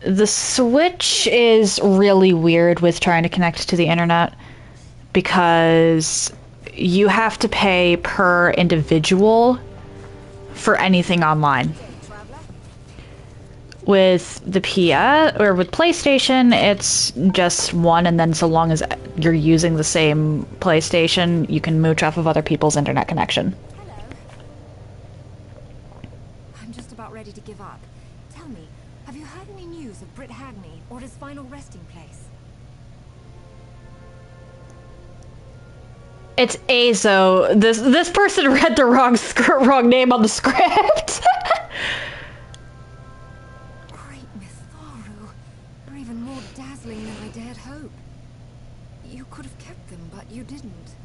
the Switch is really weird with trying to connect to the internet, because you have to pay per individual for anything online. With the or with PlayStation, it's just one, and then so long as you're using the same PlayStation, you can mooch off of other people's internet connection. Hello. I'm just about ready to give up. Tell me, have you heard any news of Britt Hagney or his final resting place? It's Azo. This person read the wrong name on the script. Great Mitharu. You're even more dazzling than I dared hope. You could have kept them, but you didn't.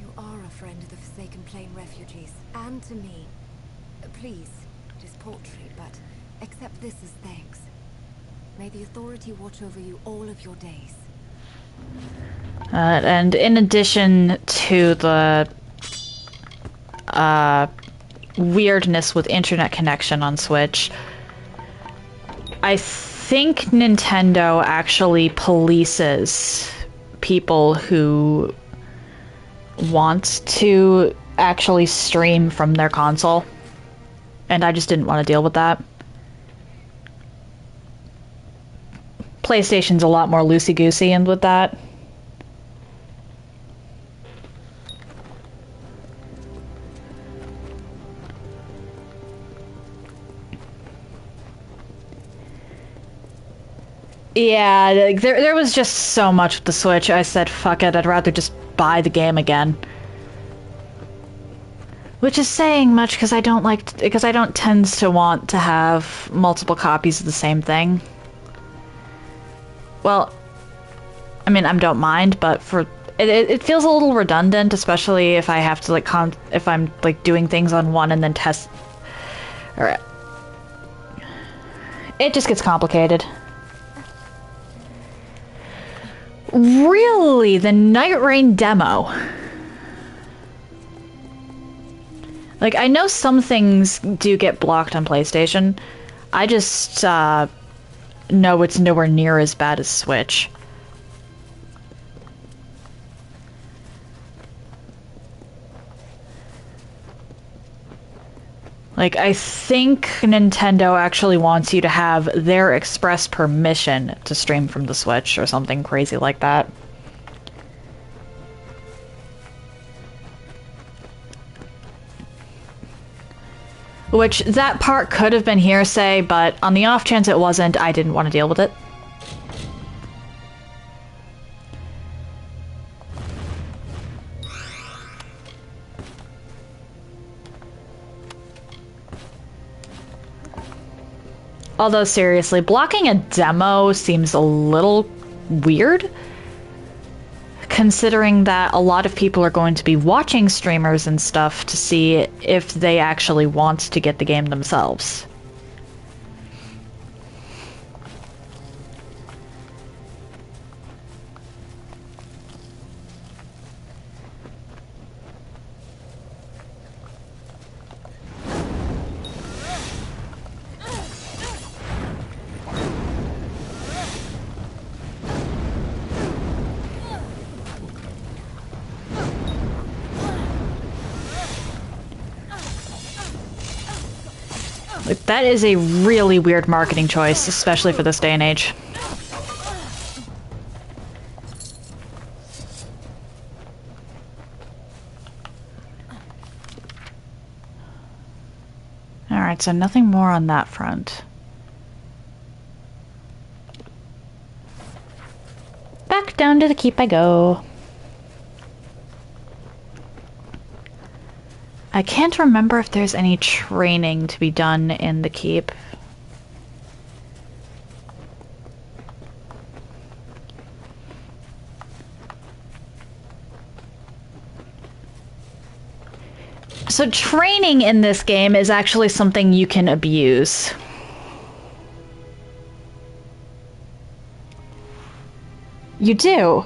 You are a friend of the Forsaken Plain refugees, and to me. Please, it is paltry, but accept this as thanks. May the Authority watch over you all of your days. And in addition to the weirdness with internet connection on Switch, I think Nintendo actually polices people who want to actually stream from their console, and I just didn't want to deal with that. PlayStation's a lot more loosey-goosey and with that. Yeah, like, there was just so much with the Switch. I said, fuck it, I'd rather just buy the game again. Which is saying much, because I don't tend to want to have multiple copies of the same thing. Well, I mean, I don't mind, but it feels a little redundant, especially if I have to if I'm like doing things on one and then test. Or it just gets complicated. Really, the Night Rain demo. Like, I know some things do get blocked on PlayStation. I just know it's nowhere near as bad as Switch. Like, I think Nintendo actually wants you to have their express permission to stream from the Switch or something crazy like that. Which, that part could have been hearsay, but on the off chance it wasn't, I didn't want to deal with it. Although, seriously, blocking a demo seems a little weird, considering that a lot of people are going to be watching streamers and stuff to see if they actually want to get the game themselves. Like, that is a really weird marketing choice, especially for this day and age. Alright, so nothing more on that front. Back down to the keep I go. I can't remember if there's any training to be done in the keep. So training in this game is actually something you can abuse. You do?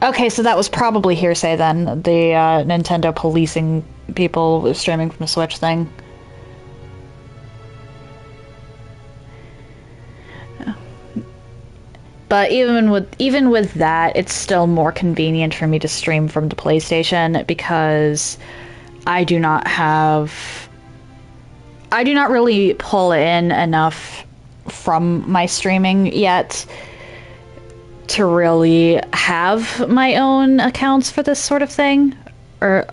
Okay, so that was probably hearsay then, the Nintendo policing people streaming from a Switch thing. But even with that, it's still more convenient for me to stream from the PlayStation because I do not really pull in enough from my streaming yet to really have my own accounts for this sort of thing. Or,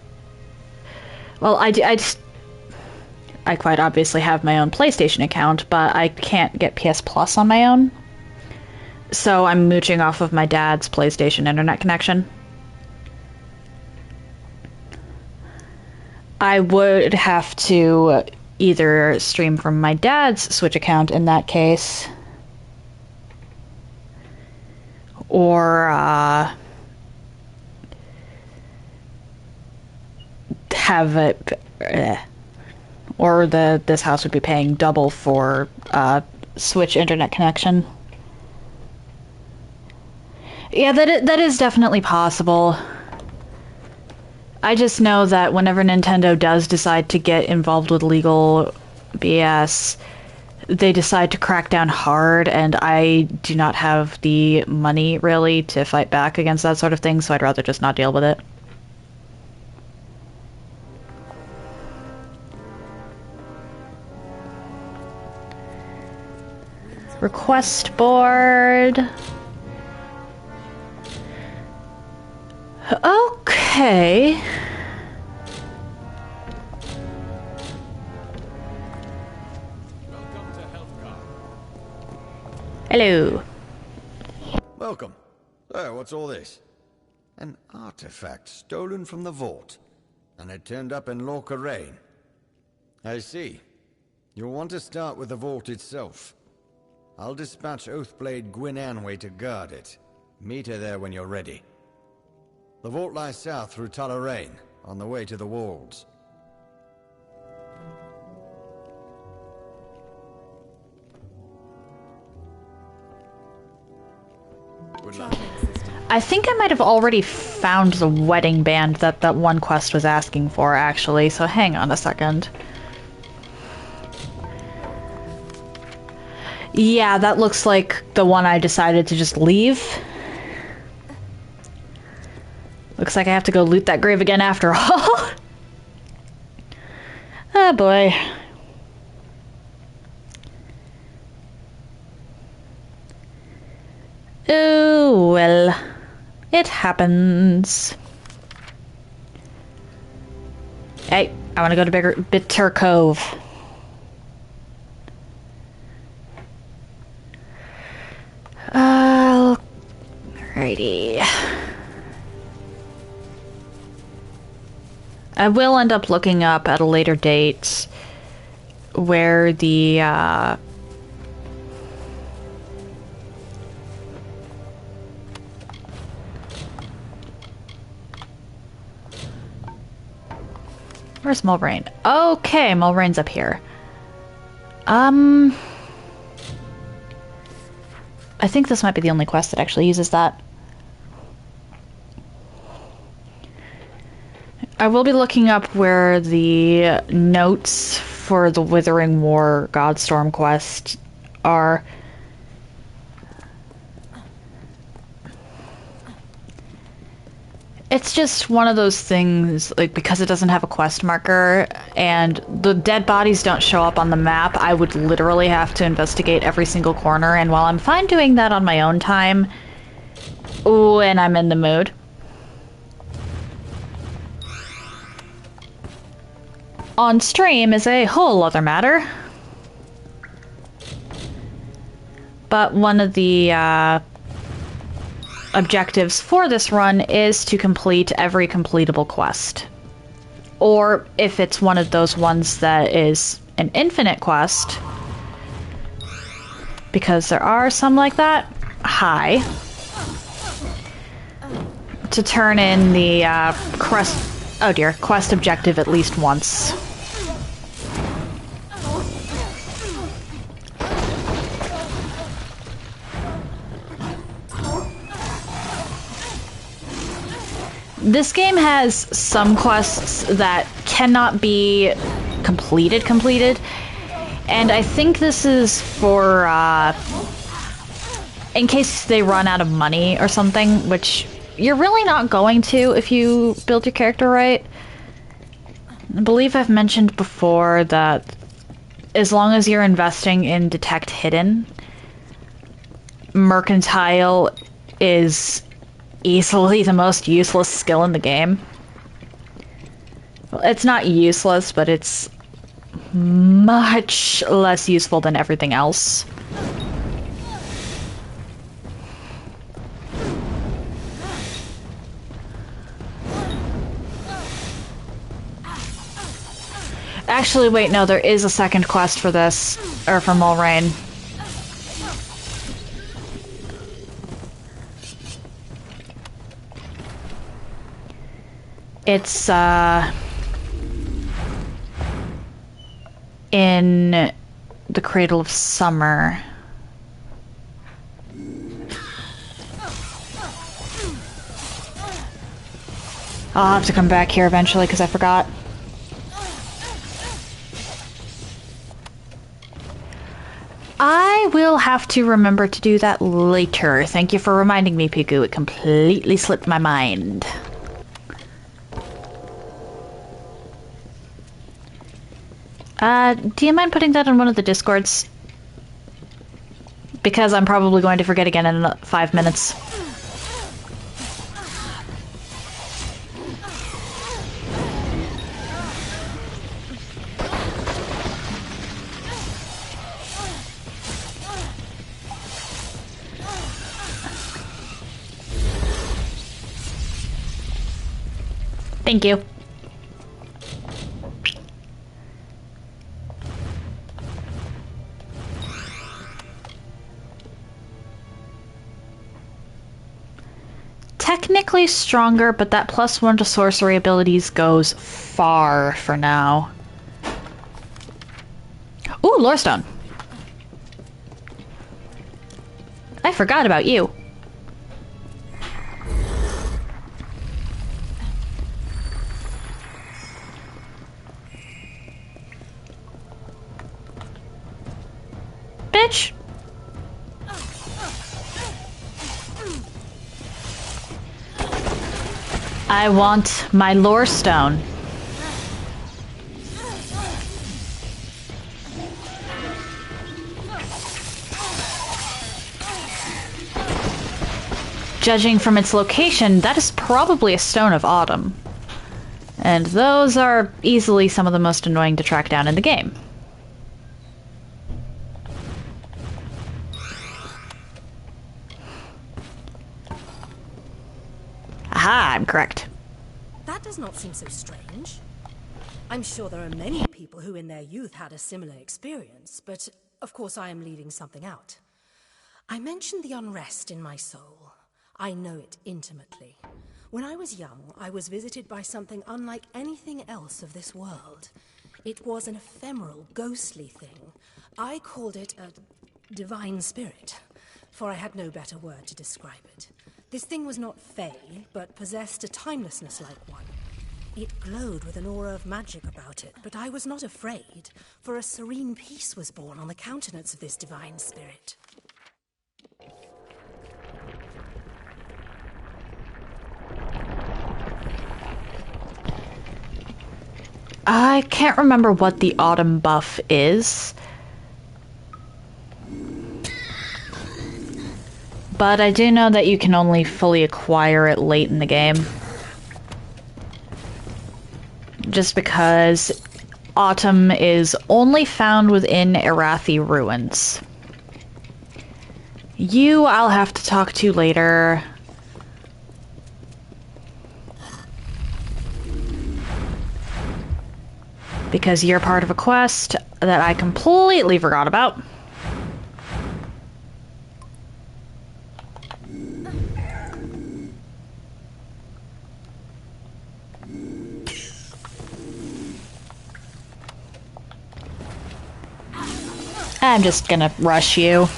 well, I quite obviously have my own PlayStation account, but I can't get PS Plus on my own. So I'm mooching off of my dad's PlayStation internet connection. I would have to either stream from my dad's Switch account in that case, or have it, or this house would be paying double for Switch internet connection. Yeah, that is definitely possible. I just know that whenever Nintendo does decide to get involved with legal BS, they decide to crack down hard, and I do not have the money, really, to fight back against that sort of thing, so I'd rather just not deal with it. Request board. Okay. Hello. Welcome. So, what's all this? An artifact stolen from the vault, and it turned up in Lorca Rain. I see. You'll want to start with the vault itself. I'll dispatch Oathblade Gwyn Anway to guard it. Meet her there when you're ready. The vault lies south through Tullarain, on the way to the walls. Good luck. I think I might have already found the wedding band that one quest was asking for, actually, so hang on a second. Yeah, that looks like the one I decided to just leave. Looks like I have to go loot that grave again after all. Oh boy. Oh well. It happens. Hey, I want to go to Bitter Cove. Alrighty. I will end up looking up at a later date where the where's Mulrain? Okay, Mulrain's up here. I think this might be the only quest that actually uses that. I will be looking up where the notes for the Withering War Godstorm quest are. It's just one of those things, like, because it doesn't have a quest marker and the dead bodies don't show up on the map, I would literally have to investigate every single corner, and while I'm fine doing that on my own time, when I'm in the mood, on stream is a whole other matter. But one of the objectives for this run is to complete every completable quest. Or if it's one of those ones that is an infinite quest, because there are some like that, to turn in the quest objective at least once. This game has some quests that cannot be completed, and I think this is for, in case they run out of money or something, which you're really not going to if you build your character right. I believe I've mentioned before that as long as you're investing in Detect Hidden, Mercantile is easily the most useless skill in the game. Well, it's not useless, but it's much less useful than everything else. Actually, wait, no, there is a second quest for this, or for Mulrain. It's, in the Cradle of Summer. I'll have to come back here eventually because I forgot. I will have to remember to do that later. Thank you for reminding me, Piku. It completely slipped my mind. Do you mind putting that in one of the Discords? Because I'm probably going to forget again in 5 minutes. Thank you. Technically stronger, but that +1 to sorcery abilities goes far for now. Ooh, Lorestone. I forgot about you. Bitch. I want my Lorestone. Judging from its location, that is probably a Stone of Autumn. And those are easily some of the most annoying to track down in the game. Aha, I'm correct. That does not seem so strange. I'm sure there are many people who in their youth had a similar experience, but of course I am leaving something out. I mentioned the unrest in my soul. I know it intimately. When I was young, I was visited by something unlike anything else of this world. It was an ephemeral, ghostly thing. I called it a divine spirit, for I had no better word to describe it. This thing was not fey, but possessed a timelessness like one. It glowed with an aura of magic about it, but I was not afraid, for a serene peace was born on the countenance of this divine spirit. I can't remember what the autumn buff is, but I do know that you can only fully acquire it late in the game. Just because autumn is only found within Arathi ruins. You I'll have to talk to later. Because you're part of a quest that I completely forgot about. I'm just gonna rush you.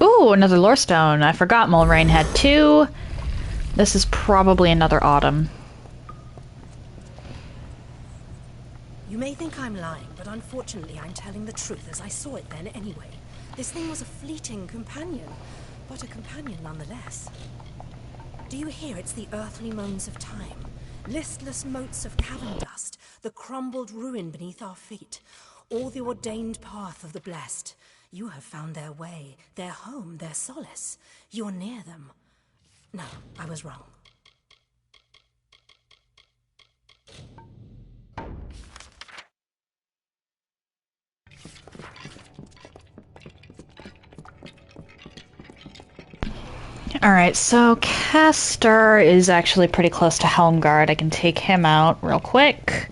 Ooh, another lore stone. I forgot Mulrain had two. This is probably another autumn. You may think I'm lying, but unfortunately I'm telling the truth as I saw it then anyway. This thing was a fleeting companion, but a companion nonetheless. Do you hear? It's the earthly moans of time. Listless motes of cavern dust, the crumbled ruin beneath our feet, all the ordained path of the blessed. You have found their way, their home, their solace. You're near them. No, I was wrong. Alright, so Castor is actually pretty close to Helmgard. I can take him out real quick.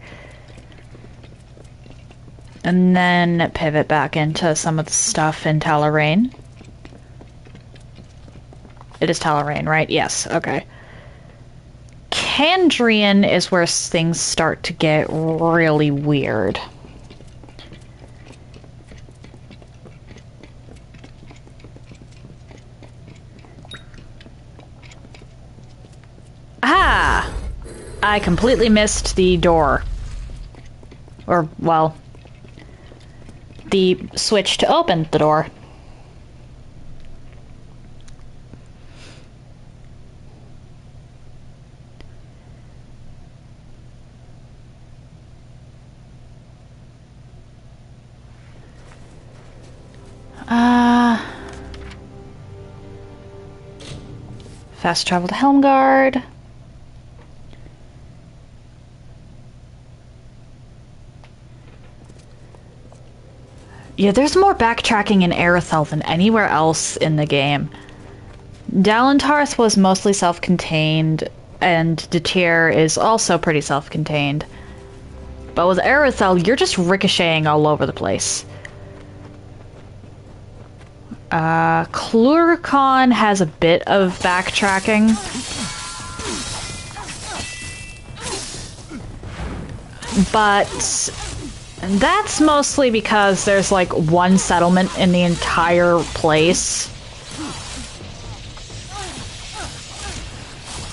And then pivot back into some of the stuff in Talarain. It is Talarain, right? Yes, okay. Kandrian is where things start to get really weird. Ah! I completely missed the door. Or, well, the switch to open the door. Fast travel to Helmgard. Yeah, there's more backtracking in Aerithel than anywhere else in the game. Dalentarth was mostly self-contained, and Detir is also pretty self-contained. But with Aerithel, you're just ricocheting all over the place. Cluricon has a bit of backtracking. But that's mostly because there's like one settlement in the entire place.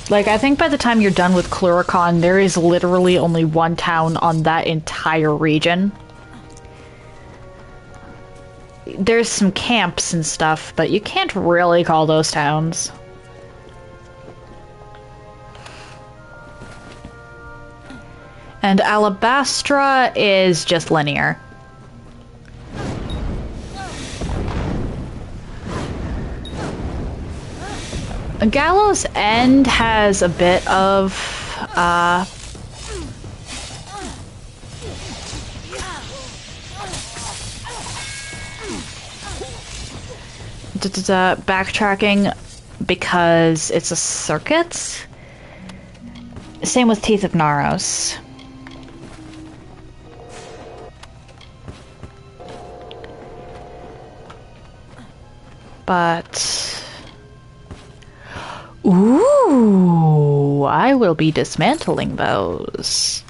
Like, I think by the time you're done with Cluricon, there is literally only one town on that entire region. There's some camps and stuff, but you can't really call those towns. And Alabastra is just linear. Gallows End has a bit of Backtracking because it's a circuit. Same with Teeth of Naros. But... Ooh, I will be dismantling those.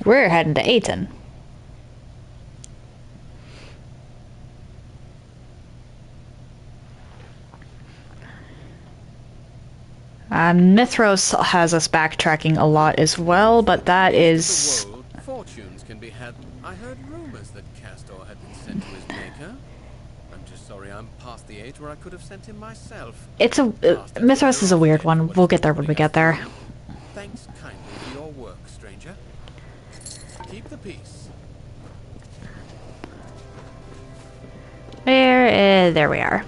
We're heading to Aten. Mithros has us backtracking a lot as well, but that is... Fortunes can be had. I heard rumors that Castor had been sent to his maker. I'm just sorry I'm past the age where I could have sent him myself. It's a... Mithros is a weird one. We'll get there when we get there. Thanks kindly for your work, stranger. Keep the peace. There we are.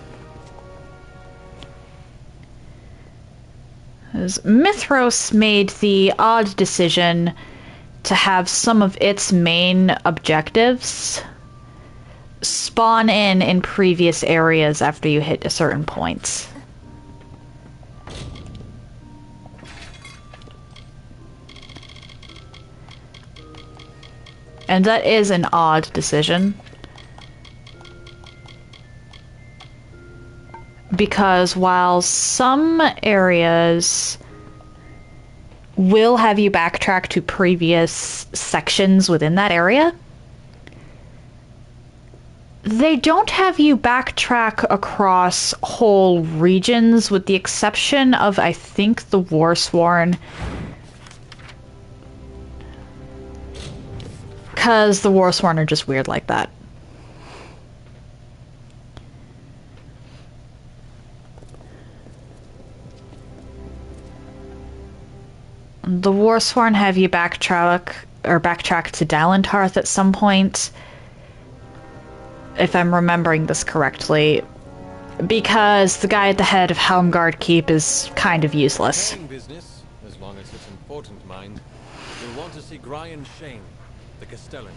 Mithros made the odd decision to have some of its main objectives spawn in previous areas after you hit a certain point. And that is an odd decision. Because while some areas will have you backtrack to previous sections within that area, they don't have you backtrack across whole regions, with the exception of, I think, the Warsworn. Because the Warsworn are just weird like that. The Warsworn have you backtrack to Dalentarth at some point, if I'm remembering this correctly, because the guy at the head of Helmgard Keep is kind of useless. Business, as long as it's important, mind. You'll want to see Grian Shane, the Castellan.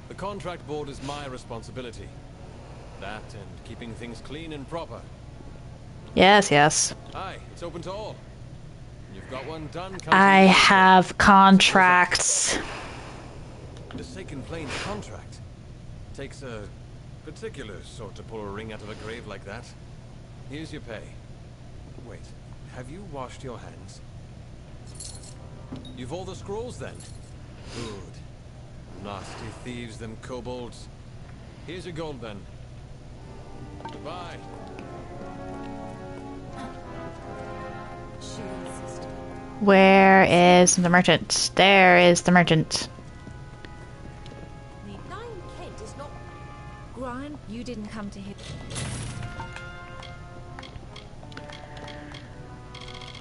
The contract board is my responsibility. That and keeping things clean and proper. Yes, yes. Aye, it's open to all. You've got one done. I have contracts. The Sacred Plains contract takes a particular sort to pull a ring out of a grave like that. Here's your pay. Wait, have you washed your hands? You've all the scrolls then? Good. Nasty thieves, them kobolds. Here's your gold then. Goodbye. Where is the merchant? There is the merchant. The 9 Kent is not... Grian, you didn't come to him.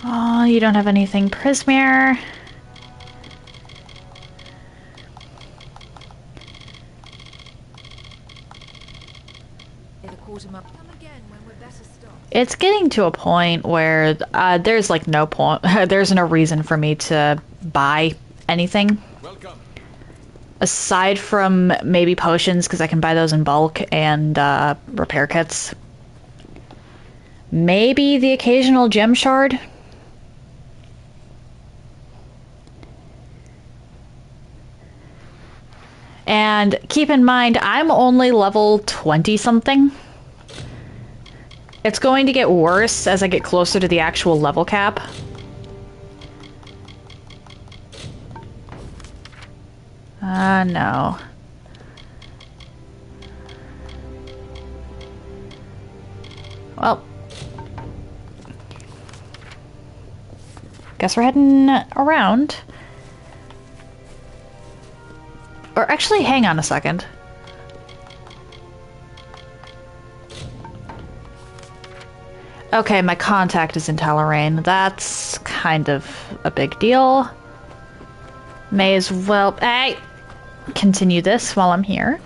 Oh, you don't have anything Prismere. It's getting to a point where there's like no point. There's no reason for me to buy anything. Welcome. Aside from maybe potions, because I can buy those in bulk, and repair kits. Maybe the occasional gem shard. And keep in mind, I'm only level 20-something. It's going to get worse as I get closer to the actual level cap. No. Well. Guess we're heading around. Or actually, hang on a second. Okay, my contact is in Talarain. That's kind of a big deal. May as well... Hey! Continue this while I'm here.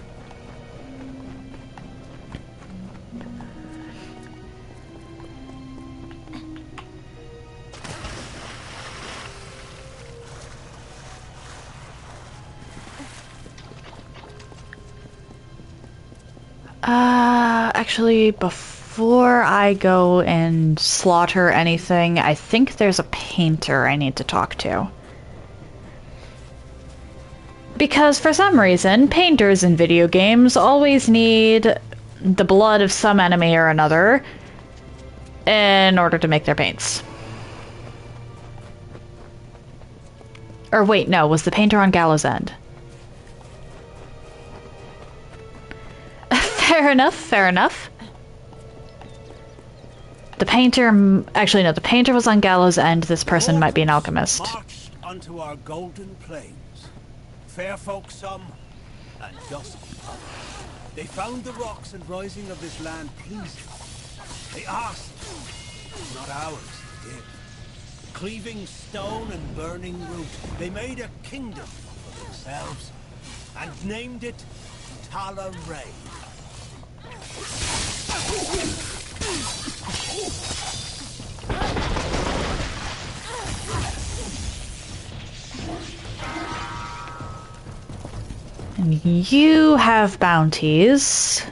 Actually, before I go and slaughter anything, I think there's a painter I need to talk to. Because for some reason, painters in video games always need the blood of some enemy or another in order to make their paints. Or wait, no, was the painter on Gallows End? Fair enough, fair enough. The painter... Actually, no, the painter was on Gallows End. This person might be an alchemist. Marched unto our golden plains. Fair folk some, and dusky others. They found the rocks and rising of this land pleasing. They asked, not ours to give. Cleaving stone and burning root, they made a kingdom for themselves, and named it Tala Ray. And you have bounties,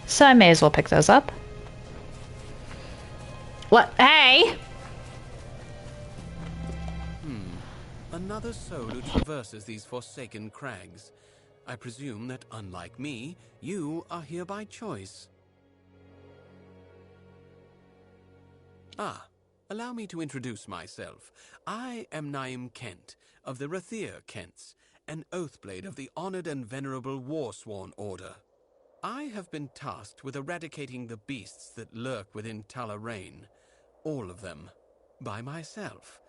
so I may as well pick those up. What? Hey! Another soul who traverses these forsaken crags. I presume that, unlike me, you are here by choice. Allow me to introduce myself. I am Naim Kent, of the Rathir Kents, an Oathblade of the honored and venerable Warsworn Order. I have been tasked with eradicating the beasts that lurk within Tala Rain, all of them, by myself,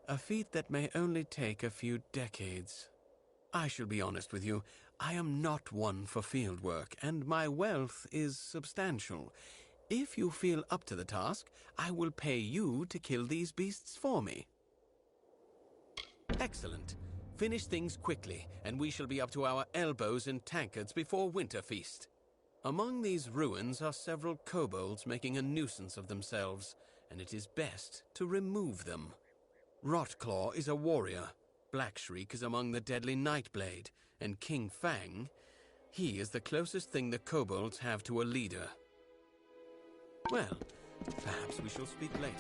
a feat that may only take a few decades. I shall be honest with you, I am not one for field work, and my wealth is substantial. If you feel up to the task, I will pay you to kill these beasts for me. Excellent. Finish things quickly, and we shall be up to our elbows in tankards before Winterfeast. Among these ruins are several kobolds making a nuisance of themselves, and it is best to remove them. Rotclaw is a warrior, Blackshriek is among the deadly Nightblade, and King Fang, he is the closest thing the kobolds have to a leader. Well, perhaps we shall speak later.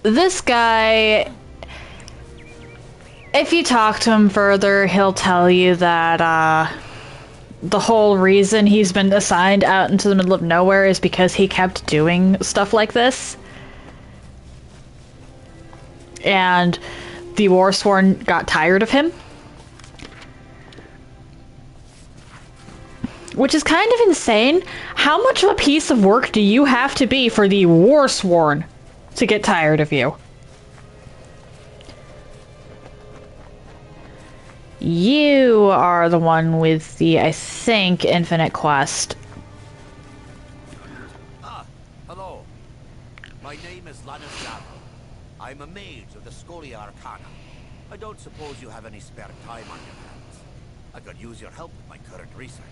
This guy, if you talk to him further, he'll tell you that the whole reason he's been assigned out into the middle of nowhere is because he kept doing stuff like this. And the Warsworn got tired of him. Which is kind of insane. How much of a piece of work do you have to be for the Warsworn to get tired of you? You are the one with the, I think, infinite quest. Hello. My name is Lannis Darrow. I'm a mage of the Scholia Arcana. I don't suppose you have any spare time on your hands. I could use your help with my current research.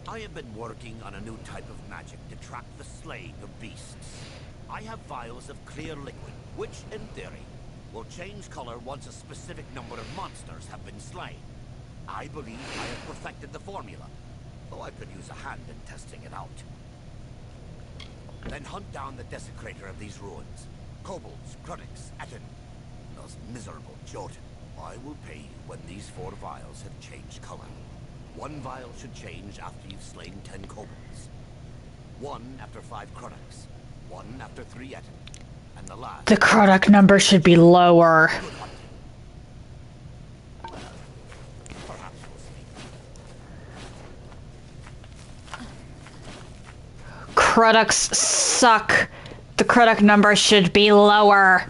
I have been working on a new type of magic to track the slaying of beasts. I have vials of clear liquid, which, in theory, will change color once a specific number of monsters have been slain. I believe I have perfected the formula, though I could use a hand in testing it out. Then hunt down the desecrator of these ruins. Kobolds, Kruniks, Etten, those miserable Jotun. I will pay you when these 4 vials have changed color. 1 vial should change after you've slain 10 kobolds. 1 after 5 Kruniks. 1 after 3 Etten. And the last... The Krunuk number should be lower. Krunuks suck. The Krunuk number should be lower.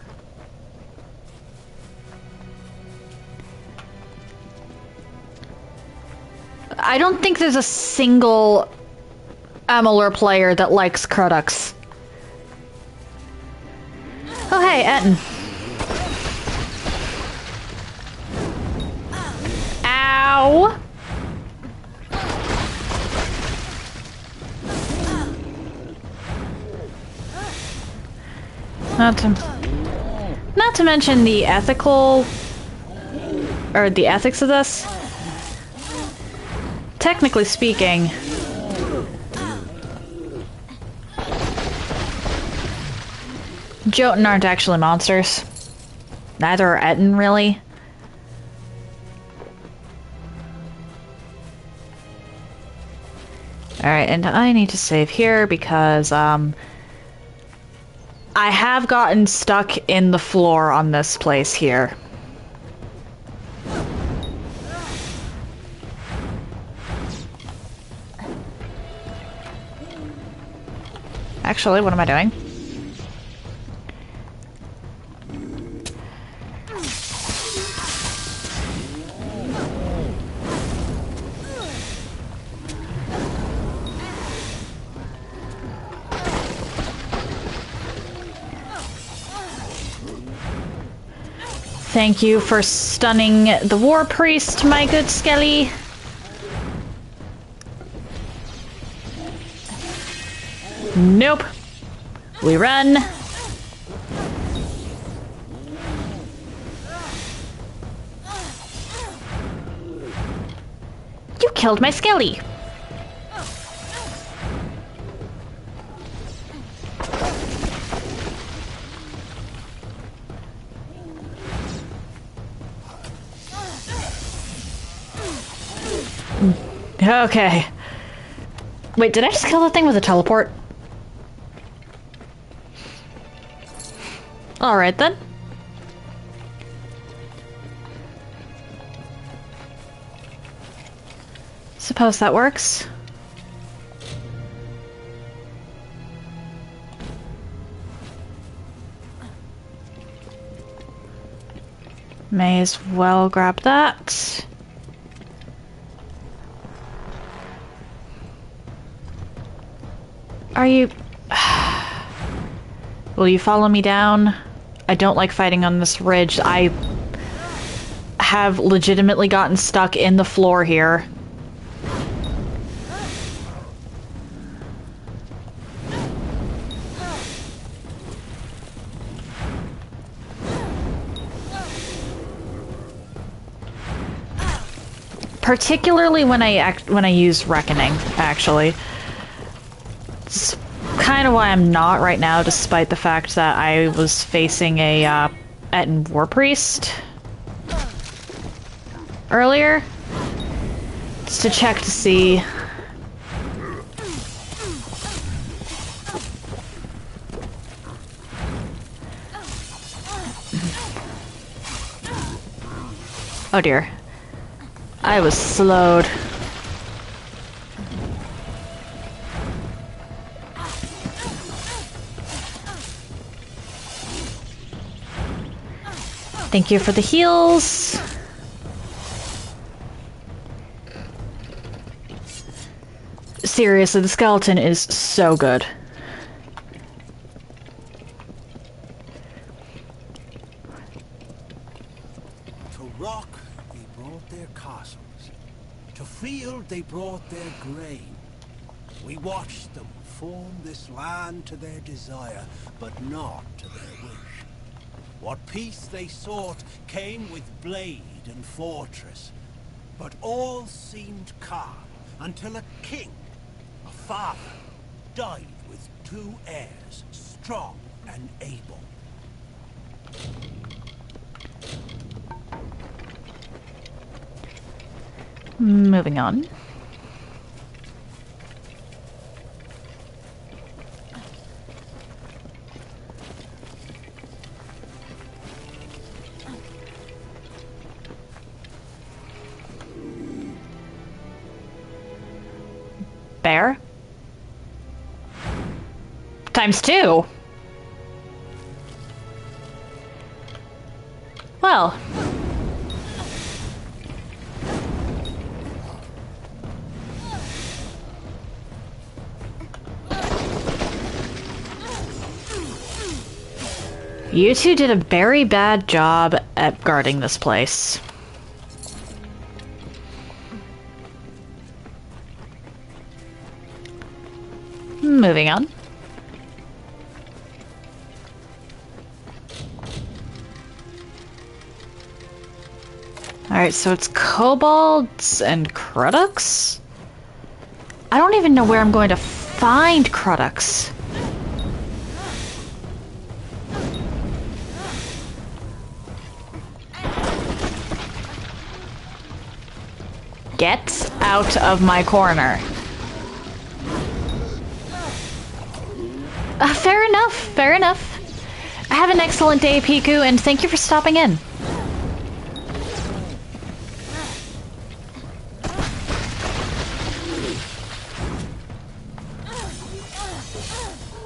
I don't think there's a single Amalur player that likes Krunuks. Oh hey, Etten. Ow! Not to mention the ethics of this. technically speaking, Jotun aren't actually monsters. Neither are Etten, really. Alright, and I need to save here because, I have gotten stuck in the floor on this place here. Actually, what am I doing? Thank you for stunning the war priest, my good Skelly. Nope. We run. You killed my Skelly. Okay. Wait, did I just kill the thing with a teleport? Alright then. Suppose that works. May as well grab that. Are you... Will you follow me down? I don't like fighting on this ridge. I have legitimately gotten stuck in the floor here. Particularly when I use Reckoning, actually. It's kind of why I'm not right now, despite the fact that I was facing a Etten War Priest earlier. Just to check to see. Oh dear. I was slowed. Thank you for the heals. Seriously, the skeleton is so good. To rock, they brought their castles. To field, they brought their grain. We watched them form this land to their desire, but not to their wish. What peace they sought came with blade and fortress, but all seemed calm until a king, a father, died with 2 heirs, strong and able. Moving on. Bear? ×2? Well. You two did a very bad job at guarding this place. Moving on. Alright, so it's kobolds and Cruducks? I don't even know where I'm going to find Cruddux. Get out of my corner. Fair enough, fair enough. Have an excellent day, Piku, and thank you for stopping in.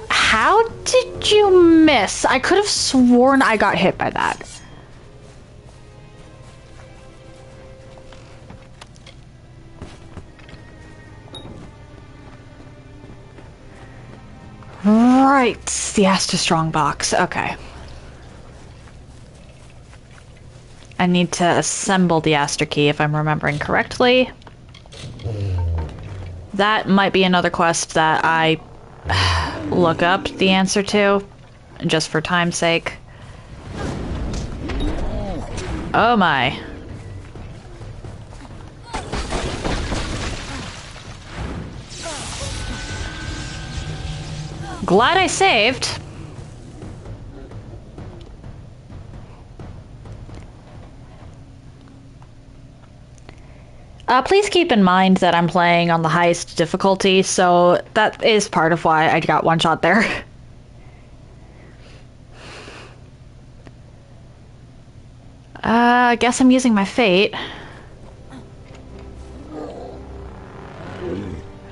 How did you miss? I could have sworn I got hit by that. Right, the Asta Strong box. Okay. I need to assemble the Aster key if I'm remembering correctly. That might be another quest that I look up the answer to, just for time's sake. Oh my. Glad I saved. Please keep in mind that I'm playing on the highest difficulty, so that is part of why I got one shot there. I guess I'm using my fate.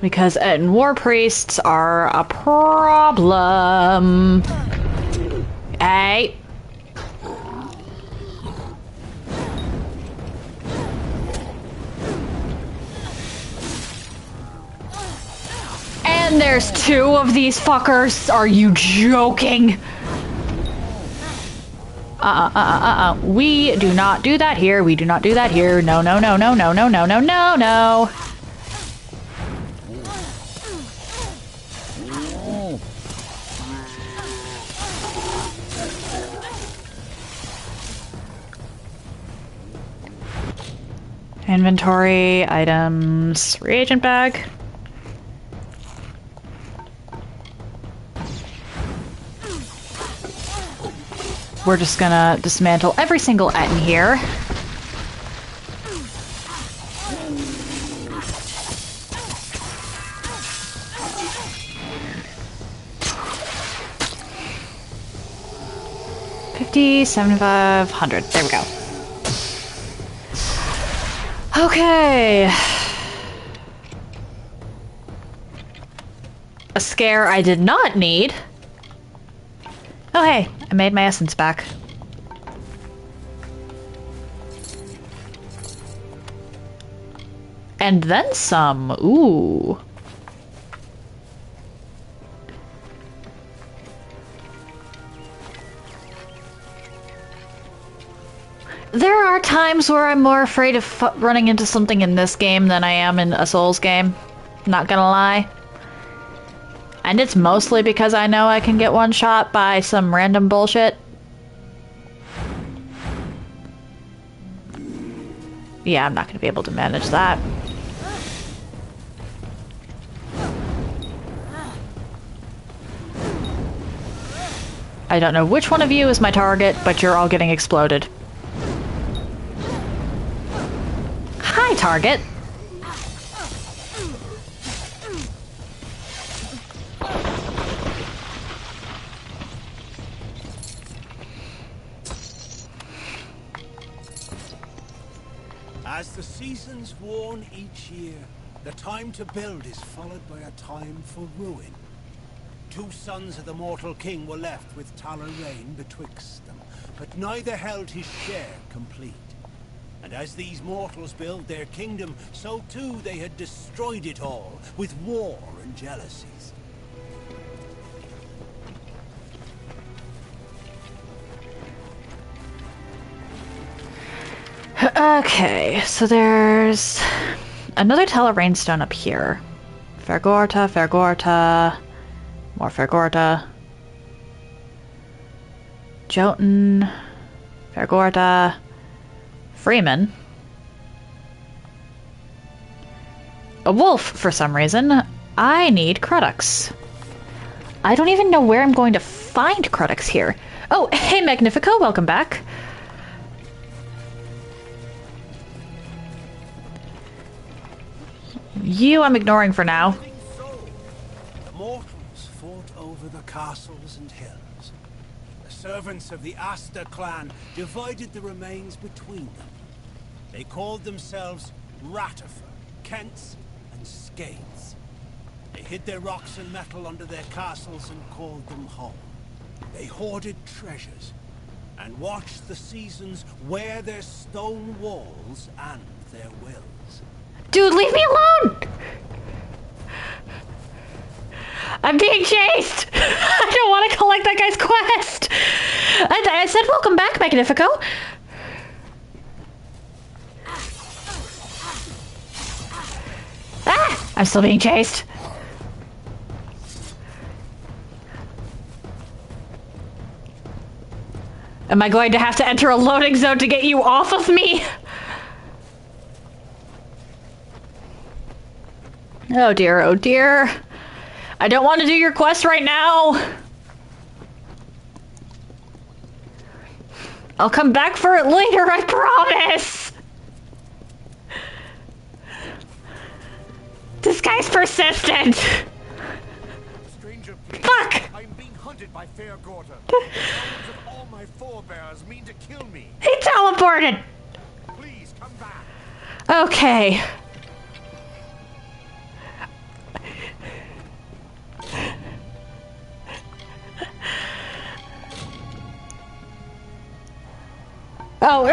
Because war priests are a problem. Hey. And there's two of these fuckers. Are you joking? We do not do that here. We do not do that here. No, no, no, no, no, no, no, no, no, no. Inventory, items, reagent bag. We're just gonna dismantle every single Etten here. $50, $75, $100. There we go. Okay. A scare I did not need. Oh hey, I made my essence back. And then some. Ooh. There are times where I'm more afraid of running into something in this game than I am in a Souls game. Not gonna lie. And it's mostly because I know I can get one shot by some random bullshit. Yeah, I'm not gonna be able to manage that. I don't know which one of you is my target, but you're all getting exploded. Hi, target. As the seasons warn each year, the time to build is followed by a time for ruin. Two sons of the mortal king were left with Talar Rain betwixt them, but neither held his share complete. And as these mortals build their kingdom, so too they had destroyed it all with war and jealousies. Okay, so there's another Talar Rainstone up here. Fergorta, Fergorta, more Fergorta. Jotun, Fergorta, Freeman. a wolf for some reason. I need Cruddux. I don't even know where I'm going to find Cruddux here. Oh, hey Magnifico, welcome back. You I'm ignoring for now. The mortals fought over the castles and hills. The servants of the Asta clan divided the remains between them. They called themselves Ratifer, Kents, and Skates. They hid their rocks and metal under their castles and called them home. They hoarded treasures and watched the seasons wear their stone walls and their wills. Dude, leave me alone! I'm being chased! I don't want to collect that guy's quest! I said welcome back, Magnifico! Ah! I'm still being chased. Am I going to have to enter a loading zone to get you off of me? Oh dear, oh dear. I don't want to do your quest right now. I'll come back for it later, I promise. This guy's persistent. Stranger, please. Fuck! I'm being hunted by Fair Gorter. The bones of all my forebears mean to kill me. He teleported! Please come back. Okay. Oh,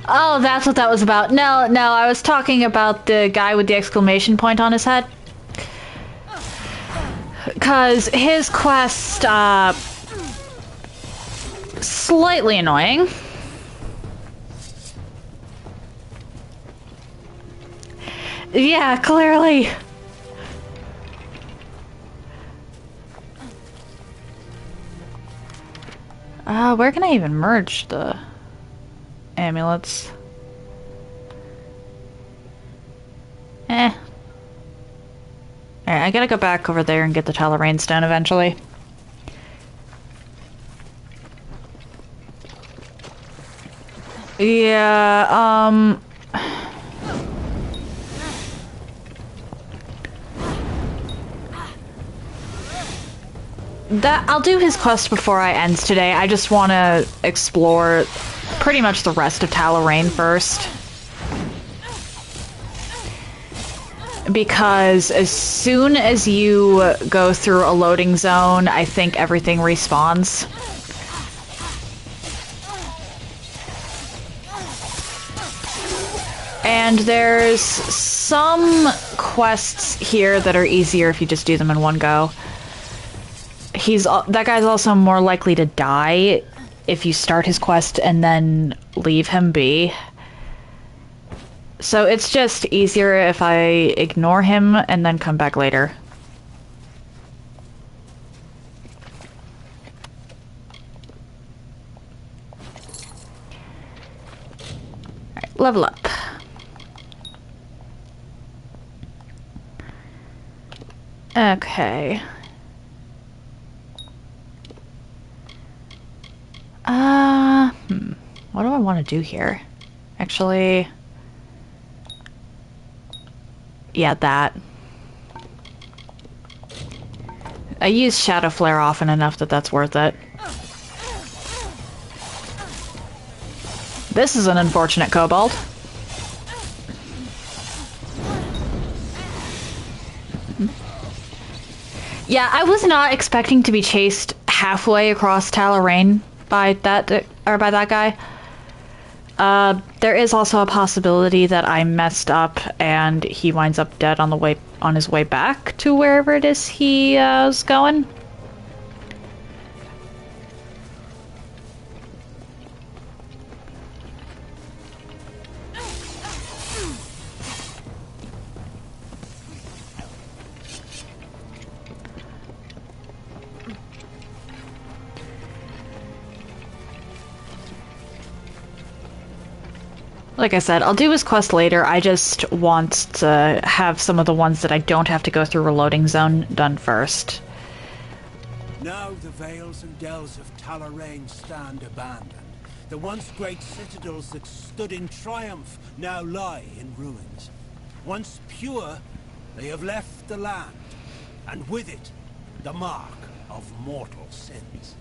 oh, that's what that was about. No, I was talking about the guy with the exclamation point on his head. Because his quest, slightly annoying. Yeah, clearly. Where can I even merge the amulets? Alright, I gotta go back over there and get the Talarain stone eventually. Yeah, I'll do his quest before I end today. I just want to explore pretty much the rest of Talarain first. Because as soon as you go through a loading zone, I think everything respawns. And there's some quests here that are easier if you just do them in one go. That guy's also more likely to die if you start his quest and then leave him be. So it's just easier if I ignore him and then come back later. Alright, level up. Okay. What do I want to do here? Actually... yeah, that. I use Shadow Flare often enough that that's worth it. This is an unfortunate kobold. Yeah, I was not expecting to be chased halfway across Talarain by that guy. There is also a possibility that I messed up and he winds up dead on his way back to wherever it is he was going. Like I said, I'll do his quest later. I just want to have some of the ones that I don't have to go through reloading zone done first. Now the vales and dells of Talarain stand abandoned. The once great citadels that stood in triumph now lie in ruins. Once pure, they have left the land, and with it, the mark of mortal sins.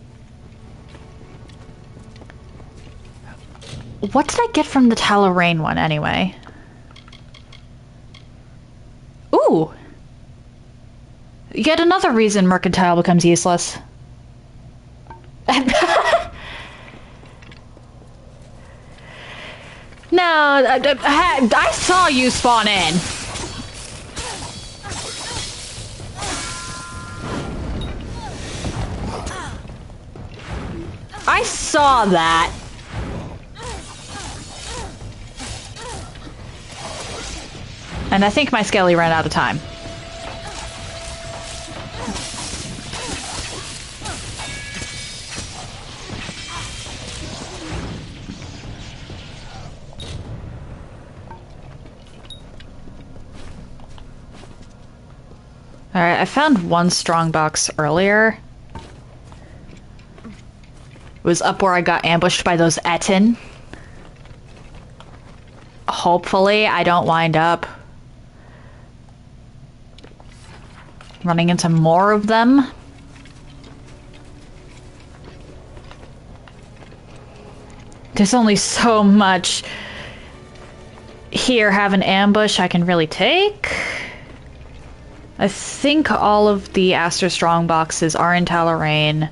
What did I get from the Talarain one, anyway? Ooh! Yet another reason Mercantile becomes useless. No, I saw you spawn in. I saw that. And I think my Skelly ran out of time. Alright, I found one strongbox earlier. It was up where I got ambushed by those Etin. Hopefully I don't wind up running into more of them. There's only so much here have an ambush I can really take. I think all of the Aster Strong boxes are in Talarain,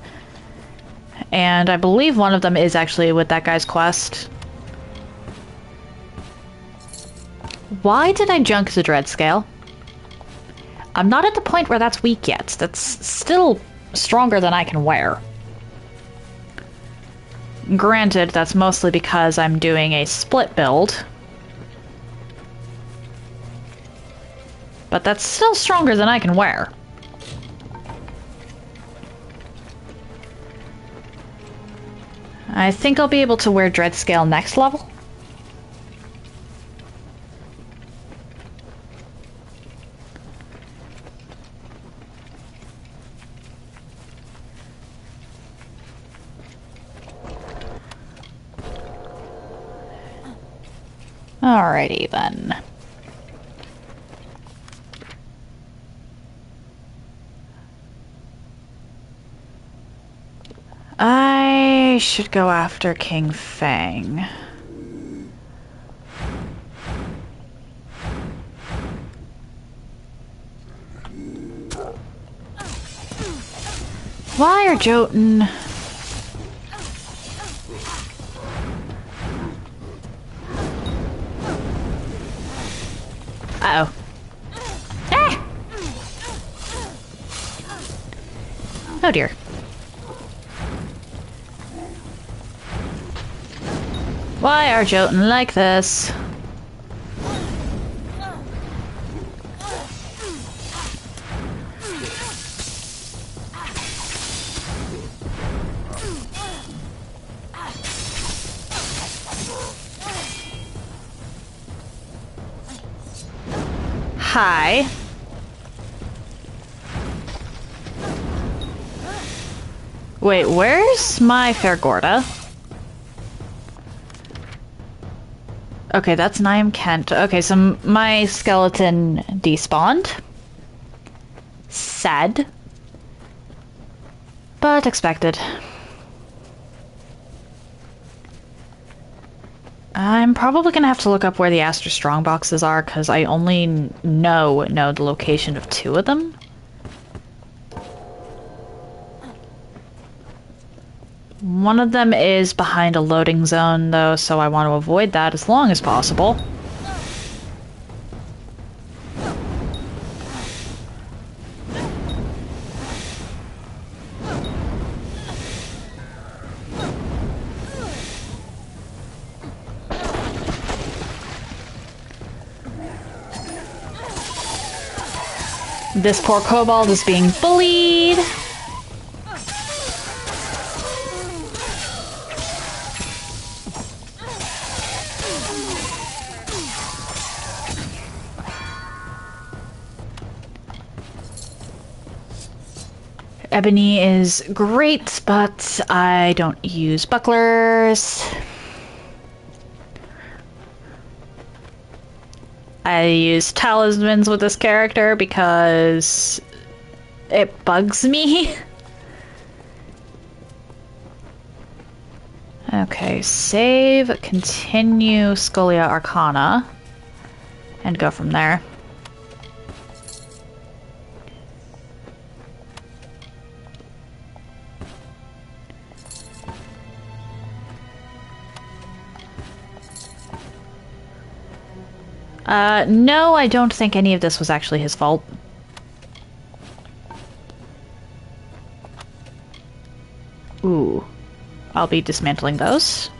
and I believe one of them is actually with that guy's quest. Why did I junk the Dread Scale? I'm not at the point where that's weak yet. That's still stronger than I can wear. Granted, that's mostly because I'm doing a split build. But that's still stronger than I can wear. I think I'll be able to wear Dread Scale next level. Alrighty then. I should go after King Fang. Why are Jotun... Uh-oh. Ah! Oh dear. Why are Jotun like this? Hi. Wait, where's my Fair Gorda? Okay, that's Niam Kent. Okay, so my skeleton despawned. Sad. But expected. I'm probably gonna have to look up where the Aster Strong boxes are, because I only know the location of 2 of them. One of them is behind a loading zone, though, so I want to avoid that as long as possible. This poor kobold is being bullied. Ebony is great, but I don't use bucklers. I use talismans with this character because it bugs me. Okay, save, continue Scholia Arcana, and go from there. No, I don't think any of this was actually his fault. Ooh. I'll be dismantling those.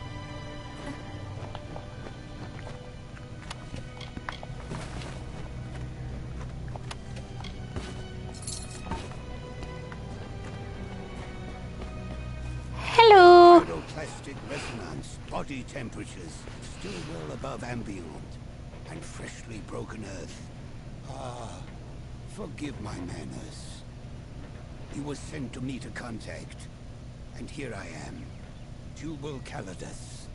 Hello! Pyroclastic resonance, body temperatures still well above ambient, and freshly broken earth. Ah, forgive my manners. He was sent to meet a contact, and here I am. Jubal Calidus,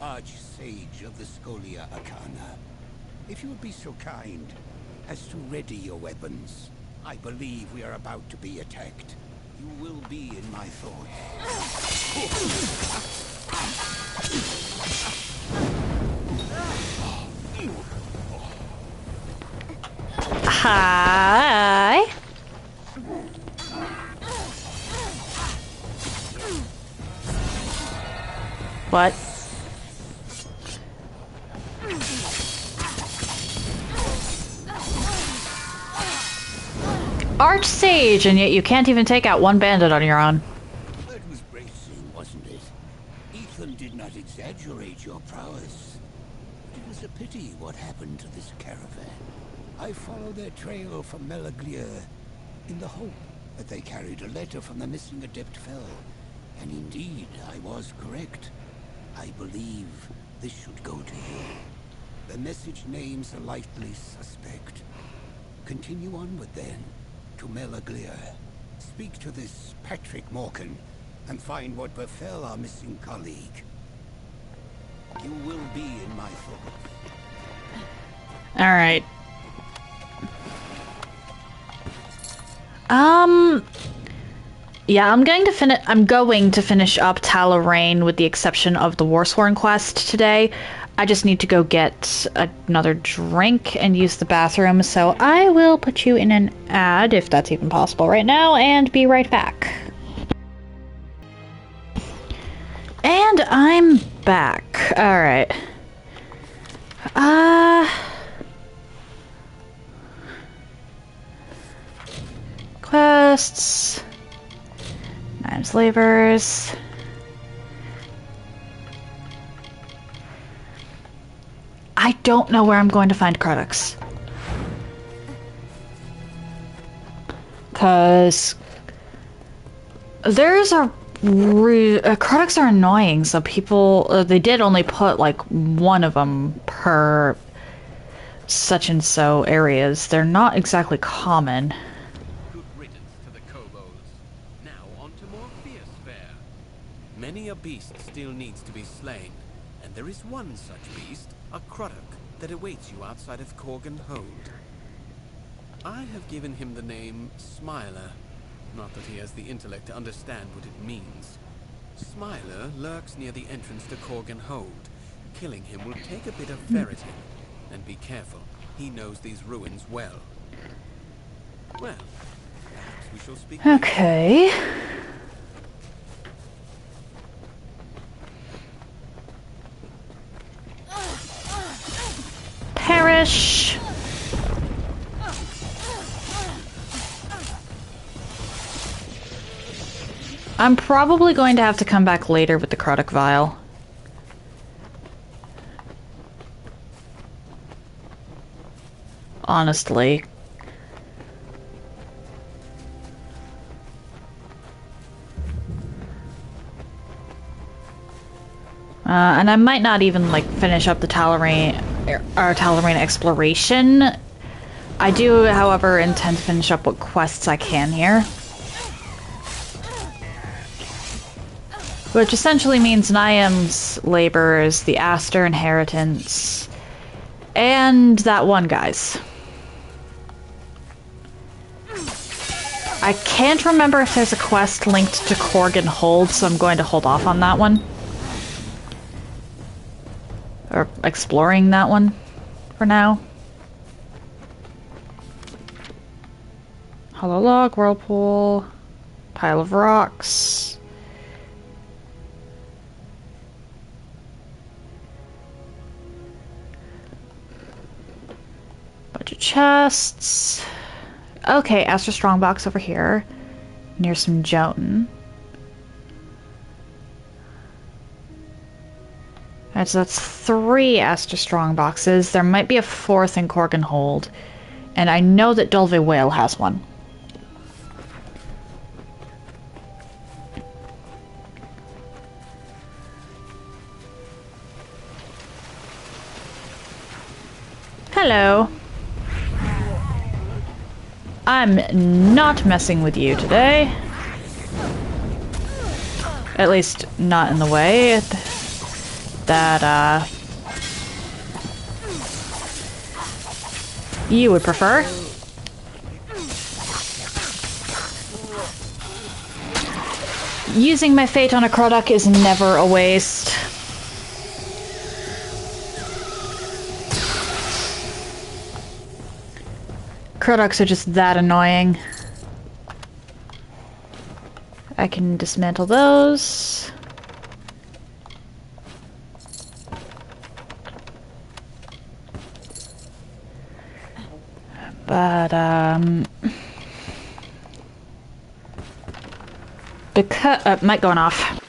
Archsage of the Scholia Arcana. If you would be so kind as to ready your weapons, I believe we are about to be attacked. You will be in my thoughts. Hi! What? Archsage, and yet you can't even take out one bandit on your own. That was bracing, wasn't it? Ethan did not exaggerate your prowess. But it was a pity what happened to this caravan. I followed their trail from Aglir in the hope that they carried a letter from the missing Adept Fell. And indeed, I was correct. I believe this should go to you. The message names a likely suspect. Continue onward then, to Aglir. Speak to this Patrick Morgan, and find what befell our missing colleague. You will be in my thoughts. Alright. Yeah, I'm going to finish up Talarain with the exception of the Warsworn quest today. I just need to go get another drink and use the bathroom, so I will put you in an ad, if that's even possible right now, and be right back. And I'm back. Alright. Quests. Knives, levers. I don't know where I'm going to find Cruddocks. Cause there's Cruddocks are annoying, so people they did only put like one of them per such and so areas. They're not exactly common. Many a beast still needs to be slain, and there is one such beast, a Crudock, that awaits you outside of Corgan Hold. I have given him the name Smiler, not that he has the intellect to understand what it means. Smiler lurks near the entrance to Corgan Hold. Killing him will take a bit of ferreting, and be careful, he knows these ruins well. Well, perhaps we shall speak. Okay. Perish. I'm probably going to have to come back later with the Crudock Vial. Honestly. And I might not even, like, finish up the Talarain exploration. I do, however, intend to finish up what quests I can here. Which essentially means Niam's laborers, the Aster inheritance, and that one guy's. I can't remember if there's a quest linked to Korgan Hold, so I'm going to hold off on that one. Or exploring that one for now. Hollow log, whirlpool, pile of rocks. Bunch of chests. Okay, Astra Strongbox over here. Near some Jotun. Alright, so that's 3 Astra Strongboxes. There might be a 4th in Korgan Hold. And I know that Dolve Whale has one. Hello. I'm not messing with you today. At least, not in the way that, you would prefer. Using my fate on a Croduck is never a waste. Croducks are just that annoying. I can dismantle those. But, because, mic going off.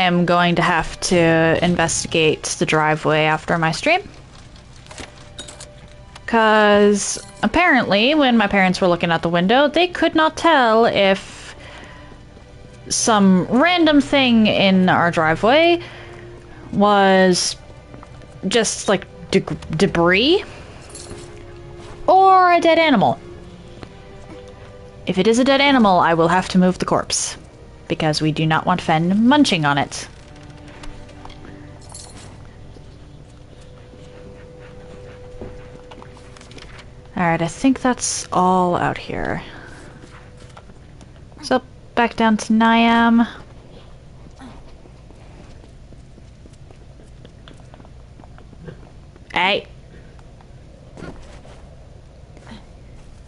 am going to have to investigate the driveway after my stream. Because apparently, when my parents were looking out the window, they could not tell if some random thing in our driveway was just like debris or a dead animal. If it is a dead animal, I will have to move the corpse, because we do not want Fen munching on it. Alright, I think that's all out here. So, back down to Niam. Hey!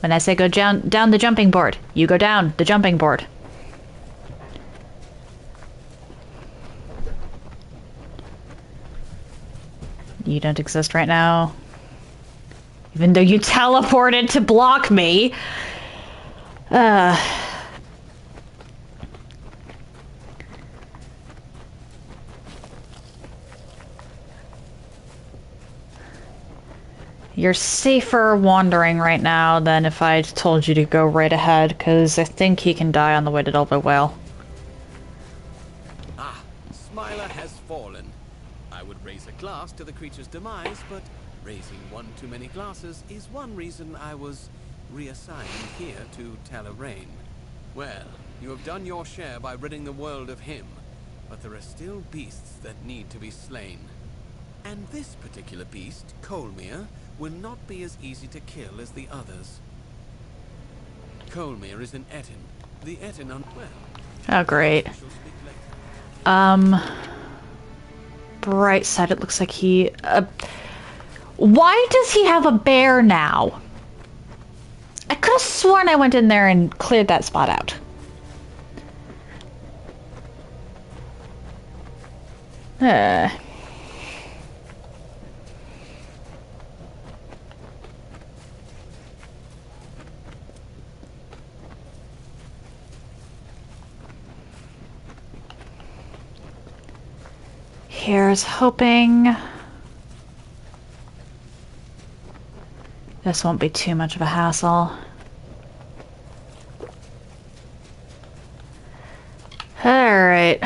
When I say go down the jumping board, you go down the jumping board. You don't exist right now. Even though you teleported to block me. You're safer wandering right now than if I told you to go right ahead, because I think he can die on the way to Delva Whale. Ah, Smiler has fallen. I would raise a glass to the creature's demise, but raising one too many glasses is one reason I was reassigned here to Talarain. Well, you have done your share by ridding the world of him, but there are still beasts that need to be slain. And this particular beast, Colmere, will not be as easy to kill as the others. Colmere is an Etin. The Etin unwell. Oh, great. Bright side, it looks like he... why does he have a bear now? I could have sworn I went in there and cleared that spot out. Here's hoping this won't be too much of a hassle. Alright.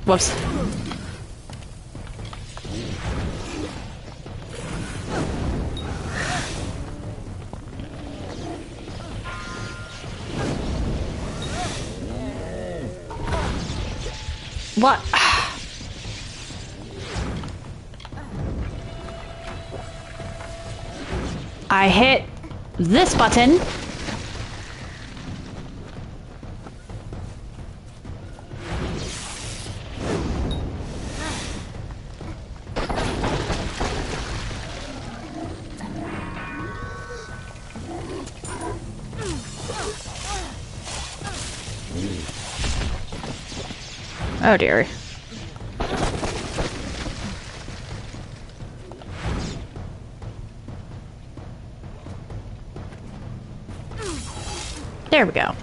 Whoops. What? I hit this button. Oh dear. There we go.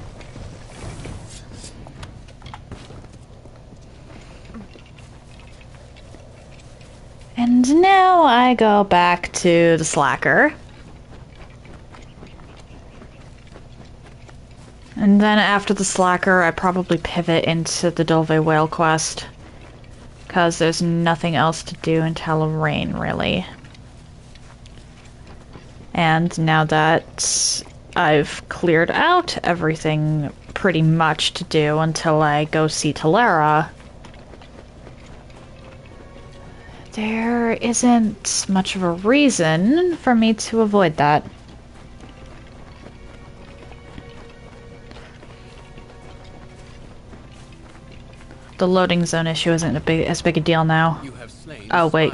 And now I go back to the Slacker. And then after the Slacker, I probably pivot into the Dulve Whale quest. Because there's nothing else to do in Talarain, really. And now that I've cleared out everything pretty much to do until I go see Talara, there isn't much of a reason for me to avoid that. The loading zone issue isn't as big a deal now. Oh, wait.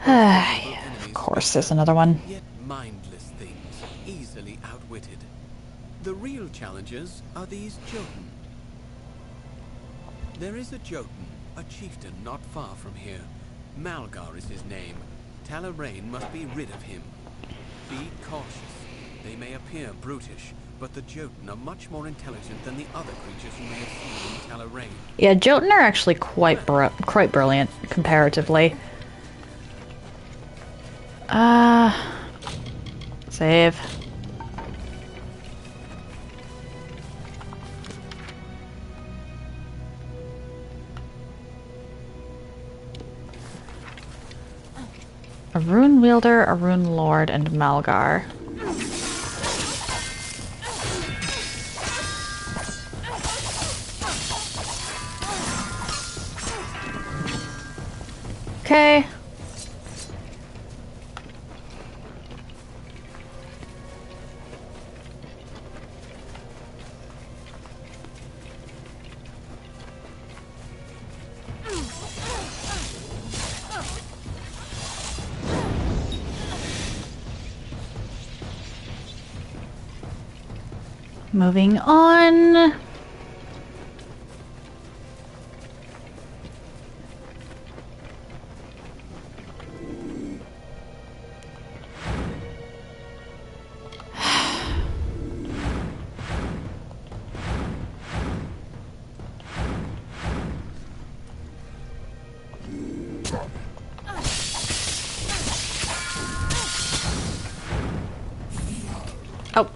Yeah, of course, there's another one. Yet mindless things, easily outwitted. The real challenges are these children. There is a Jotun, a chieftain not far from here. Malgar is his name. Talarain must be rid of him. Be cautious. They may appear brutish, but the Jotun are much more intelligent than the other creatures you may have seen in Talarain. Yeah, Jotun are actually quite brilliant, comparatively. Save. A rune wielder, a rune lord, and Malgar. Okay. Moving on. Oh,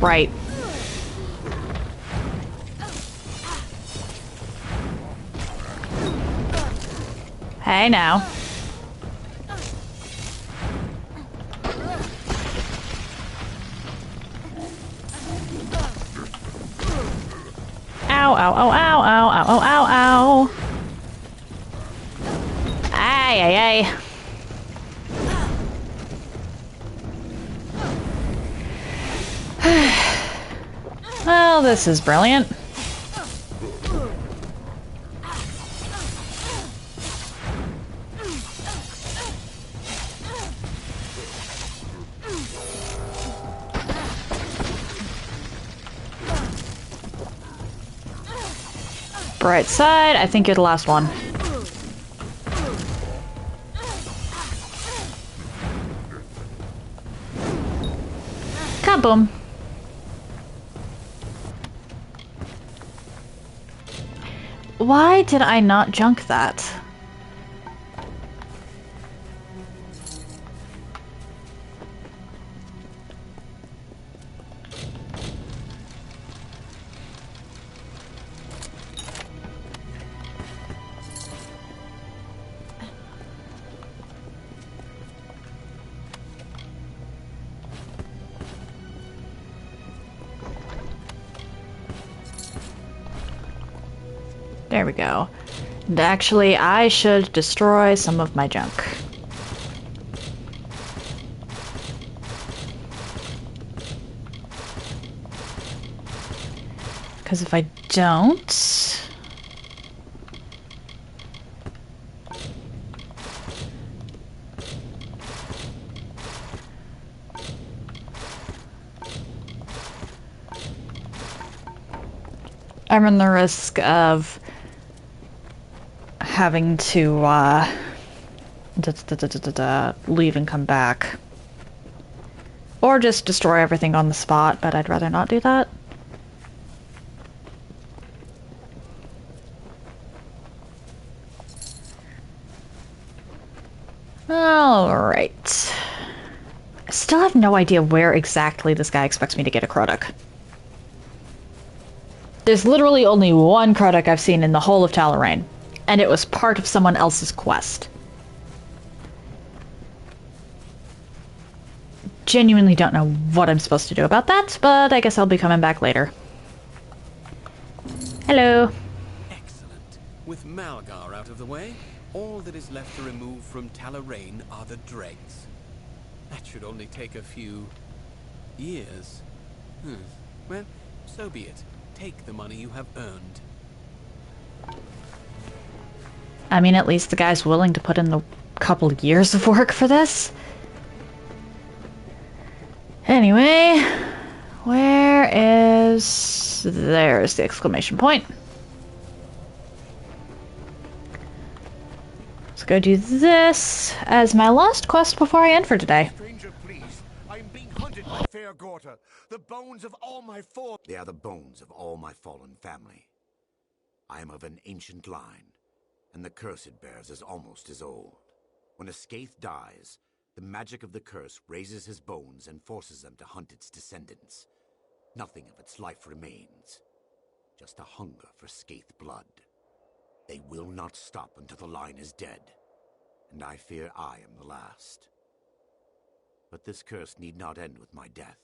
right. Hey now. Ow, ow, ow, ow, ow, ow, ow, ow, ow. Ay, ay, ay. Well, this is brilliant. Bright side, I think you're the last one. Kaboom. Why did I not junk that? There we go. And actually, I should destroy some of my junk. Because if I don't... I run the risk of having to leave and come back. Or just destroy everything on the spot, but I'd rather not do that. Alright. I still have no idea where exactly this guy expects me to get a Croduck. There's literally only one Croduck I've seen in the whole of Talarain. And it was part of someone else's quest. Genuinely don't know what I'm supposed to do about that, but I guess I'll be coming back later. Hello. Excellent. With Malgar out of the way, all that is left to remove from Talarain are the dregs. That should only take a few... years. Well, so be it. Take the money you have earned. I mean, at least the guy's willing to put in the couple years of work for this. Anyway, where is... there's the exclamation point. Let's go do this as my last quest before I end for today. Stranger, please. I am being hunted by Fair Gorta. The bones of all my fall. They are the bones of all my fallen family. I am of an ancient line, and the curse it bears is almost as old. When a Skaith dies, the magic of the curse raises his bones and forces them to hunt its descendants. Nothing of its life remains. Just a hunger for Skaith blood. They will not stop until the line is dead, and I fear I am the last. But this curse need not end with my death,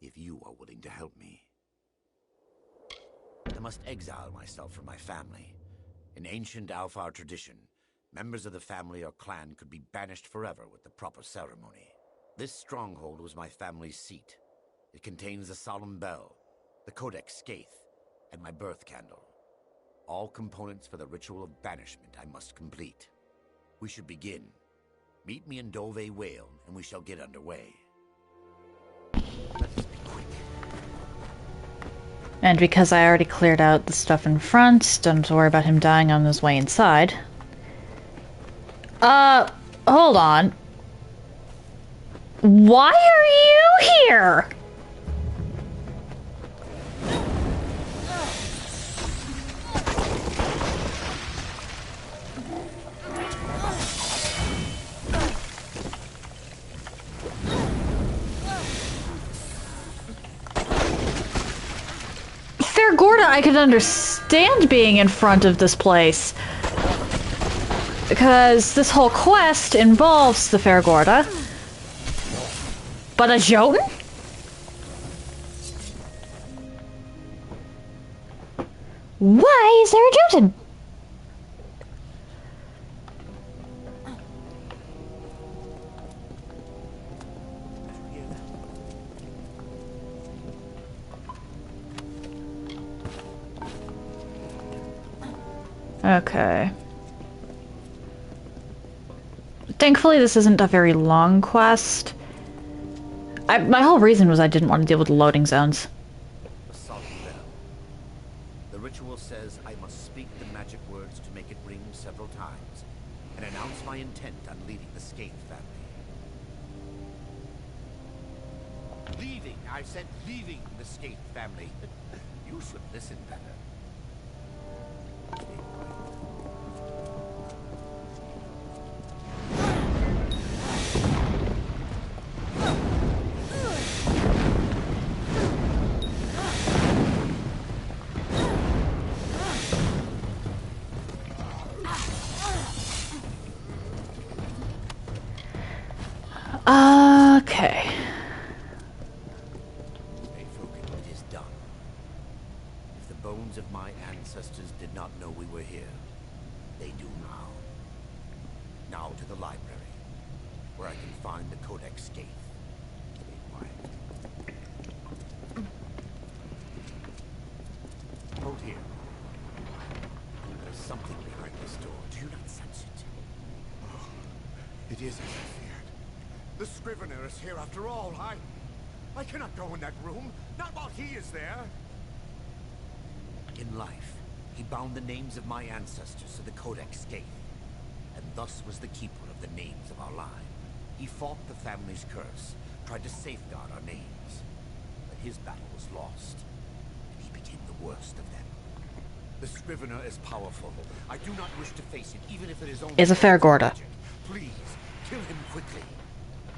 if you are willing to help me. I must exile myself from my family. In ancient Alfar tradition, members of the family or clan could be banished forever with the proper ceremony. This stronghold was my family's seat. It contains the solemn bell, the Codex Skaith, and my birth candle. All components for the ritual of banishment I must complete. We should begin. Meet me in Dove Whale, and we shall get underway. Let us be quick. And because I already cleared out the stuff in front, don't have to worry about him dying on his way inside. Hold on. Why are you here? Fair Gorta, I could understand being in front of this place. Because this whole quest involves the Fair Gorta. But a Jotun? Why is there a Jotun? Okay. Thankfully, this isn't a very long quest. My whole reason was I didn't want to deal with the loading zones. The solemn bell. The ritual says I must speak the magic words to make it ring several times, and announce my intent on leading the Skaith family. Leaving! I've said leaving the Skaith family. You should listen better. Okay. It is done. If the bones of my ancestors did not know we were here, they do now. Now to the library, where I can find the Codex Skaith. Stay quiet. Hold here. There's something behind this door. Do you not sense it? Oh, it is as I feared. The Scrivener is here after all. I cannot go in that room, not while he is there. In life, he bound the names of my ancestors to the Codex Skaith, and thus was the keeper of the names of our line. He fought the family's curse, tried to safeguard our names, but his battle was lost, and he became the worst of them. The Scrivener is powerful. I do not wish to face it, even if it is only... Is a Fair Gorta. Please, kill him quickly.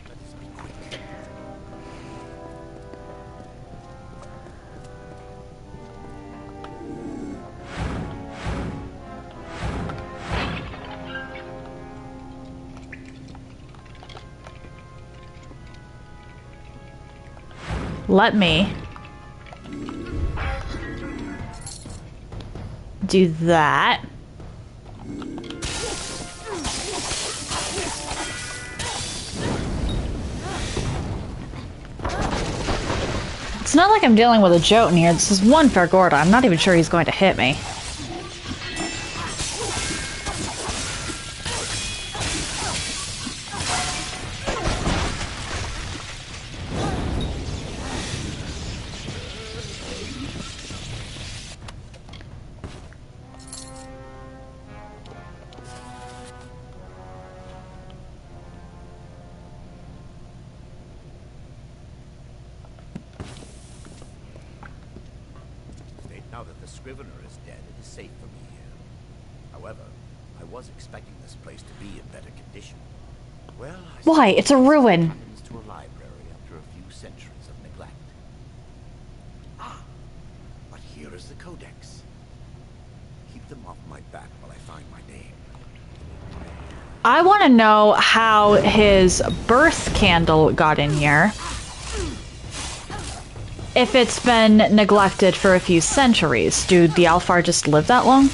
Let us be quick. Let me do that. It's not like I'm dealing with a Jotun here. This is one Fair Gorta. I'm not even sure he's going to hit me. Scrivener is dead, it is safe for me here. However, I was expecting this place to be in better condition. Well, Why? It's a ruin. Happens to a library after a few centuries of neglect. Ah, but here is the codex. Keep them off my back while I find my name. I want to know how his birth candle got in here. If it's been neglected for a few centuries. Do the Alfar just live that long?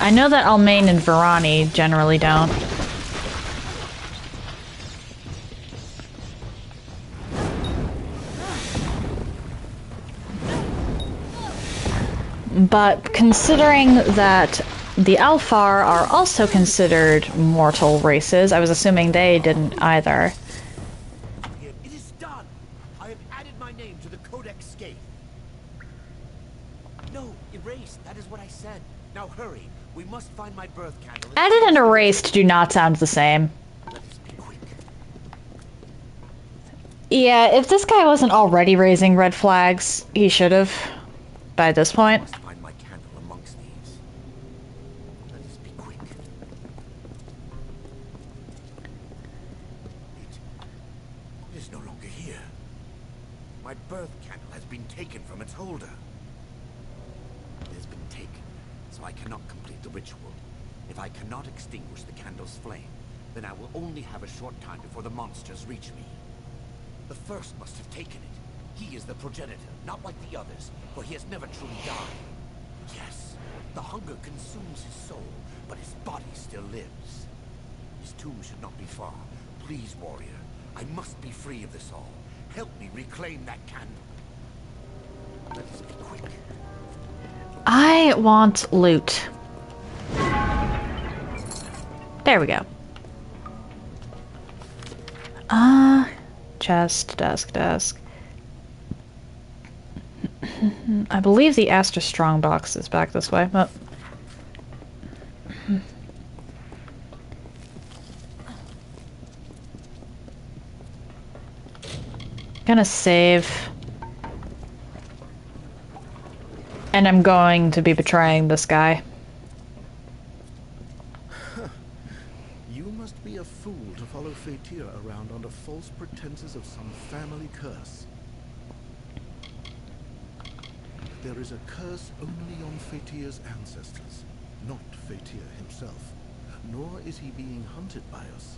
I know that Almain and Varani generally don't. But considering that the Alfar are also considered mortal races, I was assuming they didn't either. It is done. I have added my name to the Codex Scathe. No, erased. That is what I said. Now hurry. We must find my birth candle. Added and erased do not sound the same. Yeah, if this guy wasn't already raising red flags, he should have by this point. Find my candle amongst these. Let us be quick. It is no longer here. My birth candle has been taken from its holder. It has been taken, so I cannot complete the ritual. If I cannot extinguish the candle's flame, then I will only have a short time before the monsters reach me. The first must have taken it. He is the progenitor, not like the others, for he has never truly died. Yes, the hunger consumes his soul, but his body still lives. His tomb should not be far. Please, warrior, I must be free of this all. Help me reclaim that candle. Let us be quick. I want loot. There we go. Chest, desk. I believe the Astra Strongbox is back this way, but... Gonna save. And I'm going to be betraying this guy. You must be a fool to follow Fatir around under false pretenses of some family curse. There is a curse only on Fatir's ancestors, not Fatir himself. Nor is he being hunted by us.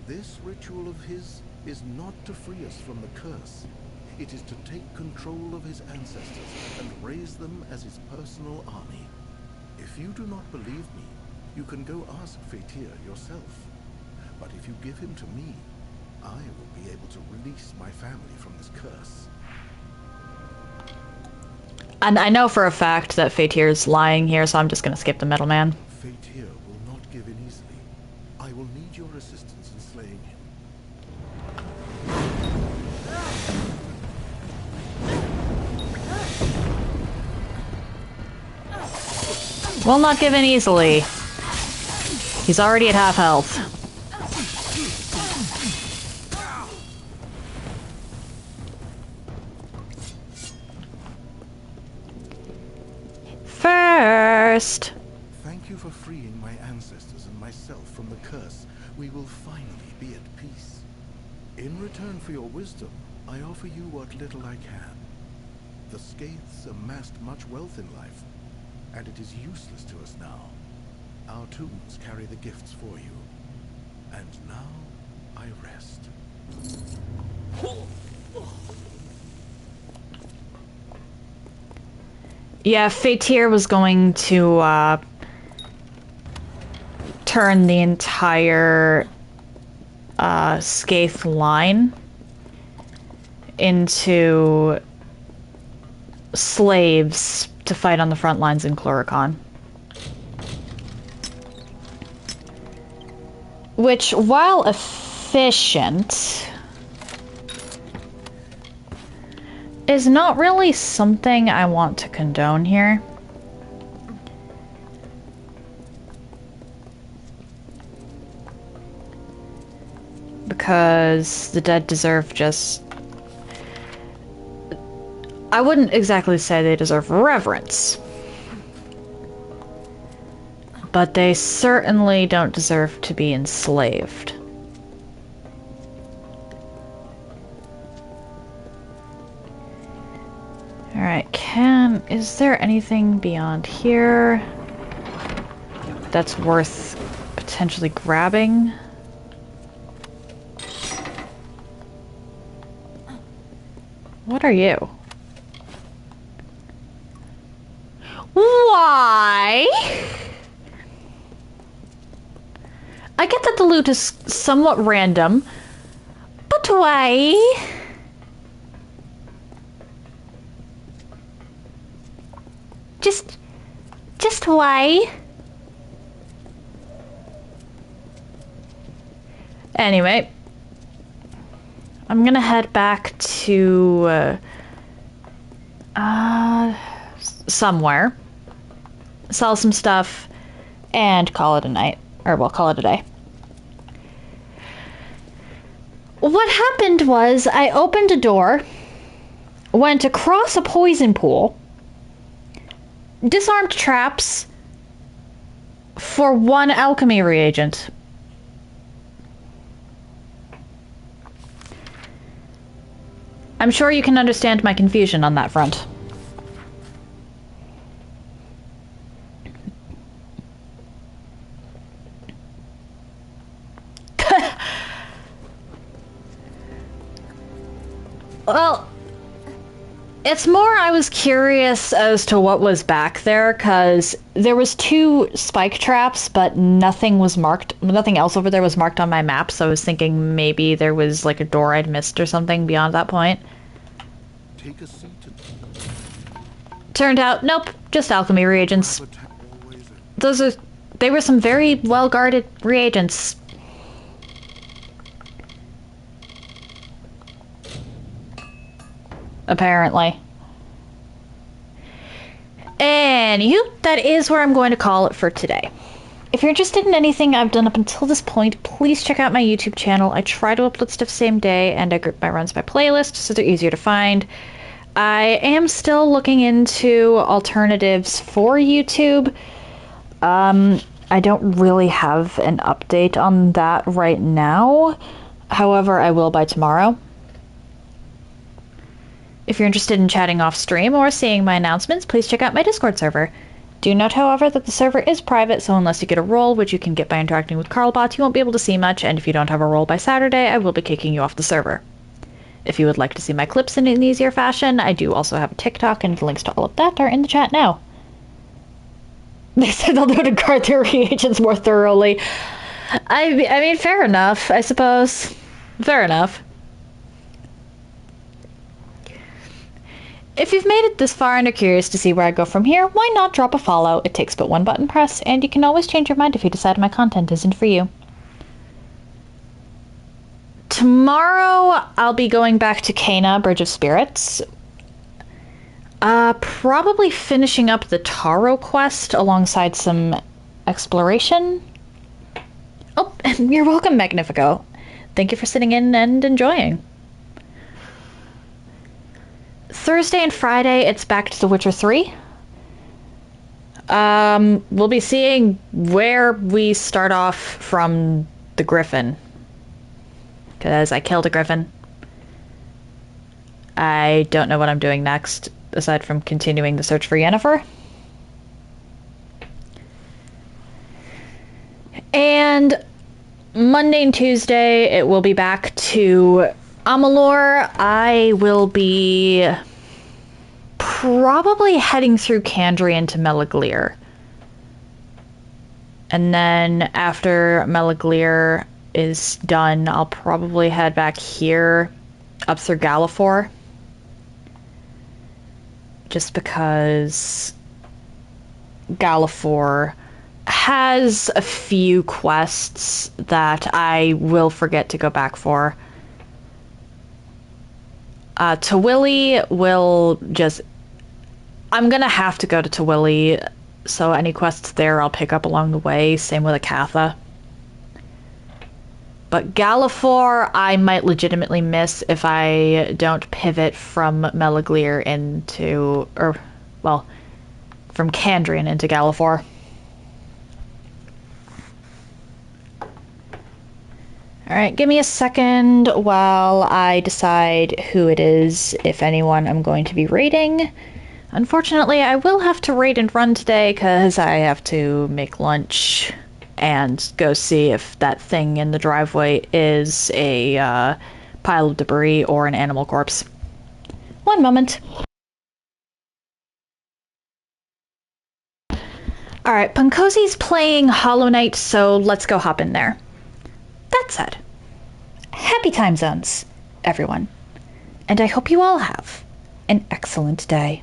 This ritual of his is not to free us from the curse. It is to take control of his ancestors and raise them as his personal army. If you do not believe me, you can go ask Fatir yourself. But if you give him to me, I will be able to release my family from this curse. And I know for a fact that Fatir's lying here, so I'm just gonna skip the middleman. Fatir will not give in easily. I will need your assistance in slaying him. Will not give in easily. He's already at half health. First. Thank you for freeing my ancestors and myself from the curse. We will finally be at peace. In return for your wisdom, I offer you what little I can. The Scathes amassed much wealth in life, and it is useless to us now. Our tombs carry the gifts for you. And now, I rest. Yeah, Fatir was going to turn the entire Scathe line into slaves to fight on the front lines in Chloricon. Which, while efficient, is not really something I want to condone here. Because the dead deserve just I wouldn't exactly say they deserve reverence. But they certainly don't deserve to be enslaved. Alright, is there anything beyond here that's worth potentially grabbing? What are you? Why? I get that the loot is somewhat random, but why? Just why? Anyway, I'm gonna head back to somewhere, sell some stuff, and call it a night. Or, well, call it a day. What happened was I opened a door, went across a poison pool, disarmed traps for 1 alchemy reagent. I'm sure you can understand my confusion on that front. Well, it's more I was curious as to what was back there, because there was 2 spike traps, but nothing else over there was marked on my map, so I was thinking maybe there was like a door I'd missed or something beyond that point. Take a seat. Turned out, nope, just alchemy reagents. They were some very well-guarded reagents. Apparently. Anywho, that is where I'm going to call it for today. If you're interested in anything I've done up until this point, please check out my YouTube channel. I try to upload stuff same day, and I group my runs by playlist, so they're easier to find. I am still looking into alternatives for YouTube. I don't really have an update on that right now. However, I will by tomorrow. If you're interested in chatting off stream or seeing my announcements, please check out my Discord server. Do note, however, that the server is private, so unless you get a role, which you can get by interacting with Carlbot, you won't be able to see much, and if you don't have a role by Saturday, I will be kicking you off the server. If you would like to see my clips in an easier fashion, I do also have a TikTok, and the links to all of that are in the chat now. They said they'll know to guard their reagents more thoroughly. I mean, fair enough, I suppose. Fair enough. If you've made it this far and are curious to see where I go from here, why not drop a follow? It takes but 1 button press, and you can always change your mind if you decide my content isn't for you. Tomorrow, I'll be going back to Cana, Bridge of Spirits. Probably finishing up the Taro quest alongside some exploration. Oh, you're welcome, Magnifico. Thank you for sitting in and enjoying. Thursday and Friday, it's back to The Witcher 3. We'll be seeing where we start off from the Griffin. Because I killed a Griffin. I don't know what I'm doing next, aside from continuing the search for Yennefer. And Monday and Tuesday, it will be back to Amalur. I will be probably heading through Candrian to Aglir. And then after Aglir is done, I'll probably head back here up through Galafor. Just because Galafor has a few quests that I will forget to go back for. Tawili will just... I'm gonna have to go to Tawili, so any quests there I'll pick up along the way. Same with Akatha. But Galafor, I might legitimately miss if I don't pivot from Aglir into, from Kandrian into Galafor. Alright, give me a second while I decide who it is, if anyone, I'm going to be raiding. Unfortunately, I will have to raid and run today because I have to make lunch and go see if that thing in the driveway is a pile of debris or an animal corpse. One moment. Alright, Punkozi's playing Hollow Knight, so let's go hop in there. That said, happy time zones, everyone. And I hope you all have an excellent day.